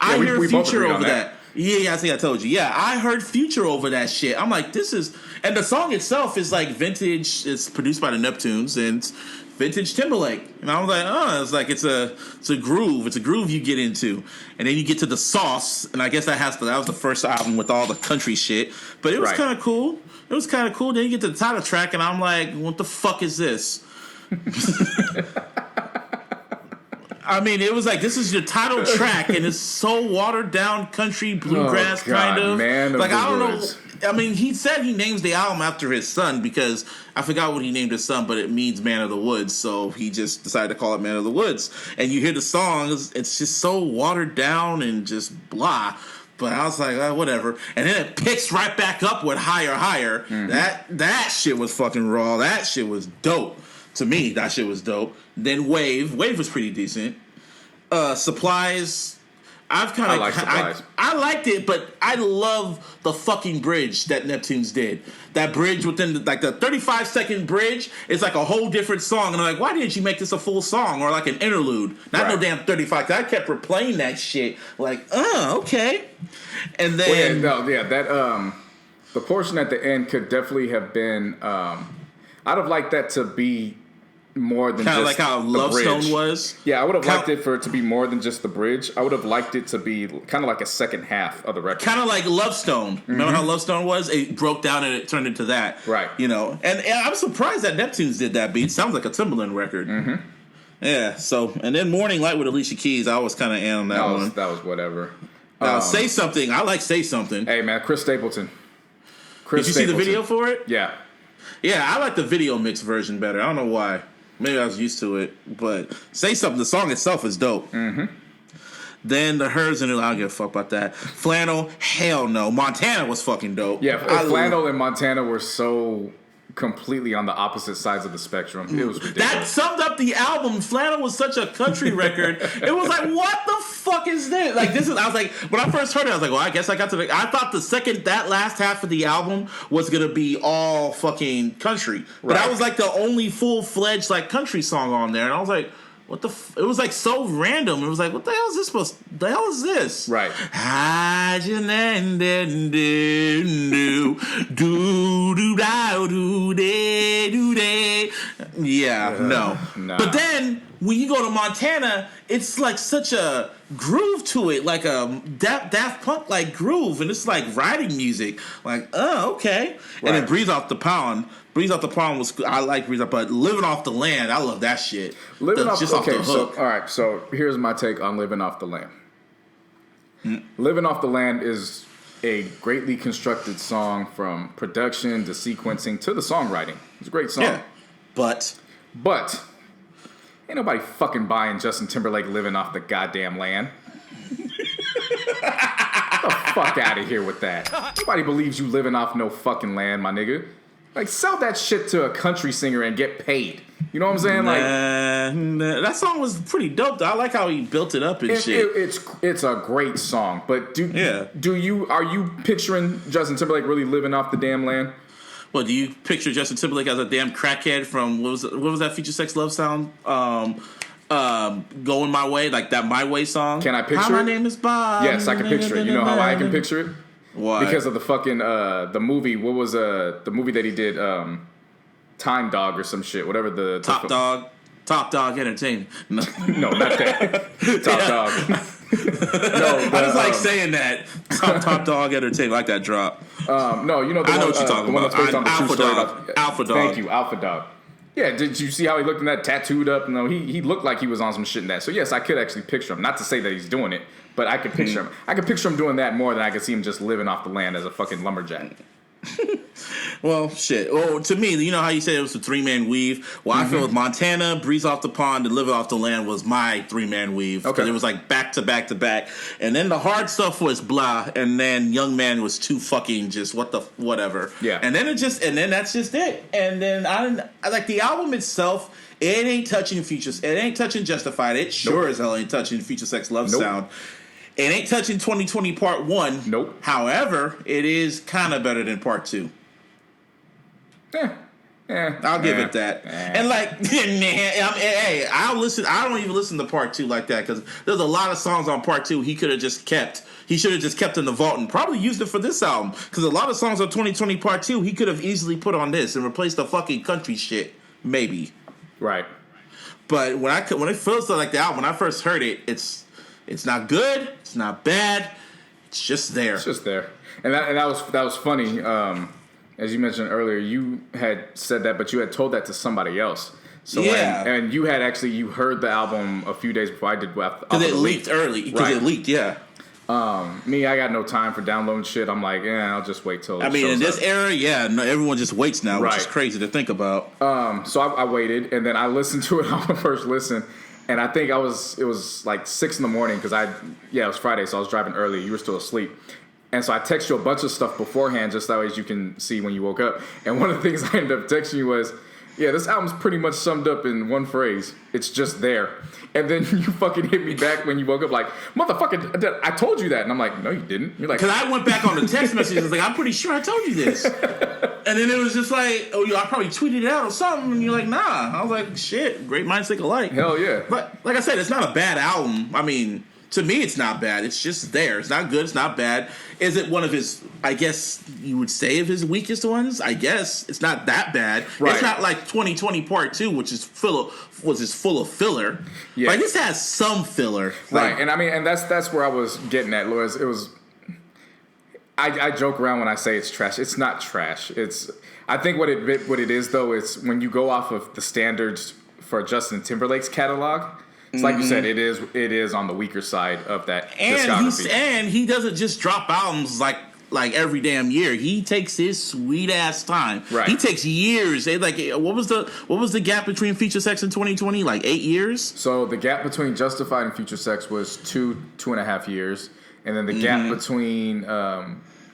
I hear Future over that. Yeah, I think I told you. Yeah, I heard Future over that shit. I'm like, this is, and the song itself is like vintage. It's produced by the Neptunes and it's vintage Timberlake. And I was like, it's a groove. It's a groove you get into, and then you get to the sauce. And I guess that was the first album with all the country shit. But it was kind of cool. It was kind of cool. Then you get to the title track, and I'm like, what the fuck is this? I mean, it was like, this is your title track, and it's so watered down country bluegrass kind of. Man, like, I don't know. I mean, he said he names the album after his son because I forgot what he named his son, but it means Man of the Woods. So he just decided to call it Man of the Woods. And you hear the song, it's just so watered down and just blah. But I was like, whatever. And then it picks right back up with Higher, Higher. Mm-hmm. That shit was fucking raw. That shit was dope. To me, that shit was dope. Then Wave was pretty decent. Supplies. I like Supplies. I liked it, but I love the fucking bridge that Neptunes did. That bridge within the 35-second bridge is like a whole different song. And I'm like, why didn't you make this a full song or like an interlude? Not no damn 35. I kept replaying that shit. Like, okay. And then the portion at the end could definitely have been. I'd have liked that to be more than kind of just like how Love Stone was. Yeah, I would have liked it for it to be more than just the bridge. I would have liked it to be kind of like a second half of the record. Kind of like Love Stone. Mm-hmm. Remember how Love Stone was? It broke down and it turned into that. Right. You know, and I'm surprised that Neptunes did that beat. Sounds like a Timberland record. Mm-hmm. Yeah. So, and then Morning Light with Alicia Keys. I was kind of on that one. That was whatever. Say Something. I like Say Something. Hey man, Chris Stapleton. Did you see the video for it? Yeah. Yeah, I like the video mix version better. I don't know why. Maybe I was used to it, but Say Something, the song itself is dope. Mm-hmm. Then the Hers and I don't give a fuck about that. Flannel, hell no. Montana was fucking dope. Yeah, Flannel and Montana were so completely on the opposite sides of the spectrum. It was ridiculous. That summed up the album. Flannel was such a country record. It was like, what the fuck is this? Like, this is. I was like, when I first heard it, I was like, well, I guess I got to. I thought that last half of the album was gonna be all fucking country, but that was like the only full-fledged like country song on there, and I was like, what the? It was like so random. It was like, what the hell is this supposed? The hell is this? Right. Yeah, no. Nah. But then when you go to Montana, it's like such a groove to it, like a Daft Punk like groove, and it's like riding music. Like, okay. Right. And then Breeze Off the Pound. Breeze Off the Pound was I like Breeze Off, but Living Off the Land, I love that shit. Off the hook. So here's my take on Living Off the Land. Living Off the Land is a greatly constructed song from production to sequencing to the songwriting. It's a great song. Yeah. But ain't nobody fucking buying Justin Timberlake Living Off the Goddamn Land. Get the fuck out of here with that. Nobody believes you living off no fucking land, my nigga. Like, sell that shit to a country singer and get paid. You know what I'm saying? Like, that song was pretty dope, though. I like how he built it up and shit. It's a great song. But are you picturing Justin Timberlake really living off the damn land? Well, do you picture Justin Timberlake as a damn crackhead from what was that Future Sex Love Sound? Going My Way, like that My Way song. Can I picture Hi, it? My name is Bob. Yes, I can picture it. You know how I can picture it? Why? Because of the fucking the movie. What was the movie that he did? Time Dog or some shit. Whatever the Top Dog Entertainment. No, no, not that. Top Dog. No, I just like saying that. Top Dog Entertainment, like that drop. No, you know I know what you're talking about. The one that's based on the true story about Alpha Dog. Thank you, Alpha Dog. Yeah, did you see how he looked in that tattooed up? No, he looked like he was on some shit in that. So yes, I could actually picture him. Not to say that he's doing it, but I could picture him. I could picture him doing that more than I could see him just living off the land as a fucking lumberjack. Well, shit. Well, to me, you know how you said it was a 3-man weave? Well, I feel with Montana, Breeze Off the Pond, and Live Off the Land was my 3-man weave. Okay. It was like back to back to back. And then the hard stuff was blah, and then Young Man was too fucking just whatever. Yeah. And then that's just it. And then I like the album itself, it ain't touching Futures. It ain't touching Justified. It sure as hell ain't touching Future Sex Love Sound. It ain't touching 2020 Part 1. Nope. However, it is kind of better than Part 2. I'll give it that. And like, hey, I'll listen. I don't even listen to Part 2 like that because there's a lot of songs on Part 2 he could have just kept. He should have just kept in the vault and probably used it for this album because a lot of songs on 2020 Part 2 he could have easily put on this and replaced the fucking country shit. Maybe. Right. But when it feels like the album, when I first heard it, it's not good. It's not bad. It's just there. It's just there. And that was funny. As you mentioned earlier, you had said that, but you had told that to somebody else. So and you had you heard the album a few days before I did. Because it leaked early. Because it leaked, yeah. Me, I got no time for downloading shit. I'm like, I'll just wait till. In this era, everyone just waits now, which is crazy to think about. So I waited, and then I listened to it on the first listen, and I think it was like 6 a.m. because it was Friday, so I was driving early. You were still asleep. And so I text you a bunch of stuff beforehand, just that way as you can see when you woke up. And one of the things I ended up texting you was, this album's pretty much summed up in one phrase. It's just there. And then you fucking hit me back when you woke up like, motherfucker, I told you that. And I'm like, no, you didn't. You're like, because I went back on the text messages. I was like, I'm pretty sure I told you this. And then it was just like, I probably tweeted it out or something. And you're like, nah. I was like, shit, great minds think alike. Hell yeah. But like I said, it's not a bad album. I mean, to me, it's not bad. It's just there. It's not good. It's not bad. Is it one of his, I guess you would say, of his weakest ones? I guess. It's not that bad. Right. It's not like 2020 Part 2, which is full of filler. Yeah. Like, this has some filler. Right. And I mean, and that's where I was getting at, Lois. It was, I joke around when I say it's trash. It's not trash. I think what it is, though, is when you go off of the standards for Justin Timberlake's catalog, it's like you said, it is on the weaker side of that discography. And he doesn't just drop albums like every damn year. He takes his sweet ass time. Right. He takes years. Like, what was the gap between Future Sex and 2020? Like 8 years. So the gap between Justified and Future Sex was 2.5 years, and then the gap between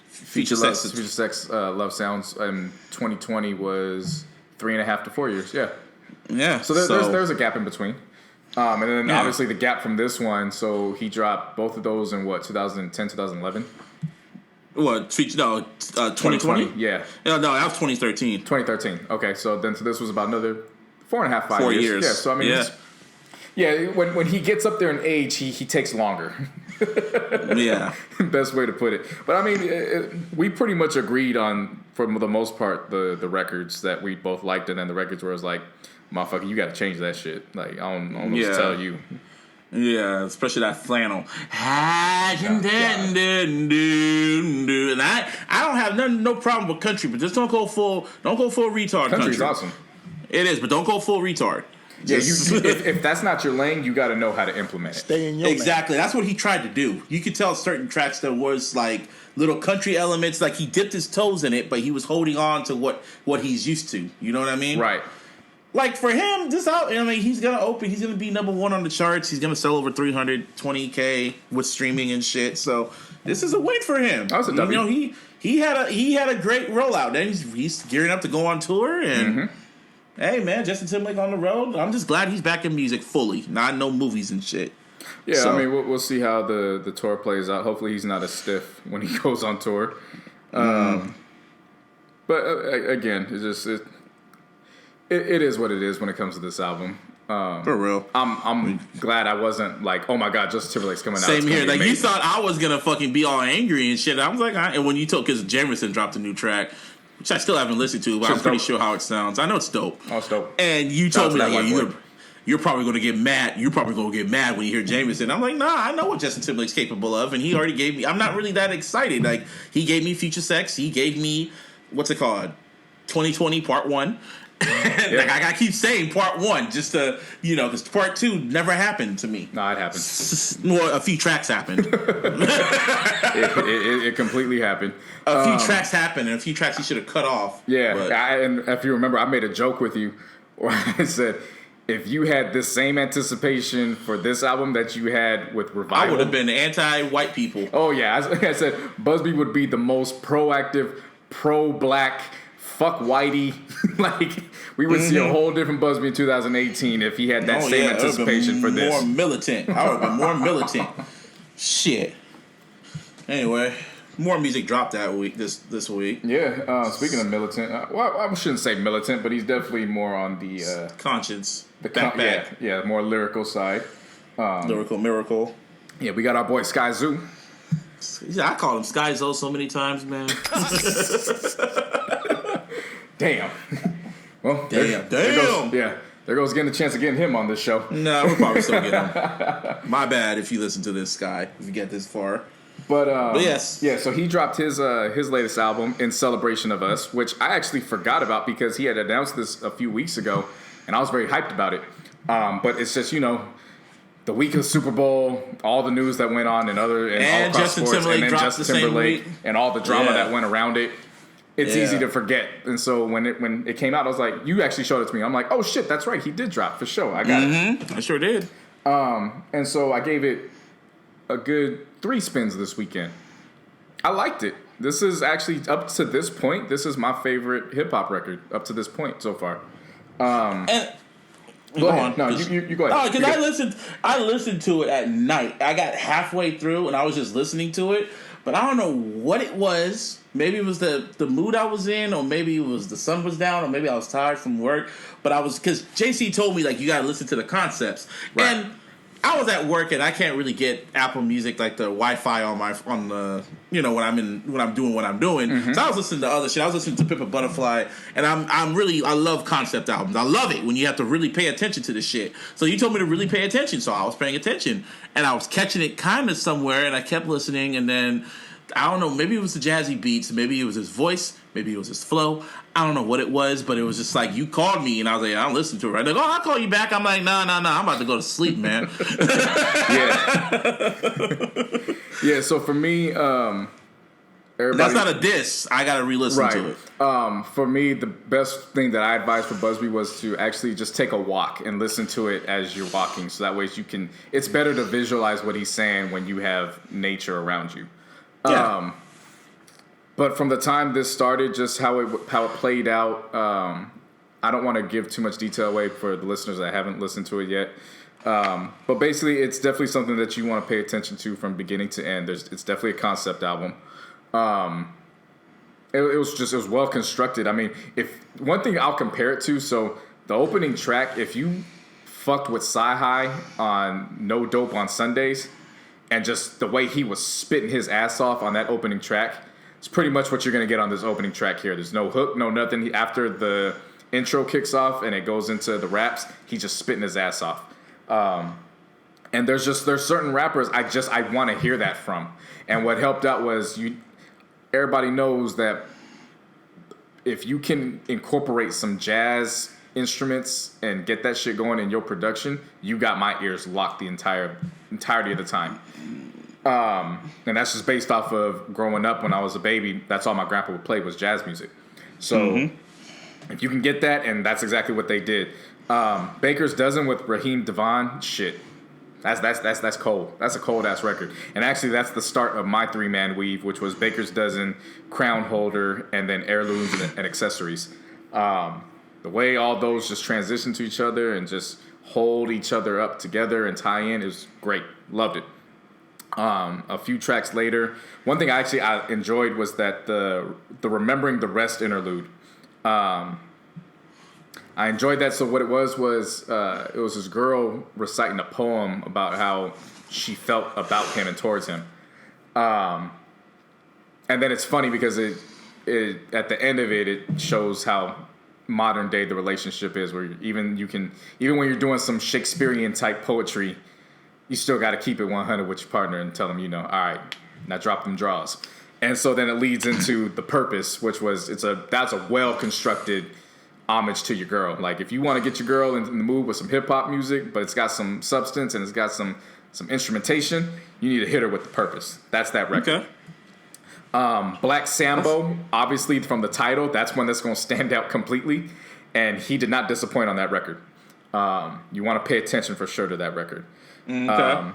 Future Sex Love Sounds in 2020 was 3.5 to 4 years. Yeah. Yeah. So there's a gap in between. And then obviously the gap from this one, so he dropped both of those in 2010, 2011? What? 2020? Yeah. No, that was 2013. 2013. Okay, so this was about another 4.5, 5 years. Yeah, so I mean, when he gets up there in age, he takes longer. Yeah. Best way to put it. But I mean, we pretty much agreed on, for the most part, the records that we both liked, and then the records where it was like, motherfucker, you gotta change that shit. Like, I don't know what to tell you. Yeah, especially that flannel. And I don't have no problem with country, but just don't go full retard. Country's country. awesome. It is, but don't go full retard. If that's not your lane, you got to know how to implement it. Stay in your exactly. That's what he tried to do. You could tell certain tracks there was like little country elements, like he dipped his toes in it, but he was holding on to what he's used to. You know what I mean? Right. Like for him, he's gonna be number one on the charts. He's gonna sell over 320K with streaming and shit. So this is a win for him. That was a W. You know, he had a great rollout. Then he's gearing up to go on tour and. Hey man, Justin Timberlake on the road. I'm just glad he's back in music fully, not no movies and shit. Yeah, so, I mean, we'll see how the tour plays out. Hopefully, he's not as stiff when he goes on tour. But again, it's just it is what it is when it comes to this album. For real, I'm glad I wasn't like, oh my god, Justin Timberlake's coming out. Same here. Like you thought I was gonna fucking be all angry and shit. I was like, and when you told, because Jamerson dropped a new track. Which I still haven't listened to, but I'm pretty sure how it sounds. I know it's dope. Oh, it's dope. And you told me that you're probably going to get mad. You're probably going to get mad when you hear Jameson. I'm like, nah, I know what Justin Timberlake's capable of, and he already gave me. I'm not really that excited. Like he gave me Future Sex. He gave me what's it called, 2020 Part 1. Like I gotta keep saying Part 1 just to because Part 2 never happened to me. No, it happened. Well, a few tracks happened. it completely happened. A few tracks happened, and a few tracks he should have cut off. Yeah, and if you remember, I made a joke with you where I said, if you had this same anticipation for this album that you had with Revival, I would have been anti-white people. Oh yeah, I said Busby would be the most proactive, pro-black, fuck whitey. Like we would see a whole different Busby in 2018 if he had that same anticipation for this. More militant. I would have been more militant. Shit. Anyway. More music dropped that week. This week. Yeah. Speaking of militant, well, I shouldn't say militant, but he's definitely more on the conscience. Yeah, more lyrical side. Lyrical miracle. Yeah, we got our boy Skyzoo. I call him Skyzoo so many times, man. Damn. Well, damn. There goes getting a chance of getting him on this show. No, we'll probably still get him. My bad if you listen to this guy. If you get this far. But yes. Yeah, so he dropped his latest album in celebration of us, which I actually forgot about because he had announced this a few weeks ago, and I was very hyped about it. But it's just, the week of Super Bowl, all the news that went on and all across Justin sports, Timberlake and then Justin Timberlake and all the drama that went around it. It's easy to forget. And so when it came out, I was like, you actually showed it to me. I'm like, oh shit, that's right, he did drop for sure. I got it. I sure did. And so I gave it a good 3 spins this weekend. I liked it. This is actually, up to this point, this is my favorite hip-hop record up to this point so far. And go ahead. No, you go ahead. Oh, because I listened to it at night. I got halfway through and I was just listening to it, but I don't know what it was. Maybe it was the mood I was in, or maybe it was the sun was down, or maybe I was tired from work. But because J.C. told me, like, you got to listen to the concepts. Right. And I was at work and I can't really get Apple Music, like the Wi-Fi on the when I'm doing what I'm doing. Mm-hmm. So I was listening to other shit. I was listening to Pimp a Butterfly, and I love concept albums. I love it when you have to really pay attention to the shit. So you told me to really pay attention, so I was paying attention, and I was catching it kind of somewhere, and I kept listening, and then I don't know, maybe it was the jazzy beats, maybe it was his voice, maybe it was his flow. I don't know what it was, but it was just like, you called me, and I was like, I don't listen to it. Right? Like, I'll call you back. I'm like, no, I'm about to go to sleep, man. Yeah, so for me, that's not a diss. I got to re-listen to it. For me, the best thing that I advised for Busby was to actually just take a walk and listen to it as you're walking. So that way it's better to visualize what he's saying when you have nature around you. Yeah. But from the time this started, just how it played out, I don't want to give too much detail away for the listeners that haven't listened to it yet. But basically, it's definitely something that you want to pay attention to from beginning to end. It's definitely a concept album. It was well constructed. I mean, if one thing I'll compare it to, so the opening track, if you fucked with Sci-Hi on No Dope on Sundays, and just the way he was spitting his ass off on that opening track, it's pretty much what you're going to get on this opening track here. There's no hook, no nothing. After the intro kicks off and it goes into the raps, he's just spitting his ass off. And there's certain rappers I want to hear that from. And what helped out was everybody knows that if you can incorporate some jazz instruments and get that shit going in your production, you got my ears locked the entirety of the time. And that's just based off of growing up when I was a baby. That's all my grandpa would play was jazz music. So if you can get that, and that's exactly what they did. Baker's Dozen with Raheem DeVaughn, shit. That's cold. That's a cold ass record. And actually, that's the start of my 3-man weave, which was Baker's Dozen, Crown Holder, and then Heirlooms and Accessories. The way all those just transition to each other and just hold each other up together and tie in is great. Loved it. A few tracks later, one thing I enjoyed was that the Remembering the Rest interlude. I enjoyed that. So what it was it was this girl reciting a poem about how she felt about him and towards him. And then it's funny because it at the end of it shows how modern day the relationship is, where even when you're doing some Shakespearean type poetry, you still got to keep it 100 with your partner and tell them, all right, now drop them draws. And so then it leads into The Purpose, which was that's a well constructed homage to your girl. Like, if you want to get your girl in the mood with some hip hop music, but it's got some substance and it's got some instrumentation, you need to hit her with The Purpose. That's that record. Okay. Black Sambo, obviously from the title, that's one that's going to stand out completely, and he did not disappoint on that record. You want to pay attention for sure to that record. Okay.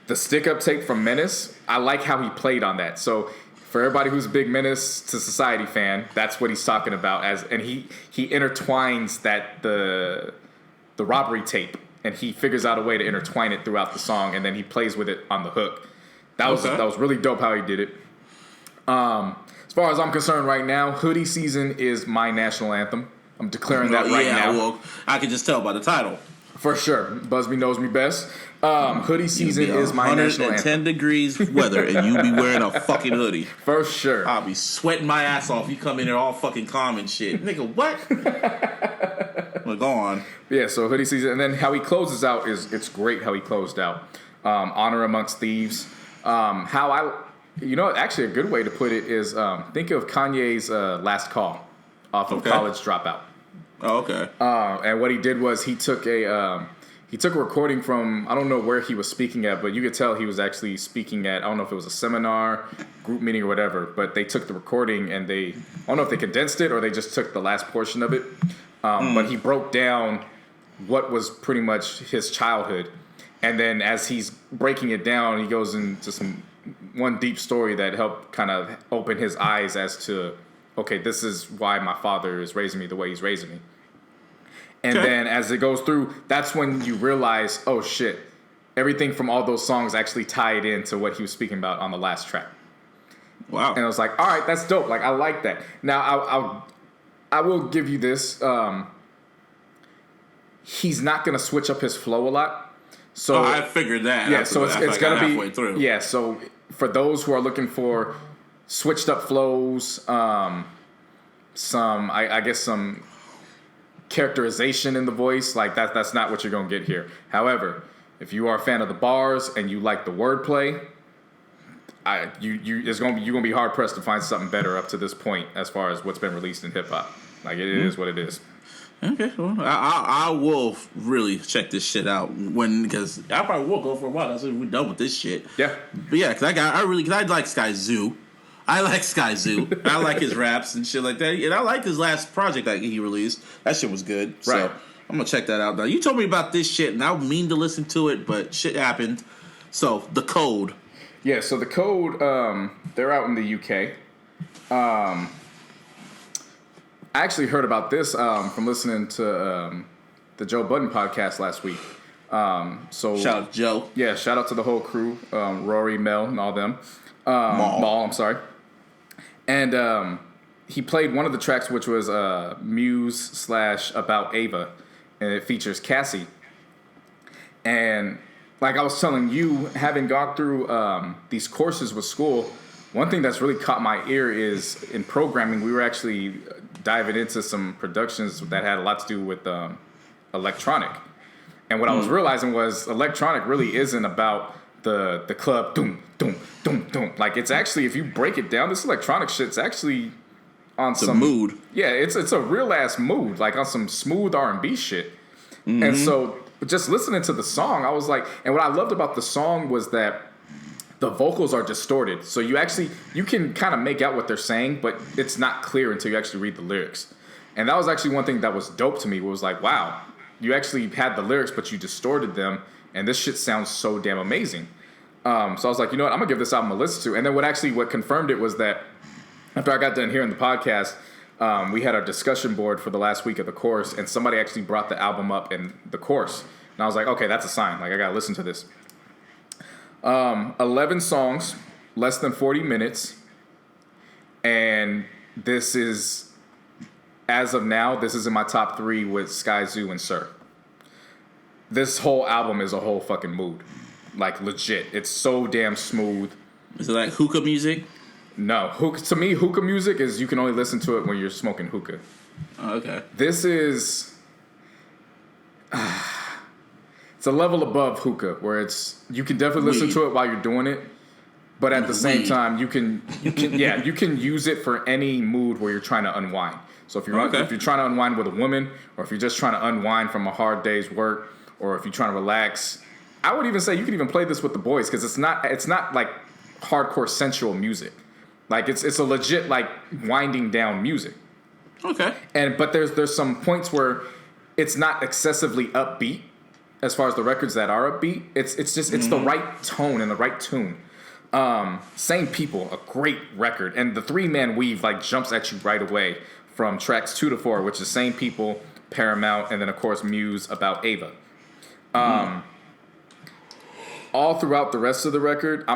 The Stick Up tape from Menace, I like how he played on that. So for everybody who's a big Menace to Society fan, that's what he's talking about. And he intertwines the robbery tape, and he figures out a way to intertwine it throughout the song, and then he plays with it on the hook. That was really dope how he did it. As far as I'm concerned right now, Hoodie Season is my national anthem. I'm declaring that right now. Well, I can just tell by the title. For sure. Busby knows me best. Hoodie Season is my national anthem. 110 degrees weather, and you be wearing a fucking hoodie. For sure. I'll be sweating my ass off. You come in there all fucking calm and shit. Nigga, what? Well, go on. Yeah, so Hoodie Season. And then how he closes out it's great how he closed out. Honor Amongst Thieves. Actually a good way to put it is think of Kanye's Last Call off of College Dropout. Oh, okay. And what he did was he took a recording from, I don't know where he was speaking at, but you could tell he was actually speaking at, I don't know if it was a seminar, group meeting or whatever, but they took the recording and I don't know if they condensed it or they just took the last portion of it. But he broke down what was pretty much his childhood. And then as he's breaking it down, he goes into one deep story that helped kind of open his eyes as to, okay, this is why my father is raising me the way he's raising me. And then as it goes through, that's when you realize, oh shit, everything from all those songs actually tied into what he was speaking about on the last track. Wow. And I was like, all right, that's dope. Like, I like that. Now, I will give you this. He's not going to switch up his flow a lot. So I figured that. Yeah, so it's going to be halfway through. Yeah, so for those who are looking for switched up flows, some characterization in the voice, like that's not what you're gonna get here. However, if you are a fan of the bars and you like the wordplay, you're gonna be hard pressed to find something better up to this point as far as what's been released in hip hop. Like it is what it is. Okay, well, I will really check this shit out because I probably will go for a while. That's when we're done with this shit. Yeah, but yeah, because I like Skyzoo. I like Skyzoo. I like his raps and shit like that. And I like his last project that he released. That shit was good. Right. So I'm going to check that out now. You told me about this shit, and I mean to listen to it, but shit happened. So, The G.O.O.D. Yeah, so The G.O.O.D, they're out in the UK. I actually heard about this from listening to the Joe Budden podcast last week. So shout out to Joe. Yeah, shout out to the whole crew, Rory, Mel, and all them. Maul, I'm sorry. And he played one of the tracks, which was Muse / About Ava, and it features Cassie. And like I was telling you, having gone through these courses with school, one thing that's really caught my ear is in programming, we were actually diving into some productions that had a lot to do with electronic. And what I was realizing was electronic really isn't about the club doom doom doom doom. Like, it's actually, if you break it down, this electronic shit's actually on some mood. Yeah, it's a real ass mood, like on some smooth R&B shit. Mm-hmm. And so just listening to the song, I was like, and what I loved about the song was that the vocals are distorted. So you can kind of make out what they're saying, but it's not clear until you actually read the lyrics. And that was actually one thing that was dope to me. It was like, wow, you actually had the lyrics, but you distorted them, and this shit sounds so damn amazing. So I was like, you know what, I'm gonna give this album a listen to. And then what confirmed it was that after I got done hearing the podcast, we had our discussion board for the last week of the course, and somebody actually brought the album up in the course. And I was like, okay, that's a sign. Like, I gotta listen to this. 11 songs, less than 40 minutes. And this is, as of now, this is in my top 3 with Skyzoo and Sir. This whole album is a whole fucking mood. Like, legit. It's so damn smooth. Is it like hookah music? No. To me, hookah music is you can only listen to it when you're smoking hookah. Oh, okay. This is... it's a level above hookah, where you can definitely listen to it while you're doing it, but at the same time, you can use it for any mood where you're trying to unwind. So if you're trying to unwind with a woman, or if you're just trying to unwind from a hard day's work, or if you're trying to relax, I would even say you can even play this with the boys, because it's not like hardcore sensual music. Like it's a legit like winding down music. Okay. But there's some points where it's not excessively upbeat. As far as the records that are upbeat, it's the right tone and the right tune. Same People, a great record, and the 3-man weave like jumps at you right away from tracks 2 to 4, which is Same People, Paramount, and then of course Muse About Ava. All throughout the rest of the record,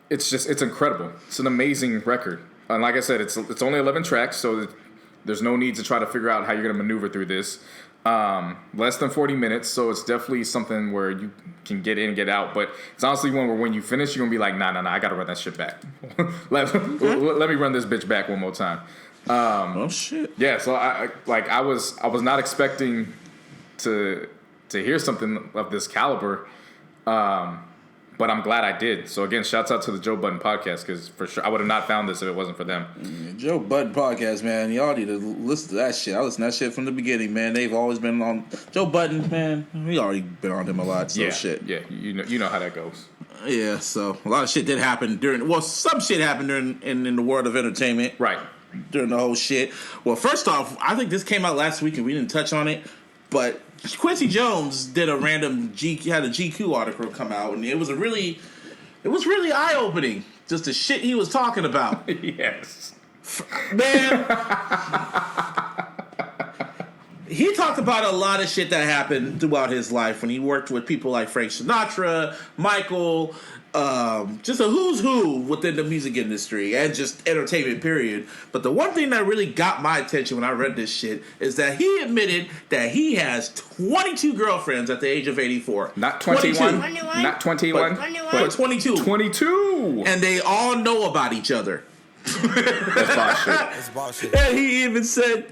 it's incredible. It's an amazing record, and like I said, it's only 11 tracks, so there's no need to try to figure out how you're gonna maneuver through this. Less than 40 minutes, so it's definitely something where you can get in and get out. But it's honestly one where when you finish, you're gonna be like, nah, I gotta run that shit back. let me run this bitch back one more time. Oh shit. Yeah, so I was not expecting to hear something of this caliber, but I'm glad I did. So again, shouts out to the Joe Budden podcast, because for sure I would have not found this if it wasn't for them. Joe Budden podcast, man. Y'all need to listen to that shit. I listened to that shit from the beginning, man. They've always been on Joe Budden, man. We already been on him a lot. So shit. Yeah, you know how that goes. Yeah, so a lot of shit did happen some shit happened in the world of entertainment. Right. During the whole shit. Well, first off, I think this came out last week and we didn't touch on it, but Quincy Jones did had a GQ article come out, and it was really eye-opening, just the shit he was talking about. Yes. Man. He talked about a lot of shit that happened throughout his life when he worked with people like Frank Sinatra, Michael, just a who's who within the music industry and just entertainment, period. But the one thing that really got my attention when I read this shit is that he admitted that he has 22 girlfriends at the age of 84. Not 21. Not 21. But 22. 22. And they all know about each other. That's bullshit. And he even said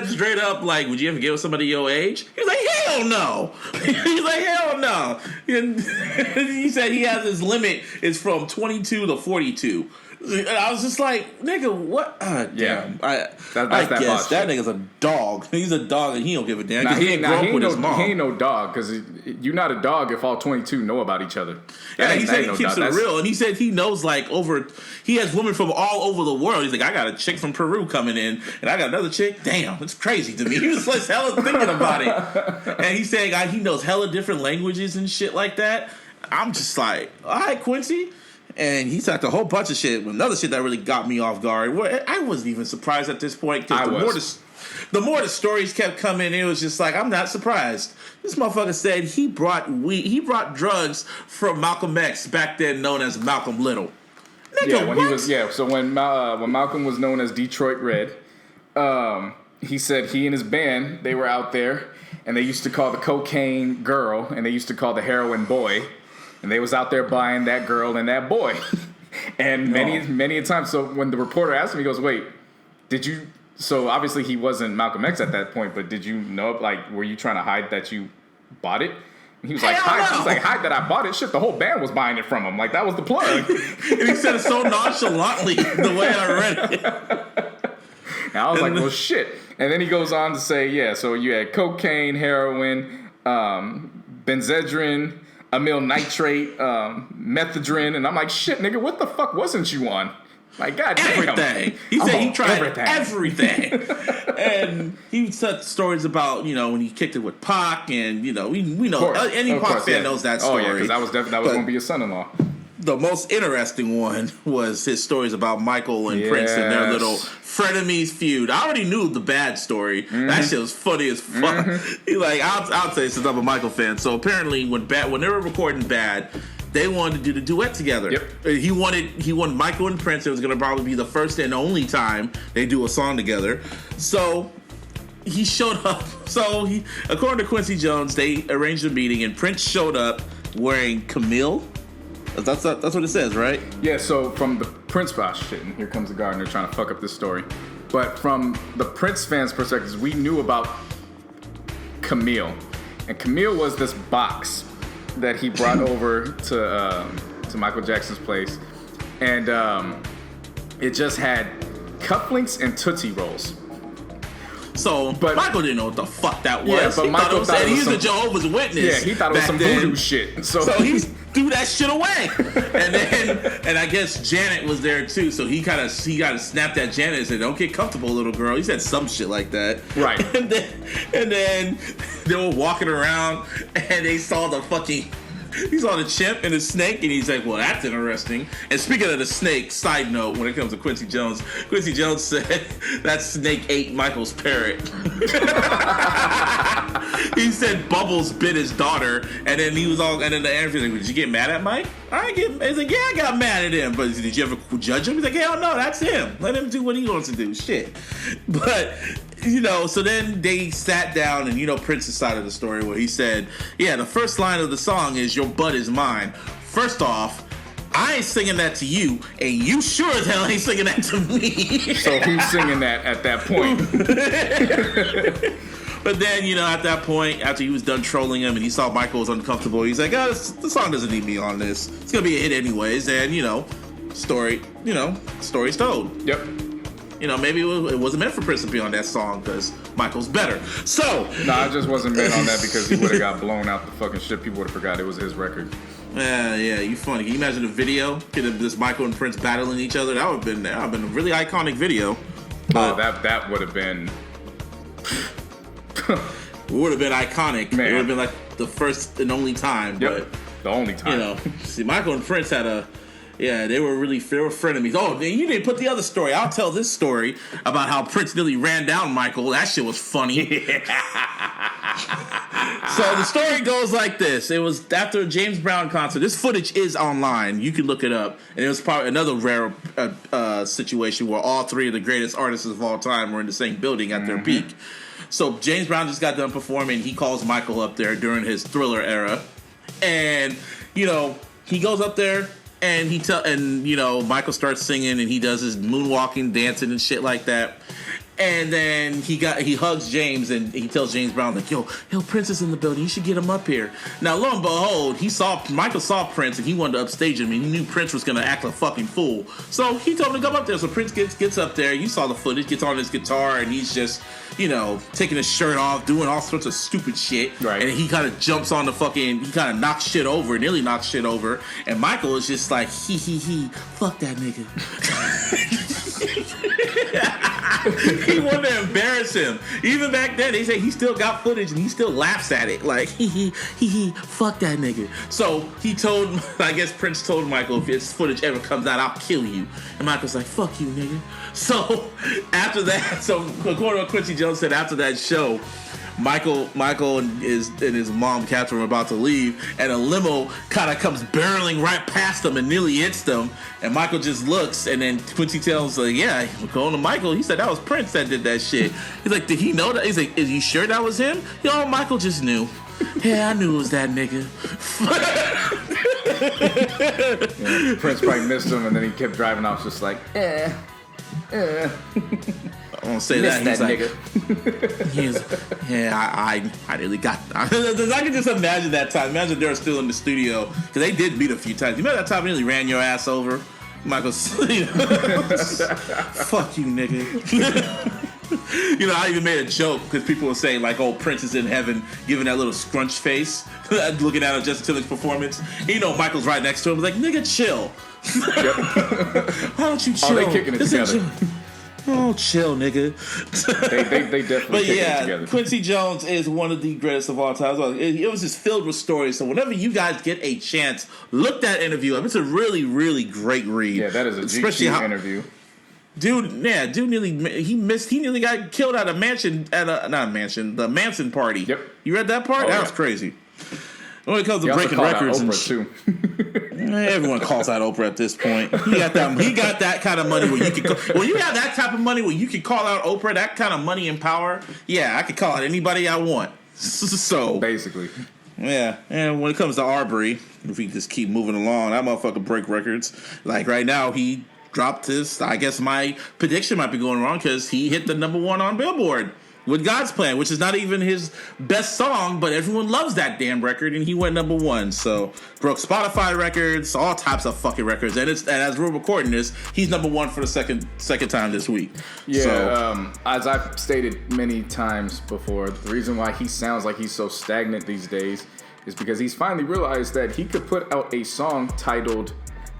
straight up, like, would you ever get with somebody your age? He's like, hell no. He's like, hell no. And he said he has his limit is from 22 to 42. I was just like, nigga, what? Damn. I guess that nigga's a dog. He's a dog and he don't give a damn. Nah, he ain't no dog, because you're not a dog if all 22 know about each other. He said he keeps it real, and he said he knows he has women from all over the world. He's like, I got a chick from Peru coming in, and I got another chick. Damn, it's crazy to me. He was like hella thinking about it, and he's saying he knows hella different languages and shit like that. I'm just like, all right, Quincy. And he talked a whole bunch of shit. Another shit that really got me off guard. I wasn't even surprised at this point. The more the stories kept coming, it was just like, I'm not surprised. This motherfucker said he brought drugs from Malcolm X, back then known as Malcolm Little. Nigga, So when Malcolm was known as Detroit Red, he said he and his band, they were out there, and they used to call the cocaine girl, and they used to call the heroin boy. And they was out there buying that girl and that boy. And many a time. So when the reporter asked him, he goes, wait, did you... So obviously he wasn't Malcolm X at that point, but did you know, like, were you trying to hide that you bought it? And he was like, hide that I bought it? Shit, the whole band was buying it from him. Like, that was the plug. And he said it so nonchalantly, the way I read it. And I was like, well, shit. And then he goes on to say, yeah, so you had cocaine, heroin, benzedrine, amyl nitrate, methadone. And I'm like, shit, nigga, what the fuck wasn't you on? Like, God damn. Everything. He said he tried everything. And he said stories about, when he kicked it with Pac, and, we know, any Pac fan knows that story. Oh, yeah, because that was going to be his son-in-law. The most interesting one was his stories about Michael and Prince and their little frenemies feud. I already knew the Bad story. That shit was funny as fuck. I'll say since I'm a Michael fan. So apparently when they were recording Bad, they wanted to do the duet together. Yep. He wanted Michael and Prince. It was going to probably be the first and only time they do a song together. So he showed up. So according to Quincy Jones, they arranged a meeting and Prince showed up wearing Camille. That's what it says, right? Yeah, so from the Prince shit, and here comes the gardener trying to fuck up this story. But from the Prince fans' perspectives, we knew about Camille. And Camille was this box that he brought over to Michael Jackson's place. And it just had cufflinks and Tootsie Rolls. But Michael didn't know what the fuck that was. Yeah, but Michael thought he's a Jehovah's Witness. Yeah, he thought it was some voodoo shit. So he threw that shit away. And I guess Janet was there too. So he kind of snapped at Janet and said, "Don't get comfortable, little girl." He said some shit like that. Right. And then they were walking around and they saw he saw the chimp and the snake, and he's like, well, that's interesting. And speaking of the snake, side note, when it comes to Quincy Jones said that snake ate Michael's parrot. He said Bubbles bit his daughter, and then the interview was like, did you get mad at Mike? He's like, yeah, I got mad at him, but did you ever judge him? He's like, hell no, that's him. Let him do what he wants to do. Shit. But so then they sat down and, Prince's side of the story where he said, yeah, the first line of the song is your butt is mine. First off, I ain't singing that to you, and you sure as hell ain't singing that to me. So who's singing that at that point? But then, at that point, after he was done trolling him and he saw Michael was uncomfortable, he's like, the song doesn't need me on this. It's going to be a hit anyways. And, story's told. Yep. Maybe it wasn't meant for Prince to be on that song because Michael's better. So. No, it just wasn't meant on that because he would have got blown out the fucking shit. People would have forgot it was his record. Yeah, you funny. Can you imagine a video? This Michael and Prince battling each other? That would have been a really iconic video. But that would have been. It would have been iconic. Man. It would have been like the first and only time. Yep. But the only time. See, Michael and Prince they were frenemies. Oh, you didn't put the other story. I'll tell this story about how Prince nearly ran down Michael. That shit was funny. So the story goes like this. It was after a James Brown concert. This footage is online. You can look it up. And it was probably another rare situation where all three of the greatest artists of all time were in the same building at their peak. So James Brown just got done performing. He calls Michael up there during his Thriller era. And, he goes up there. And Michael starts singing and he does his moonwalking, dancing and shit like that. And then he hugs James and he tells James Brown like, yo, Prince is in the building. You should get him up here. Now, lo and behold, Michael saw Prince and he wanted to upstage him and he knew Prince was going to act like a fucking fool. So he told him to come up there. So Prince gets up there. You saw the footage, gets on his guitar and he's just, taking his shirt off, doing all sorts of stupid shit. Right. And he kind of jumps on he kind of knocks shit over, nearly knocks shit over. And Michael is just like, he, fuck that nigga. He wanted to embarrass him. Even back then, they say he still got footage and he still laughs at it. Like, he, fuck that nigga. So I guess Prince told Michael, if this footage ever comes out, I'll kill you. And Michael's like, fuck you, nigga. So after that, according to what Quincy Jones said, after that show, Michael and his mom Catherine were about to leave, and a limo kind of comes barreling right past them and nearly hits them. And Michael just looks, and then Quincy tells like, "Yeah, we're going to Michael." He said that was Prince that did that shit. He's like, "Did he know that?" He's like, "Is you sure that was him?" Michael just knew. Yeah, I knew it was that nigga. Prince probably missed him, and then he kept driving off, just like, I won't say that. He's like, nigga. I really got. I can just imagine that time. Imagine they were still in the studio because they did meet a few times. You remember that time he nearly ran your ass over? Michael, fuck you, nigga. You know, I even made a joke because people were saying like, "Oh, Prince is in heaven," giving that little scrunch face, looking at Justin Timberlake's performance. And, you know, Michael's right next to him, like, "Nigga, chill. Why don't you chill?" Oh, they kicking it together. Oh, chill, nigga. they definitely. But kicking yeah, it together. Quincy Jones is one of the greatest of all time. It was just filled with stories. So whenever you guys get a chance, look that interview up. It's a really, really great read. Yeah, that is a GQ interview. Dude nearly got killed at a mansion the Manson party. Yep. You read that part? That was crazy. When it comes to breaking records and shit. Everyone calls out Oprah at this point. He got that kind of money where you can. When you have that type of money where you can call out Oprah, that kind of money and power. Yeah, I can call out anybody I want. So basically, yeah. And when it comes to Arbery, if we just keep moving along, that motherfucker break records. Like right now, he dropped his. I guess my prediction might be going wrong because he hit the #1 on Billboard with God's Plan, which is not even his best song, but everyone loves that damn record, and he went #1. So broke Spotify records, all types of fucking records, and as we're recording this, he's #1 for the second time this week. Yeah, so, as I've stated many times before, the reason why he sounds like he's so stagnant these days is because he's finally realized that he could put out a song titled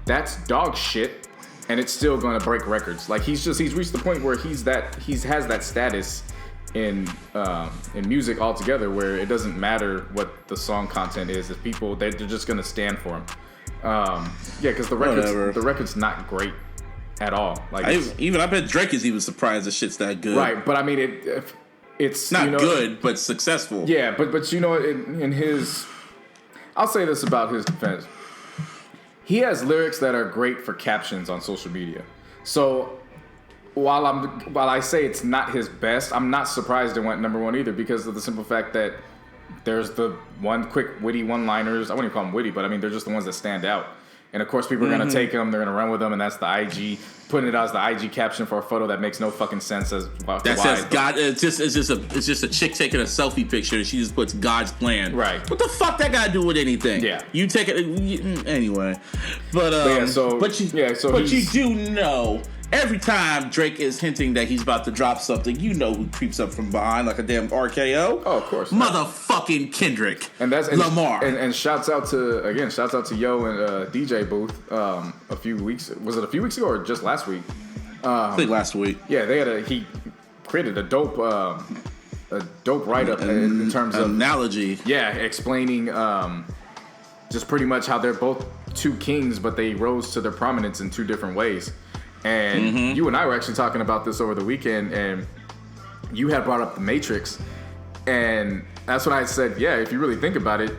"That's Dog Shit," and it's still gonna break records. Like he's reached the point where he has that status in music altogether, where it doesn't matter what the song content is. If people they're just gonna stand for him. Because the record's not great at all. Like I bet Drake is even surprised the shit's that good. Right, but I mean it's not good, but successful. Yeah, but you know, in his, I'll say this about his defense. He has lyrics that are great for captions on social media. So while I say it's not his best, I'm not surprised it went #1 either, because of the simple fact that there's the quick witty one-liners. I wouldn't even call them witty, but I mean they're just the ones that stand out. And of course, people are gonna take them, they're gonna run with them, and that's the IG putting it out as the IG caption for a photo that makes no fucking sense. Says God. It's just a chick taking a selfie picture, and she just puts God's Plan. Right. What the fuck that got to do with anything? Yeah. You take it anyway. But you do know. Every time Drake is hinting that he's about to drop something, you know who creeps up from behind like a damn RKO. Oh, of course. Motherfucking Kendrick. And that's Lamar. And shouts out to Yo and DJ Booth. A few weeks ago or just last week? I think last week. Yeah, he created a dope write up in terms of analogy. Yeah, explaining just pretty much how they're both two kings, but they rose to their prominence in two different ways. And you and I were actually talking about this over the weekend, and you had brought up The Matrix, and that's when I said, yeah, if you really think about it,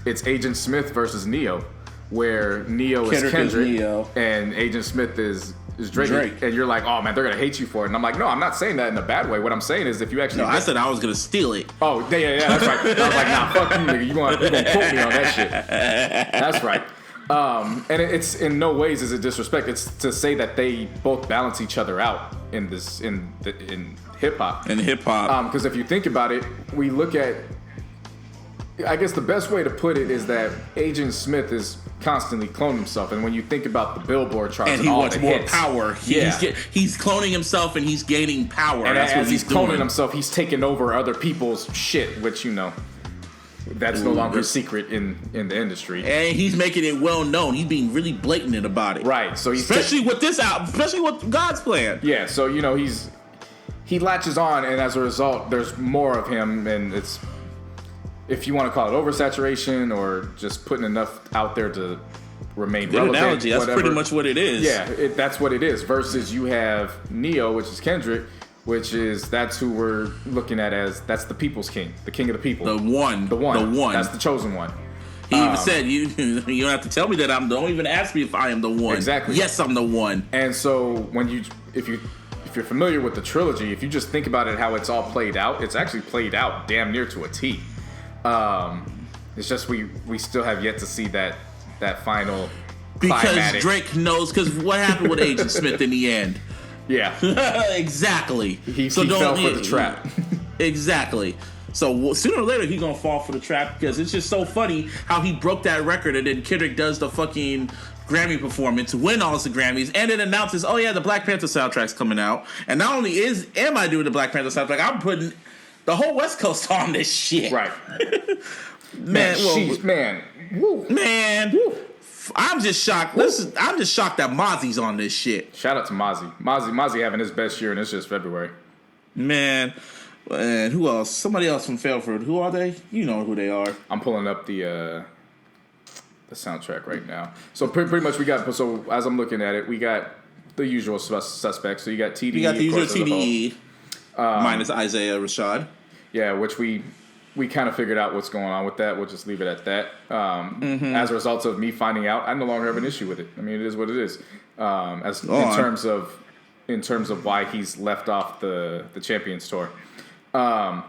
it's Agent Smith versus Neo, where Neo is Kendrick and Agent Smith is Drake. And you're like, oh man, they're gonna hate you for it. And I'm like, no, I'm not saying that in a bad way. What I'm saying is, if you actually, I said I was gonna steal it. Oh yeah, that's right. I was like, nah, fuck you, nigga. You gonna quote me on that shit? That's right. And it's in no ways is it disrespect. It's to say that they both balance each other out in hip hop. In hip hop. Because if you think about it, we look at. I guess the best way to put it is that Agent Smith is constantly cloning himself, and when you think about the Billboard charts and he all wants the more hits, power, he's cloning himself and he's gaining power. And that's as what he's doing. cloning himself, he's taking over other people's shit, which you know. That's no longer a secret in the industry. And he's making it well known. He's being really blatant about it. Right. So he's especially with this album, especially with God's Plan. Yeah, so you know he latches on, and as a result there's more of him, and it's, if you want to call it oversaturation or just putting enough out there to remain relevant. Analogy, that's pretty much what it is. Yeah, that's what it is. Versus you have Neo, which is Kendrick, that's who we're looking at as, that's the people's king, the king of the people. The one. That's the chosen one. He even said, you don't have to tell me that don't even ask me if I am the one. Exactly. Yes, I'm the one. And so if you're familiar with the trilogy, if you just think about it, how it's all played out, it's actually played out damn near to a T. It's just we still have yet to see that final because climatic. Drake knows, because what happened with Agent Smith in the end? Yeah. Exactly. He fell for the trap. Exactly. So sooner or later he's gonna fall for the trap, because it's just so funny how he broke that record and then Kendrick does the fucking Grammy performance, win all the Grammys, and then announces, oh yeah, the Black Panther soundtrack's coming out. And not only am I doing the Black Panther soundtrack, I'm putting the whole West Coast on this shit. Right. Man, Woo. Woo. I'm just shocked. I'm just shocked that Mozzie's on this shit. Shout out to Mozzie. Mozzie having his best year, and it's just February. Man, and who else? Somebody else from Fairford. Who are they? You know who they are. I'm pulling up the soundtrack right now. So pretty much we got. So as I'm looking at it, we got the usual suspects. So you got TDE. You got the usual TDE minus Isaiah Rashad. Yeah, which we kind of figured out what's going on with that. We'll just leave it at that. As a result of me finding out, I no longer have an issue with it. I mean, it is what it is. In terms of why he's left off the Champions Tour. But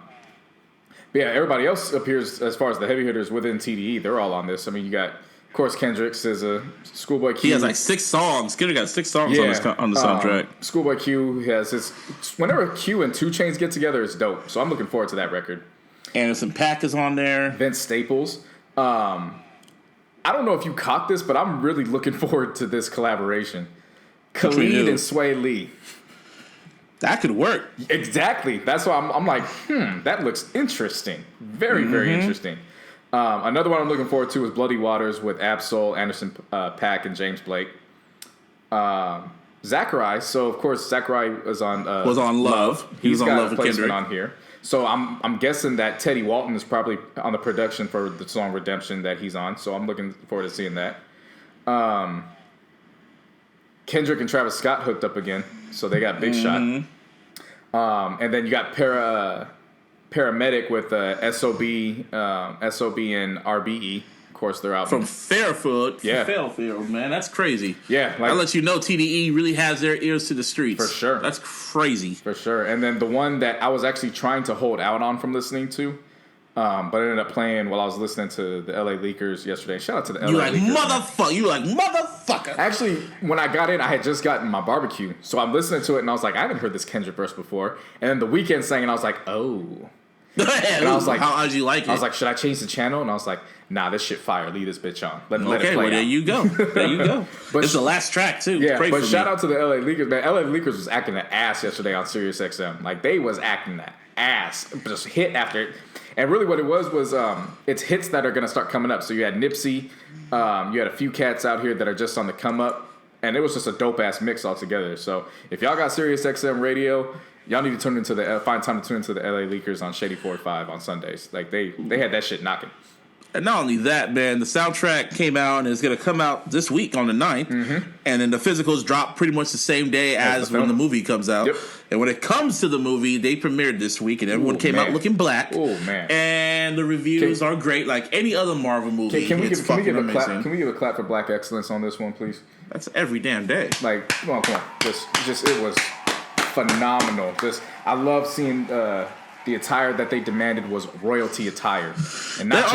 yeah, everybody else appears, as far as the heavy hitters within TDE, they're all on this. I mean, you got, of course, Kendrick, SZA, Schoolboy Q. He has like 6 songs. Kendrick got 6 songs on the soundtrack. Schoolboy Q has his. Whenever Q and 2 Chainz get together, it's dope. So I'm looking forward to that record. Anderson .Paak is on there. Vince Staples. I don't know if you caught this, but I'm really looking forward to this collaboration. Khalid and Sway Lee. That could work. Exactly. That's why I'm like, that looks interesting. Very, very interesting. Another one I'm looking forward to is Bloody Waters with Absol, Anderson .Paak, and James Blake. Zachary. So of course Zachary was on Love. He was on Love with Kendrick on here. So I'm guessing that Teddy Walton is probably on the production for the song Redemption that he's on. So I'm looking forward to seeing that. Kendrick and Travis Scott hooked up again, so they got Big Shot. And then you got Paramedic with SOB and RBE. Of course, they're out from Fairfield. Yeah, Fairfield, man, that's crazy. Yeah, I'll let you know TDE really has their ears to the streets for sure. That's crazy for sure. And then the one that I was actually trying to hold out on from listening to. But I ended up playing while I was listening to the LA Leakers yesterday. Shout out to the LA Leakers. You like motherfucker. Actually, when I got in, I had just gotten my barbecue. So I'm listening to it, and I was like, I haven't heard this Kendrick verse before. And then The Weeknd sang, and I was like, oh. And I was like, how did you like it? I was like, should I change the channel? And I was like, nah, this shit fire. Leave this bitch on. Let it play well, out. There you go. But it's the last track, too. Yeah, but shout out to the LA Leakers. Man, LA Leakers was acting the ass yesterday on SiriusXM. Like, they was acting the ass. Just hit after it. And really what it was it's hits that are going to start coming up. So you had Nipsey. You had a few cats out here that are just on the come up. And it was just a dope-ass mix altogether. So if y'all got SiriusXM radio, y'all need to find time to tune into the LA Leakers on Shady 4-5 on Sundays. Like, they had that shit knocking. And not only that, man, the soundtrack came out and it's going to come out this week on the 9th. And then the physicals drop pretty much the same day as when the movie comes out. Yep. And when it comes to the movie, they premiered this week and everyone came out looking black. Oh, man. And the reviews are great, like any other Marvel movie. Can we give a clap for Black Excellence on this one, please? That's every damn day. Like, come on. Just it was phenomenal. I love seeing the attire that they demanded was royalty attire, and not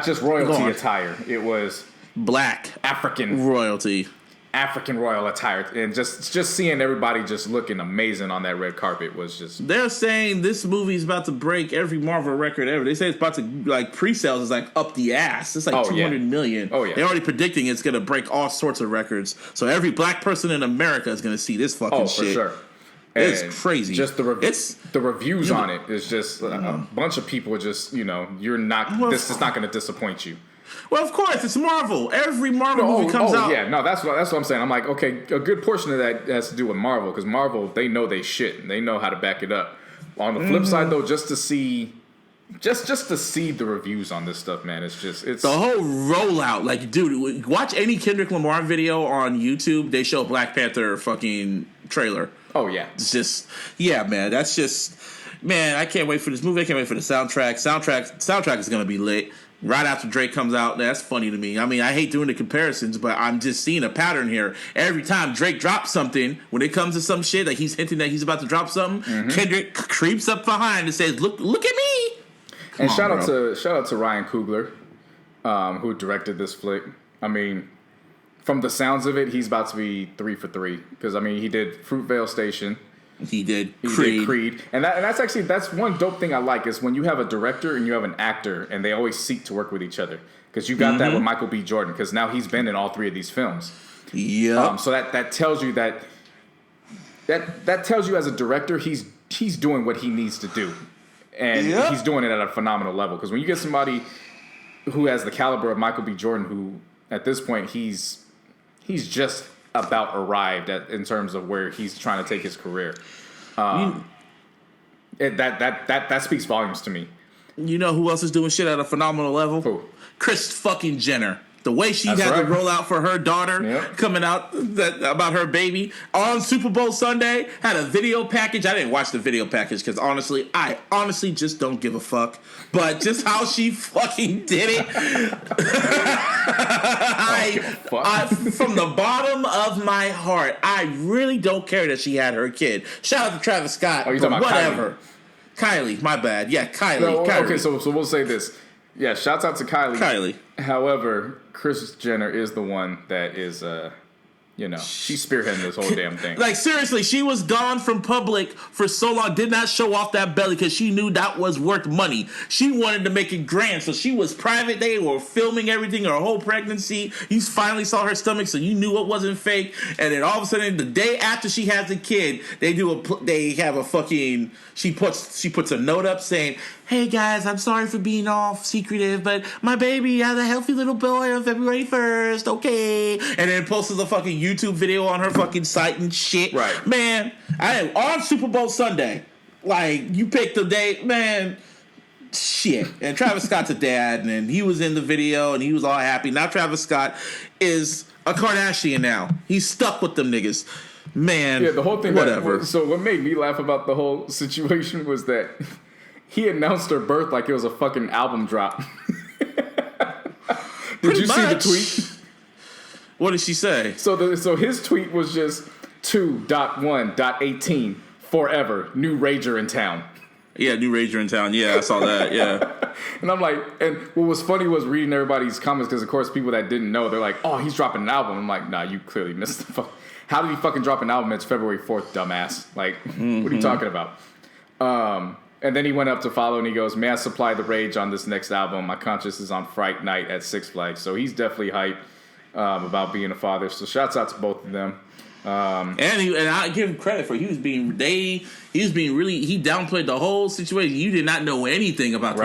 just royalty attire. It was black African royalty, African royal attire, and just seeing everybody just looking amazing on that red carpet was just. They're saying this movie is about to break every Marvel record ever. They say it's about to pre-sales is up the ass. It's 200 million. Oh yeah. They're already predicting it's going to break all sorts of records. So every black person in America is going to see this fucking shit. For sure. It's crazy. Just the reviews on it is just a bunch of people just, you're not, this is not going to disappoint you. Well, of course, it's Marvel. Every Marvel movie comes out. Yeah, no, that's what I'm saying. I'm like, okay, a good portion of that has to do with Marvel, because Marvel, they know they shit, and they know how to back it up. On the flip side, though, just to see the reviews on this stuff, man, it's the whole rollout. Like, dude, watch any Kendrick Lamar video on YouTube. They show Black Panther fucking trailer. Oh yeah, it's just man. That's just man. I can't wait for this movie. I can't wait for the soundtrack. Soundtrack is gonna be lit right after Drake comes out. That's funny to me. I mean, I hate doing the comparisons, but I'm just seeing a pattern here. Every time Drake drops something, when it comes to some shit, like he's hinting that he's about to drop something, Kendrick creeps up behind and says, "Look at me." And shout out to Ryan Coogler, who directed this flick. I mean, from the sounds of it, he's about to be 3 for 3, because I mean, he did Fruitvale Station. He did Creed. And that's one dope thing I like, is when you have a director and you have an actor and they always seek to work with each other. because you got that with Michael B. Jordan, because now he's been in all 3 of these films. Yeah. So that tells you that tells you as a director he's doing what he needs to do, and he's doing it at a phenomenal level. Because when you get somebody who has the caliber of Michael B. Jordan, who at this point he's just about arrived at in terms of where he's trying to take his career, that speaks volumes to me. You know who else is doing shit at a phenomenal level? Who? Kris fucking Jenner. The way she had to roll out for her daughter coming out about her baby on Super Bowl Sunday, had a video package. I didn't watch the video package because I honestly just don't give a fuck. But just how she fucking did it, from the bottom of my heart, I really don't care that she had her kid. Shout out to Travis Scott. Oh, you're talking about whatever. Kylie, my bad. Yeah, Kylie. No, Kylie. okay, so we'll say this. Yeah, shouts out to Kylie. However, Kris Jenner is the one that is, she's spearheading this whole damn thing. Like, seriously, she was gone from public for so long, did not show off that belly because she knew that was worth money. She wanted to make it grand, so she was private. They were filming everything, her whole pregnancy. You finally saw her stomach, so you knew it wasn't fake. And then all of a sudden, the day after she has the kid, she puts a note up saying, "Hey guys, I'm sorry for being all secretive, but my baby has a healthy little boy on February 1st, okay?" And then posts a fucking YouTube video on her fucking site and shit. Right. Man, I am on Super Bowl Sunday. Like, you picked the date, man. Shit. And Travis Scott's a dad, and he was in the video, and he was all happy. Now Travis Scott is a Kardashian now. He's stuck with them niggas. Man, yeah, the whole thing. Whatever. So what made me laugh about the whole situation was that he announced her birth like it was a fucking album drop. Did you see the tweet? What did she say? So his tweet was just 2.1.18 forever new rager in town. Yeah, new rager in town. Yeah, I saw that. Yeah. And I'm like, and what was funny was reading everybody's comments because of course people that didn't know, they're like, "Oh, he's dropping an album." I'm like, "Nah, you clearly missed the fuck. How did he fucking drop an album? It's February 4th, dumbass. Like, what are you talking about?" And then he went up to follow and he goes, "May I supply the rage on this next album? My conscience is on Fright Night at Six Flags." So he's definitely hyped about being a father. So shouts out to both of them. And I give him credit for he downplayed the whole situation. You did not know anything about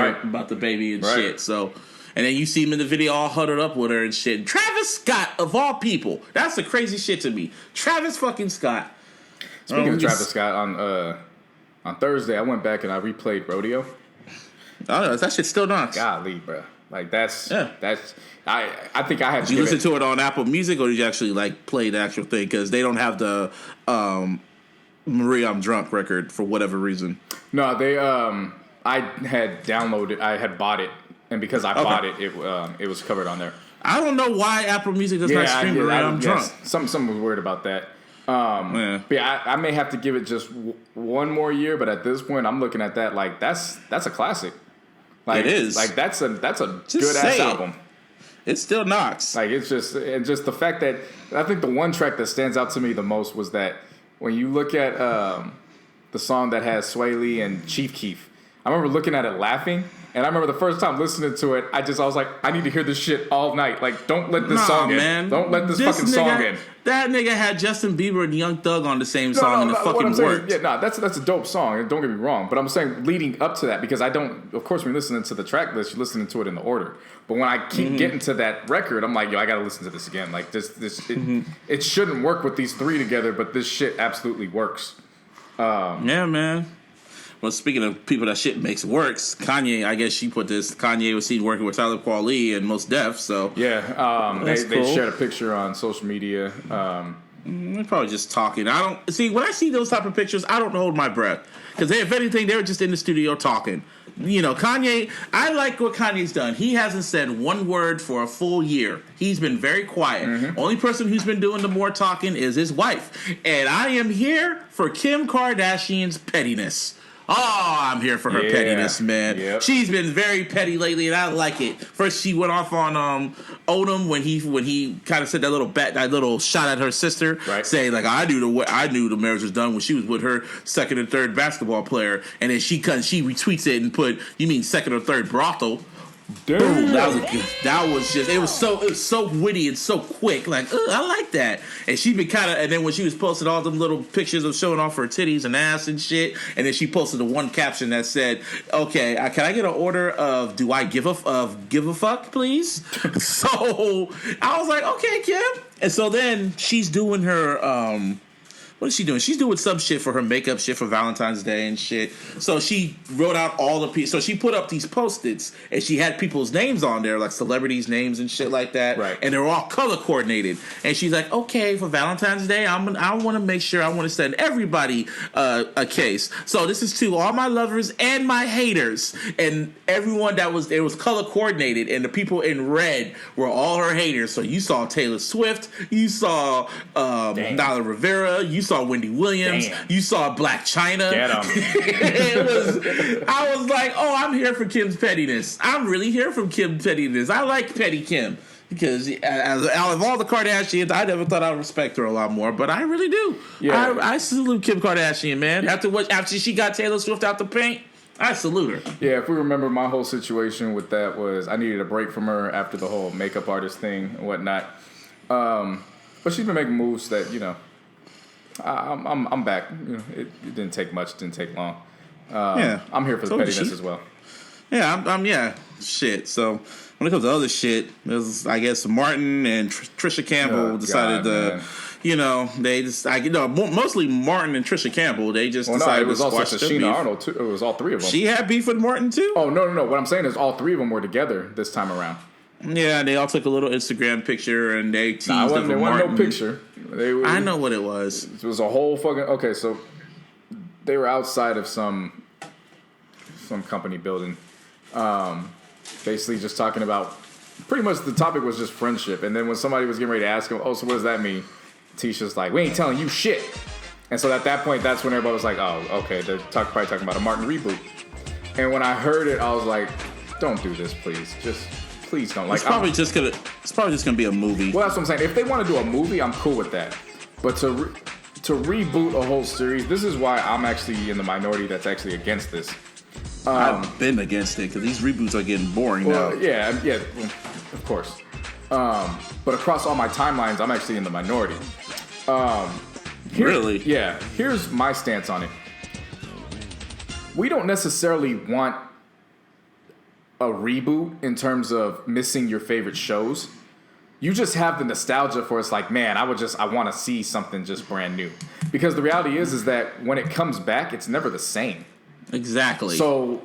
the baby and shit. So, and then you see him in the video all huddled up with her and shit. Travis Scott of all people. That's the crazy shit to me. Travis fucking Scott. Speaking of Travis Scott, on Thursday I went back and I replayed Rodeo. Oh, that shit still knocks. Golly, bro. Like that's I think I have. Did you listen to it on Apple Music or did you actually like play the actual thing? Because they don't have the Maria I'm Drunk record for whatever reason. No, they I had downloaded, I had bought it, and because I bought it, it was covered on there. I don't know why Apple Music does not stream Maria I'm Drunk. Something was weird about that. But yeah, I may have to give it just one more year, but at this point, I'm looking at that like that's a classic. Like, it is. Like that's a good ass album. It still knocks. Like it's just the fact that I think the one track that stands out to me the most was that when you look at the song that has Sway Lee and Chief Keef, I remember looking at it laughing. And I remember the first time listening to it, I was like, I need to hear this shit all night. Like, don't let this song in. Don't let this fucking song in. That nigga had Justin Bieber and Young Thug on the same song and it fucking worked. That's a dope song. Don't get me wrong. But I'm saying leading up to that, because I don't, of course, when you're listening to the track list, you're listening to it in the order. But when I keep getting to that record, I'm like, yo, I got to listen to this again. Like, it shouldn't work with these three together, but this shit absolutely works. Yeah, man. Well, speaking of people that shit makes works, Kanye, I guess she put this. Kanye was seen working with Tyler Kweli and Mos Def, so yeah, they shared a picture on social media. They're probably just talking. I don't see when I see those type of pictures. I don't hold my breath because if anything, they're just in the studio talking. You know, Kanye. I like what Kanye's done. He hasn't said one word for a full year. He's been very quiet. Only person who's been doing the more talking is his wife, and I am here for Kim Kardashian's pettiness. Oh, I'm here for her pettiness, man. Yep. She's been very petty lately, and I like it. First, she went off on Odom when he kind of said that little shot at her sister, saying like I knew the marriage was done when she was with her second and third basketball player, and then she retweets it and put, "You mean second or third brothel?" Boom, that was just it was so witty and so quick. Like, I like that. And she been kind of, and then when she was posting all them little pictures of showing off her titties and ass and shit, and then she posted the one caption that said, "Okay, can I get an order of do I give a fuck, please?" So I was like, "Okay, Kim." And so then she's doing her what is she doing? She's doing some shit for her makeup shit for Valentine's Day and shit. So she wrote out all the people. So she put up these Post-its and she had people's names on there, like celebrities' names and shit like that. Right. And they're all color coordinated. And she's like, okay, for Valentine's Day, I want to make sure I want to send everybody a case. So this is to all my lovers and my haters. And everyone it was color coordinated. And the people in red were all her haters. So you saw Taylor Swift, you saw Nala Rivera, you saw Wendy Williams. Damn. You saw Black China. Get 'em. I was like, oh, I'm here for Kim's pettiness. I'm really here for Kim's pettiness. I like petty Kim because out of all the Kardashians, I never thought I'd respect her a lot more, but I really do. Yeah. I salute Kim Kardashian, man. After she got Taylor Swift out the paint, I salute her. Yeah, if we remember, my whole situation with that was I needed a break from her after the whole makeup artist thing and whatnot. But she's been making moves that, I'm back. It didn't take much. It didn't take long. I'm here for the pettiness as well. Yeah, shit. So when it comes to other shit, there's, I guess, Martin and Trisha Campbell decided mostly Martin and Trisha Campbell. They just decided it was to also squash their Sheena beef. Arnold too. It was all three of them. She had beef with Martin too. Oh no! What I'm saying is all three of them were together this time around. Yeah, they all took a little Instagram picture and they teased over Martin. There wasn't no picture. I know what it was. It was a whole fucking... Okay, so they were outside of some company building. Basically just talking about... Pretty much the topic was just friendship. And then when somebody was getting ready to ask him, oh, so what does that mean? Tisha's like, we ain't telling you shit. And so at that point, that's when everybody was like, oh, okay, they're probably talking about a Martin reboot. And when I heard it, I was like, don't do this, please. Please don't. Like, it's probably just gonna be a movie. Well, that's what I'm saying. If they want to do a movie, I'm cool with that. But to reboot a whole series, this is why I'm actually in the minority that's actually against this. I've been against it because these reboots are getting boring now. Yeah, of course. But across all my timelines, I'm actually in the minority. Really? Yeah. Here's my stance on it. We don't necessarily want a reboot in terms of missing your favorite shows. You just have the nostalgia for it's like, man, I want to see something just brand new. Because the reality is that when it comes back, it's never the same. Exactly. So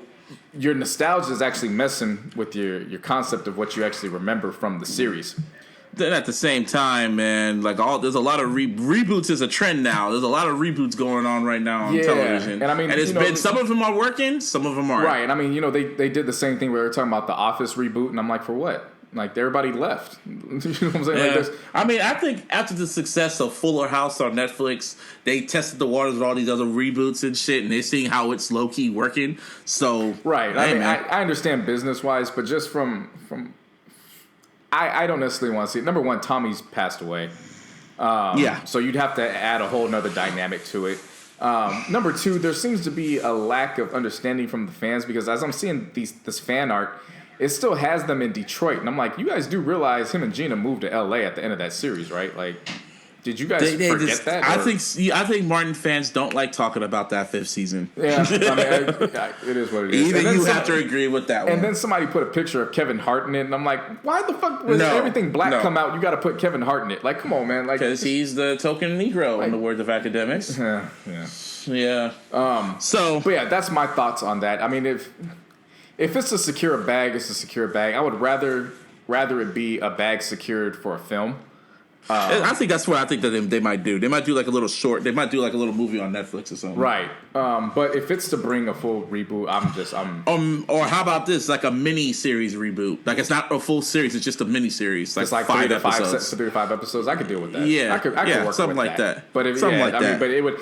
your nostalgia is actually messing with your concept of what you actually remember from the series. Then at the same time, man, like there's a lot of reboots is a trend now. There's a lot of reboots going on right now on television. And I mean, it's been some of them are working, some of them aren't. Right. And I mean, they did the same thing where they were talking about the Office reboot, and I'm like, for what? Like everybody left. You know what I'm saying? Yeah. Like I mean, I think after the success of Fuller House on Netflix, they tested the waters with all these other reboots and shit, and they're seeing how it's low key working. So right. I mean, I understand business wise, but just from I don't necessarily want to see it. Number one, Tommy's passed away. So you'd have to add a whole nother dynamic to it. Number two, there seems to be a lack of understanding from the fans because as I'm seeing this fan art, it still has them in Detroit. And I'm like, you guys do realize him and Gina moved to L.A. at the end of that series, right? Like, did you guys forget that? I think Martin fans don't like talking about that fifth season. Yeah, I mean, it is what it is. Even you have to agree with that one. And then somebody put a picture of Kevin Hart in it, and I'm like, why the fuck was everything black come out? You got to put Kevin Hart in it. Like, come on, man. Like, because he's the token Negro, in the words of academics. Yeah. But yeah, that's my thoughts on that. I mean, if it's to secure a bag, it's a secure bag. I would rather it be a bag secured for a film. I think that's what I think that they might do. They might do like a little short. They might do like a little movie on Netflix or something. Right. But if it's to bring a full reboot, I'm. Or how about this? Like a mini series reboot. Like it's not a full series. It's just a mini series. Like, it's like 3 to 5 episodes. I could deal with that. Yeah. I could work something with like that. But that.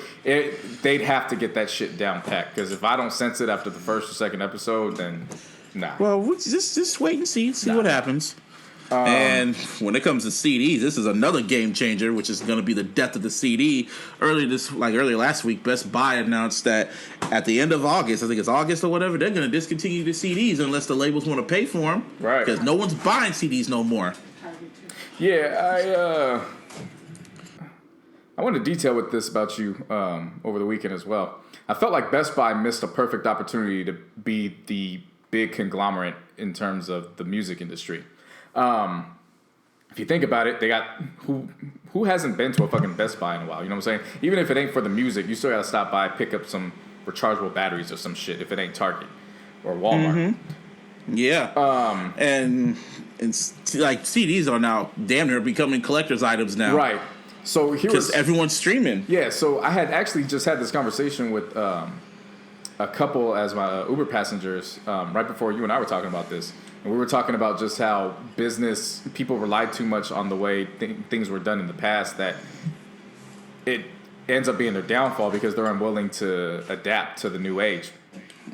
They'd have to get that shit down packed. Because if I don't sense it after the first or second episode, then nah. Well, just wait and see what happens. And when it comes to CDs, this is another game changer, which is going to be the death of the CD. Earlier last week, Best Buy announced that at the end of August, I think it's August or whatever, they're going to discontinue the CDs unless the labels want to pay for them. Right. Because no one's buying CDs no more. Yeah, I want to detail with this about you over the weekend as well. I felt like Best Buy missed a perfect opportunity to be the big conglomerate in terms of the music industry. If you think about it, they got who hasn't been to a fucking Best Buy in a while? You know what I'm saying? Even if it ain't for the music, you still gotta stop by, pick up some rechargeable batteries or some shit. If it ain't Target or Walmart, yeah. And like CDs are now damn near becoming collector's items now, right? So here because everyone's streaming. Yeah. So I had actually just had this conversation with a couple as my Uber passengers right before you and I were talking about this. And we were talking about just how business people relied too much on the way things were done in the past that it ends up being their downfall because they're unwilling to adapt to the new age.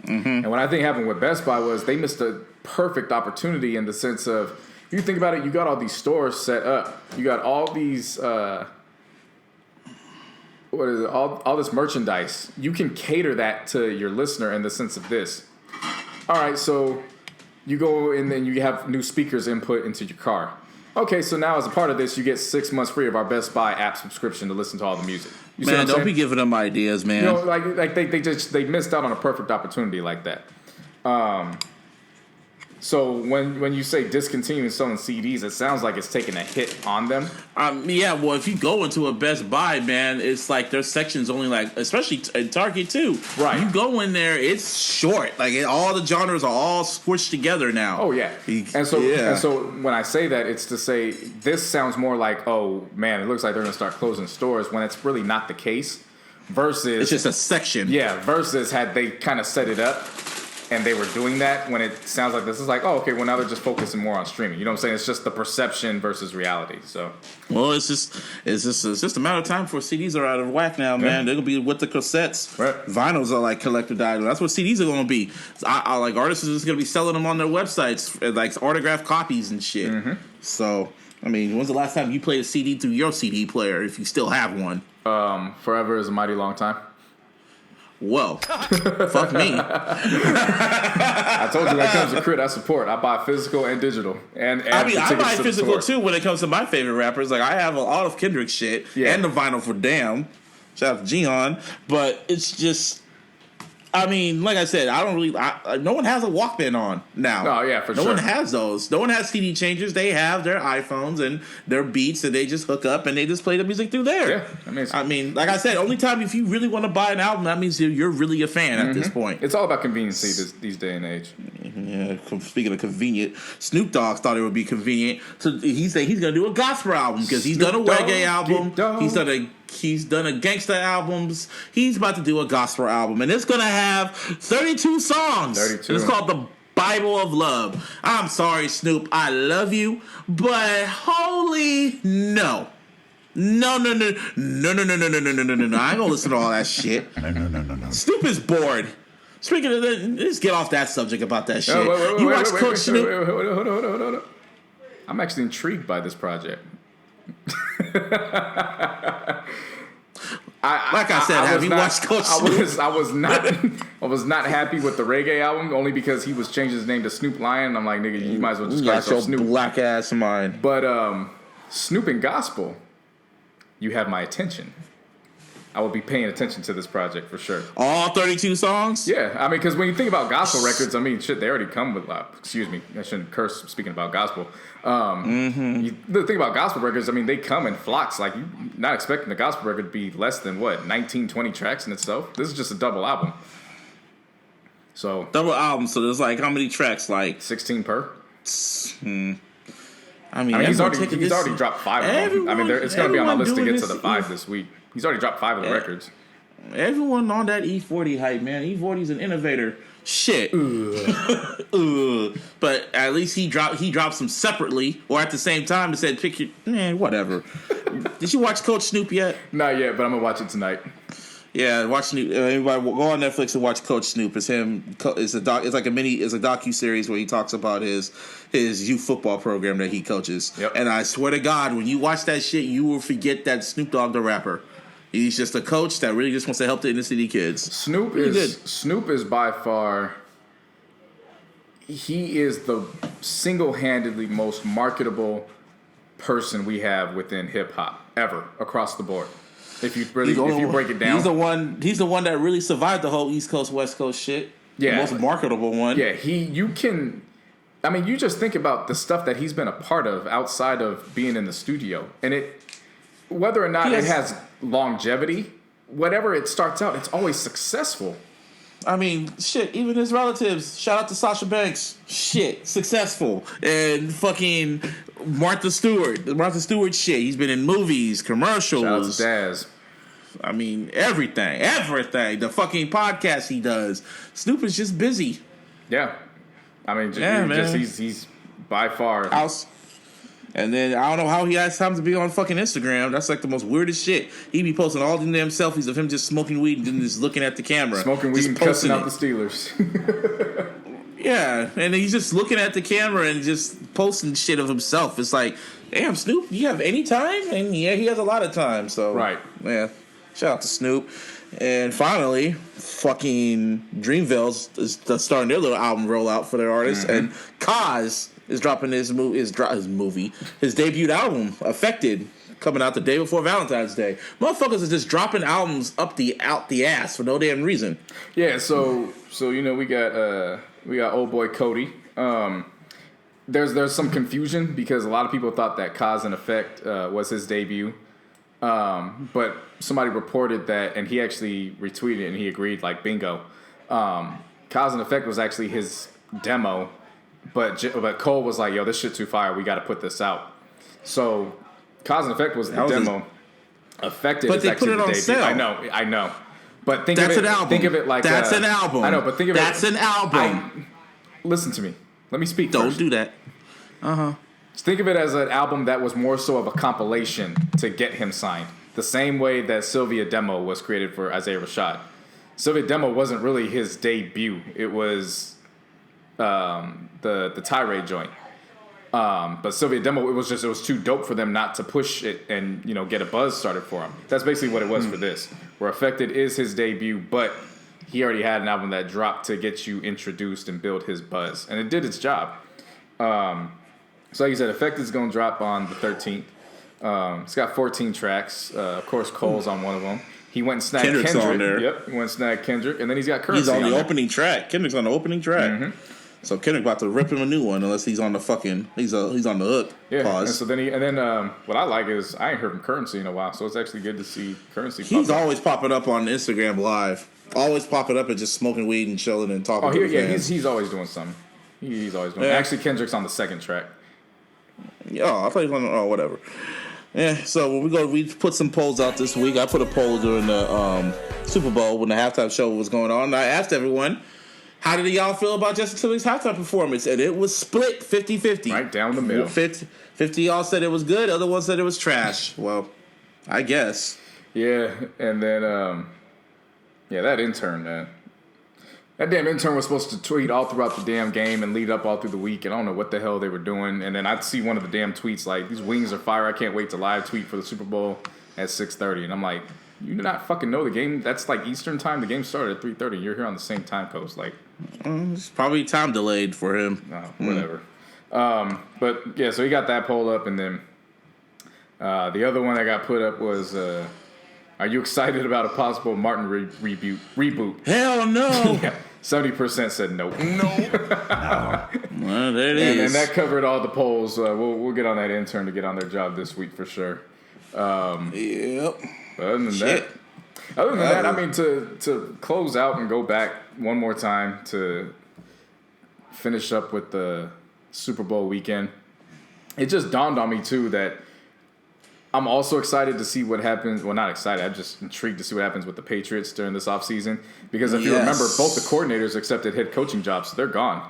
Mm-hmm. And what I think happened with Best Buy was they missed a perfect opportunity in the sense of, if you think about it, you got all these stores set up. You got all these, all this merchandise. You can cater that to your listener in the sense of this. All right, so you go and then you have new speakers input into your car. Okay, so now as a part of this, you get 6 months free of our Best Buy app subscription to listen to all the music. You man, don't be giving them ideas, man. You know, like they missed out on a perfect opportunity like that. So when you say discontinuing selling CDs, it sounds like it's taking a hit on them. Yeah, well, if you go into a Best Buy, man, it's like their section's only like, especially in Target too. Right. You go in there, it's short. Like all the genres are all squished together now. Oh yeah. And so when I say that, it's to say this sounds more like, oh man, it looks like they're gonna start closing stores when it's really not the case. Versus it's just a section. Yeah. Versus had they kind of set it up. And they were doing that when it sounds like this is like, oh, okay, well, now they're just focusing more on streaming. You know what I'm saying? It's just the perception versus reality. So, well, it's just a matter of time before CDs are out of whack now, man. They're gonna be with the cassettes. Right. Vinyls are like collector items. That's what CDs are gonna be. I like artists are just gonna be selling them on their websites, like autographed copies and shit. Mm-hmm. So, I mean, when's the last time you played a CD through your CD player, if you still have one? Forever is a mighty long time. Whoa. Fuck me. I told you when it comes to crit, I support. I buy physical and digital. And I buy physical too when it comes to my favorite rappers. Like, I have all of Kendrick shit and the vinyl for Damn. Shout out to Gion. But it's just, I mean, like I said, I don't really, no one has a Walkman on now. No, yeah, for sure. No one has those. No one has CD changers. They have their iPhones and their Beats, and they just hook up and they just play the music through there. Yeah, I mean, like I said, only time if you really want to buy an album, that means you're really a fan at this point. It's all about convenience these day and age. Yeah, speaking of convenient, Snoop Dogg thought it would be convenient. So he said he's going to do a gospel album because he's done a reggae album. He's done a gangsta albums. He's about to do a gospel album, and it's going to have 32 songs. 32. It's called the Bible of Love. I'm sorry, Snoop. I love you, but holy no. No. I ain't gonna listen to all that shit. No. Snoop is bored. Speaking of that, let's get off that subject about that shit. You watch Coach Snoop? Hold on. I'm actually intrigued by this project. Have you watched Coach Snoop? I was not happy with the reggae album only because he was changing his name to Snoop Lion. I'm like, nigga, you might as well just call yourself Snoop. Black ass mind. But Snoop and gospel, you have my attention. I will be paying attention to this project for sure. All 32 songs? Yeah, I mean, because when you think about gospel records, I mean, shit, they already come with. Excuse me, I shouldn't curse speaking about gospel. The thing about gospel records, I mean, they come in flocks. Like, you're not expecting a gospel record to be less than 19, 20 tracks in itself. This is just a double album. So double album. So there's like how many tracks? Like 16 per. I mean he's already dropped 5 of them. I mean, it's going to be on my list to get to the 5 this week. He's already dropped 5 of the records. Everyone on that E40 hype, man. E40's an innovator. Shit. But at least he drops them separately or at the same time and said, pick your... whatever. Did you watch Coach Snoop yet? Not yet, but I'm going to watch it tonight. Yeah, watch Snoop. Everybody go on Netflix and watch Coach Snoop. It's him. It's a docu series where he talks about his youth football program that he coaches. Yep. And I swear to God, when you watch that shit, you will forget that Snoop Dogg the rapper. He's just a coach that really just wants to help the inner city kids. Snoop is by far. He is the single-handedly most marketable person we have within hip hop ever across the board. If you break it down, he's the one that really survived the whole East Coast West Coast shit. Yeah, the most marketable one. Yeah, you just think about the stuff that he's been a part of outside of being in the studio, and whether or not it has longevity, whatever it starts out, it's always successful. I mean, shit, even his relatives, shout out to Sasha Banks, shit, successful. And fucking Martha Stewart shit. He's been in movies, commercials. Shout out to Daz. I mean, everything. The fucking podcast he does. Snoop is just busy. Yeah. I mean, he's by far. And then I don't know how he has time to be on fucking Instagram. That's like the most weirdest shit. He be posting all them damn selfies of him just smoking weed and then just looking at the camera. Smoking weed and cussing out the Steelers. Yeah, and he's just looking at the camera and just posting shit of himself. It's like, damn, Snoop, you have any time? And yeah, he has a lot of time. So right. Yeah, shout out to Snoop. And finally, fucking Dreamville's is starting their little album rollout for their artists. Mm-hmm. And Kaz is dropping his debut album, Affected, coming out the day before Valentine's Day. Motherfuckers are just dropping albums out the ass for no damn reason. Yeah, so we got old boy Cody. There's some confusion because a lot of people thought that Cause and Effect was his debut, but somebody reported that, and he actually retweeted it and he agreed, like bingo. Cause and Effect was actually his demo. But Cole was like, yo, this shit too fire. We got to put this out. So Cause and Effect was the demo. Affected but is they actually put it the on debut. sale. I know. But think that's of it, an album. Think of it like that's an album. I know, but think of that's it. That's an album. Listen to me. Let me speak Don't first. do that. Just think of it as an album that was more so of a compilation to get him signed. The same way that Sylvia Demo was created for Isaiah Rashad. Sylvia Demo wasn't really his debut. It was the Tirade joint. But Sylvia Demo, it was too dope for them not to push it and get a buzz started for him. That's basically what it was for this. Where Affected is his debut, but he already had an album that dropped to get you introduced and build his buzz, and it did its job. So like you said, Affected is going to drop on the 13th. It's got 14 tracks. Of course, Cole's on one of them. He went and snagged Kendrick's Kendrick. on there. Yep, he went and snagged Kendrick, and then he's got Currency. He's on the opening track. Kendrick's on the opening track. Mm-hmm. So Kendrick about to rip him a new one unless he's on the fucking he's on the hook. Yeah. Pause. And so then what I like is I ain't heard from Currency in a while, so it's actually good to see Currency. He's always popping up on Instagram Live. Always popping up and just smoking weed and chilling and talking. He's always doing something. He's always doing. Yeah. Actually, Kendrick's on the second track. Yeah, I thought he was on whatever. Yeah, so we put some polls out this week. I put a poll during the Super Bowl when the halftime show was going on. And I asked everyone, how did y'all feel about Justin Timberlake's halftime performance? And it was split 50-50. Right down the middle. 50 y'all said it was good. Other ones said it was trash. Well, I guess. Yeah, and then that intern, man. That damn intern was supposed to tweet all throughout the damn game and lead up all through the week, and I don't know what the hell they were doing. And then I'd see one of the damn tweets like, "These wings are fire. I can't wait to live tweet for the Super Bowl at 6:30." And I'm like, you do not fucking know the game. That's like Eastern time. The game started at 3:30. You're here on the same time coast. Like, it's probably time delayed for him. Whatever. But yeah, so he got that poll up, and then the other one that got put up was, are you excited about a possible Martin reboot? Hell no. Yeah. 70% said nope. Well, there it is. And that covered all the polls. We'll get on that intern to get on their job this week for sure. Yep. Other than that, I mean, to close out and go back one more time to finish up with the Super Bowl weekend, it just dawned on me too that I'm also excited to see what happens. Well, not excited. I'm just intrigued to see what happens with the Patriots during this offseason. Because if you remember, both the coordinators accepted head coaching jobs, so they're gone.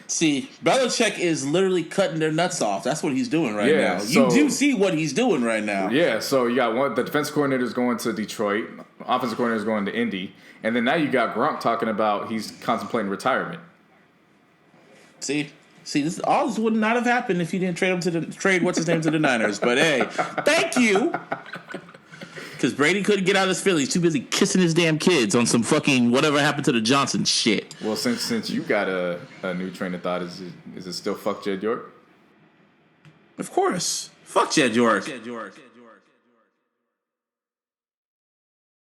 See, Belichick is literally cutting their nuts off. That's what he's doing right now. So, you do see what he's doing right now. Yeah, so you got the defense coordinator is going to Detroit. offensive coordinator is going to Indy, and then now you got Gronk talking about he's contemplating retirement. See, all this would not have happened if you didn't trade what's his name to the Niners. But hey, thank you, because Brady couldn't get out of his feelings. Too busy kissing his damn kids on some fucking whatever happened to the Johnson shit. Well, since you got a new train of thought, is it still fuck Jed York? Of course, fuck Jed York.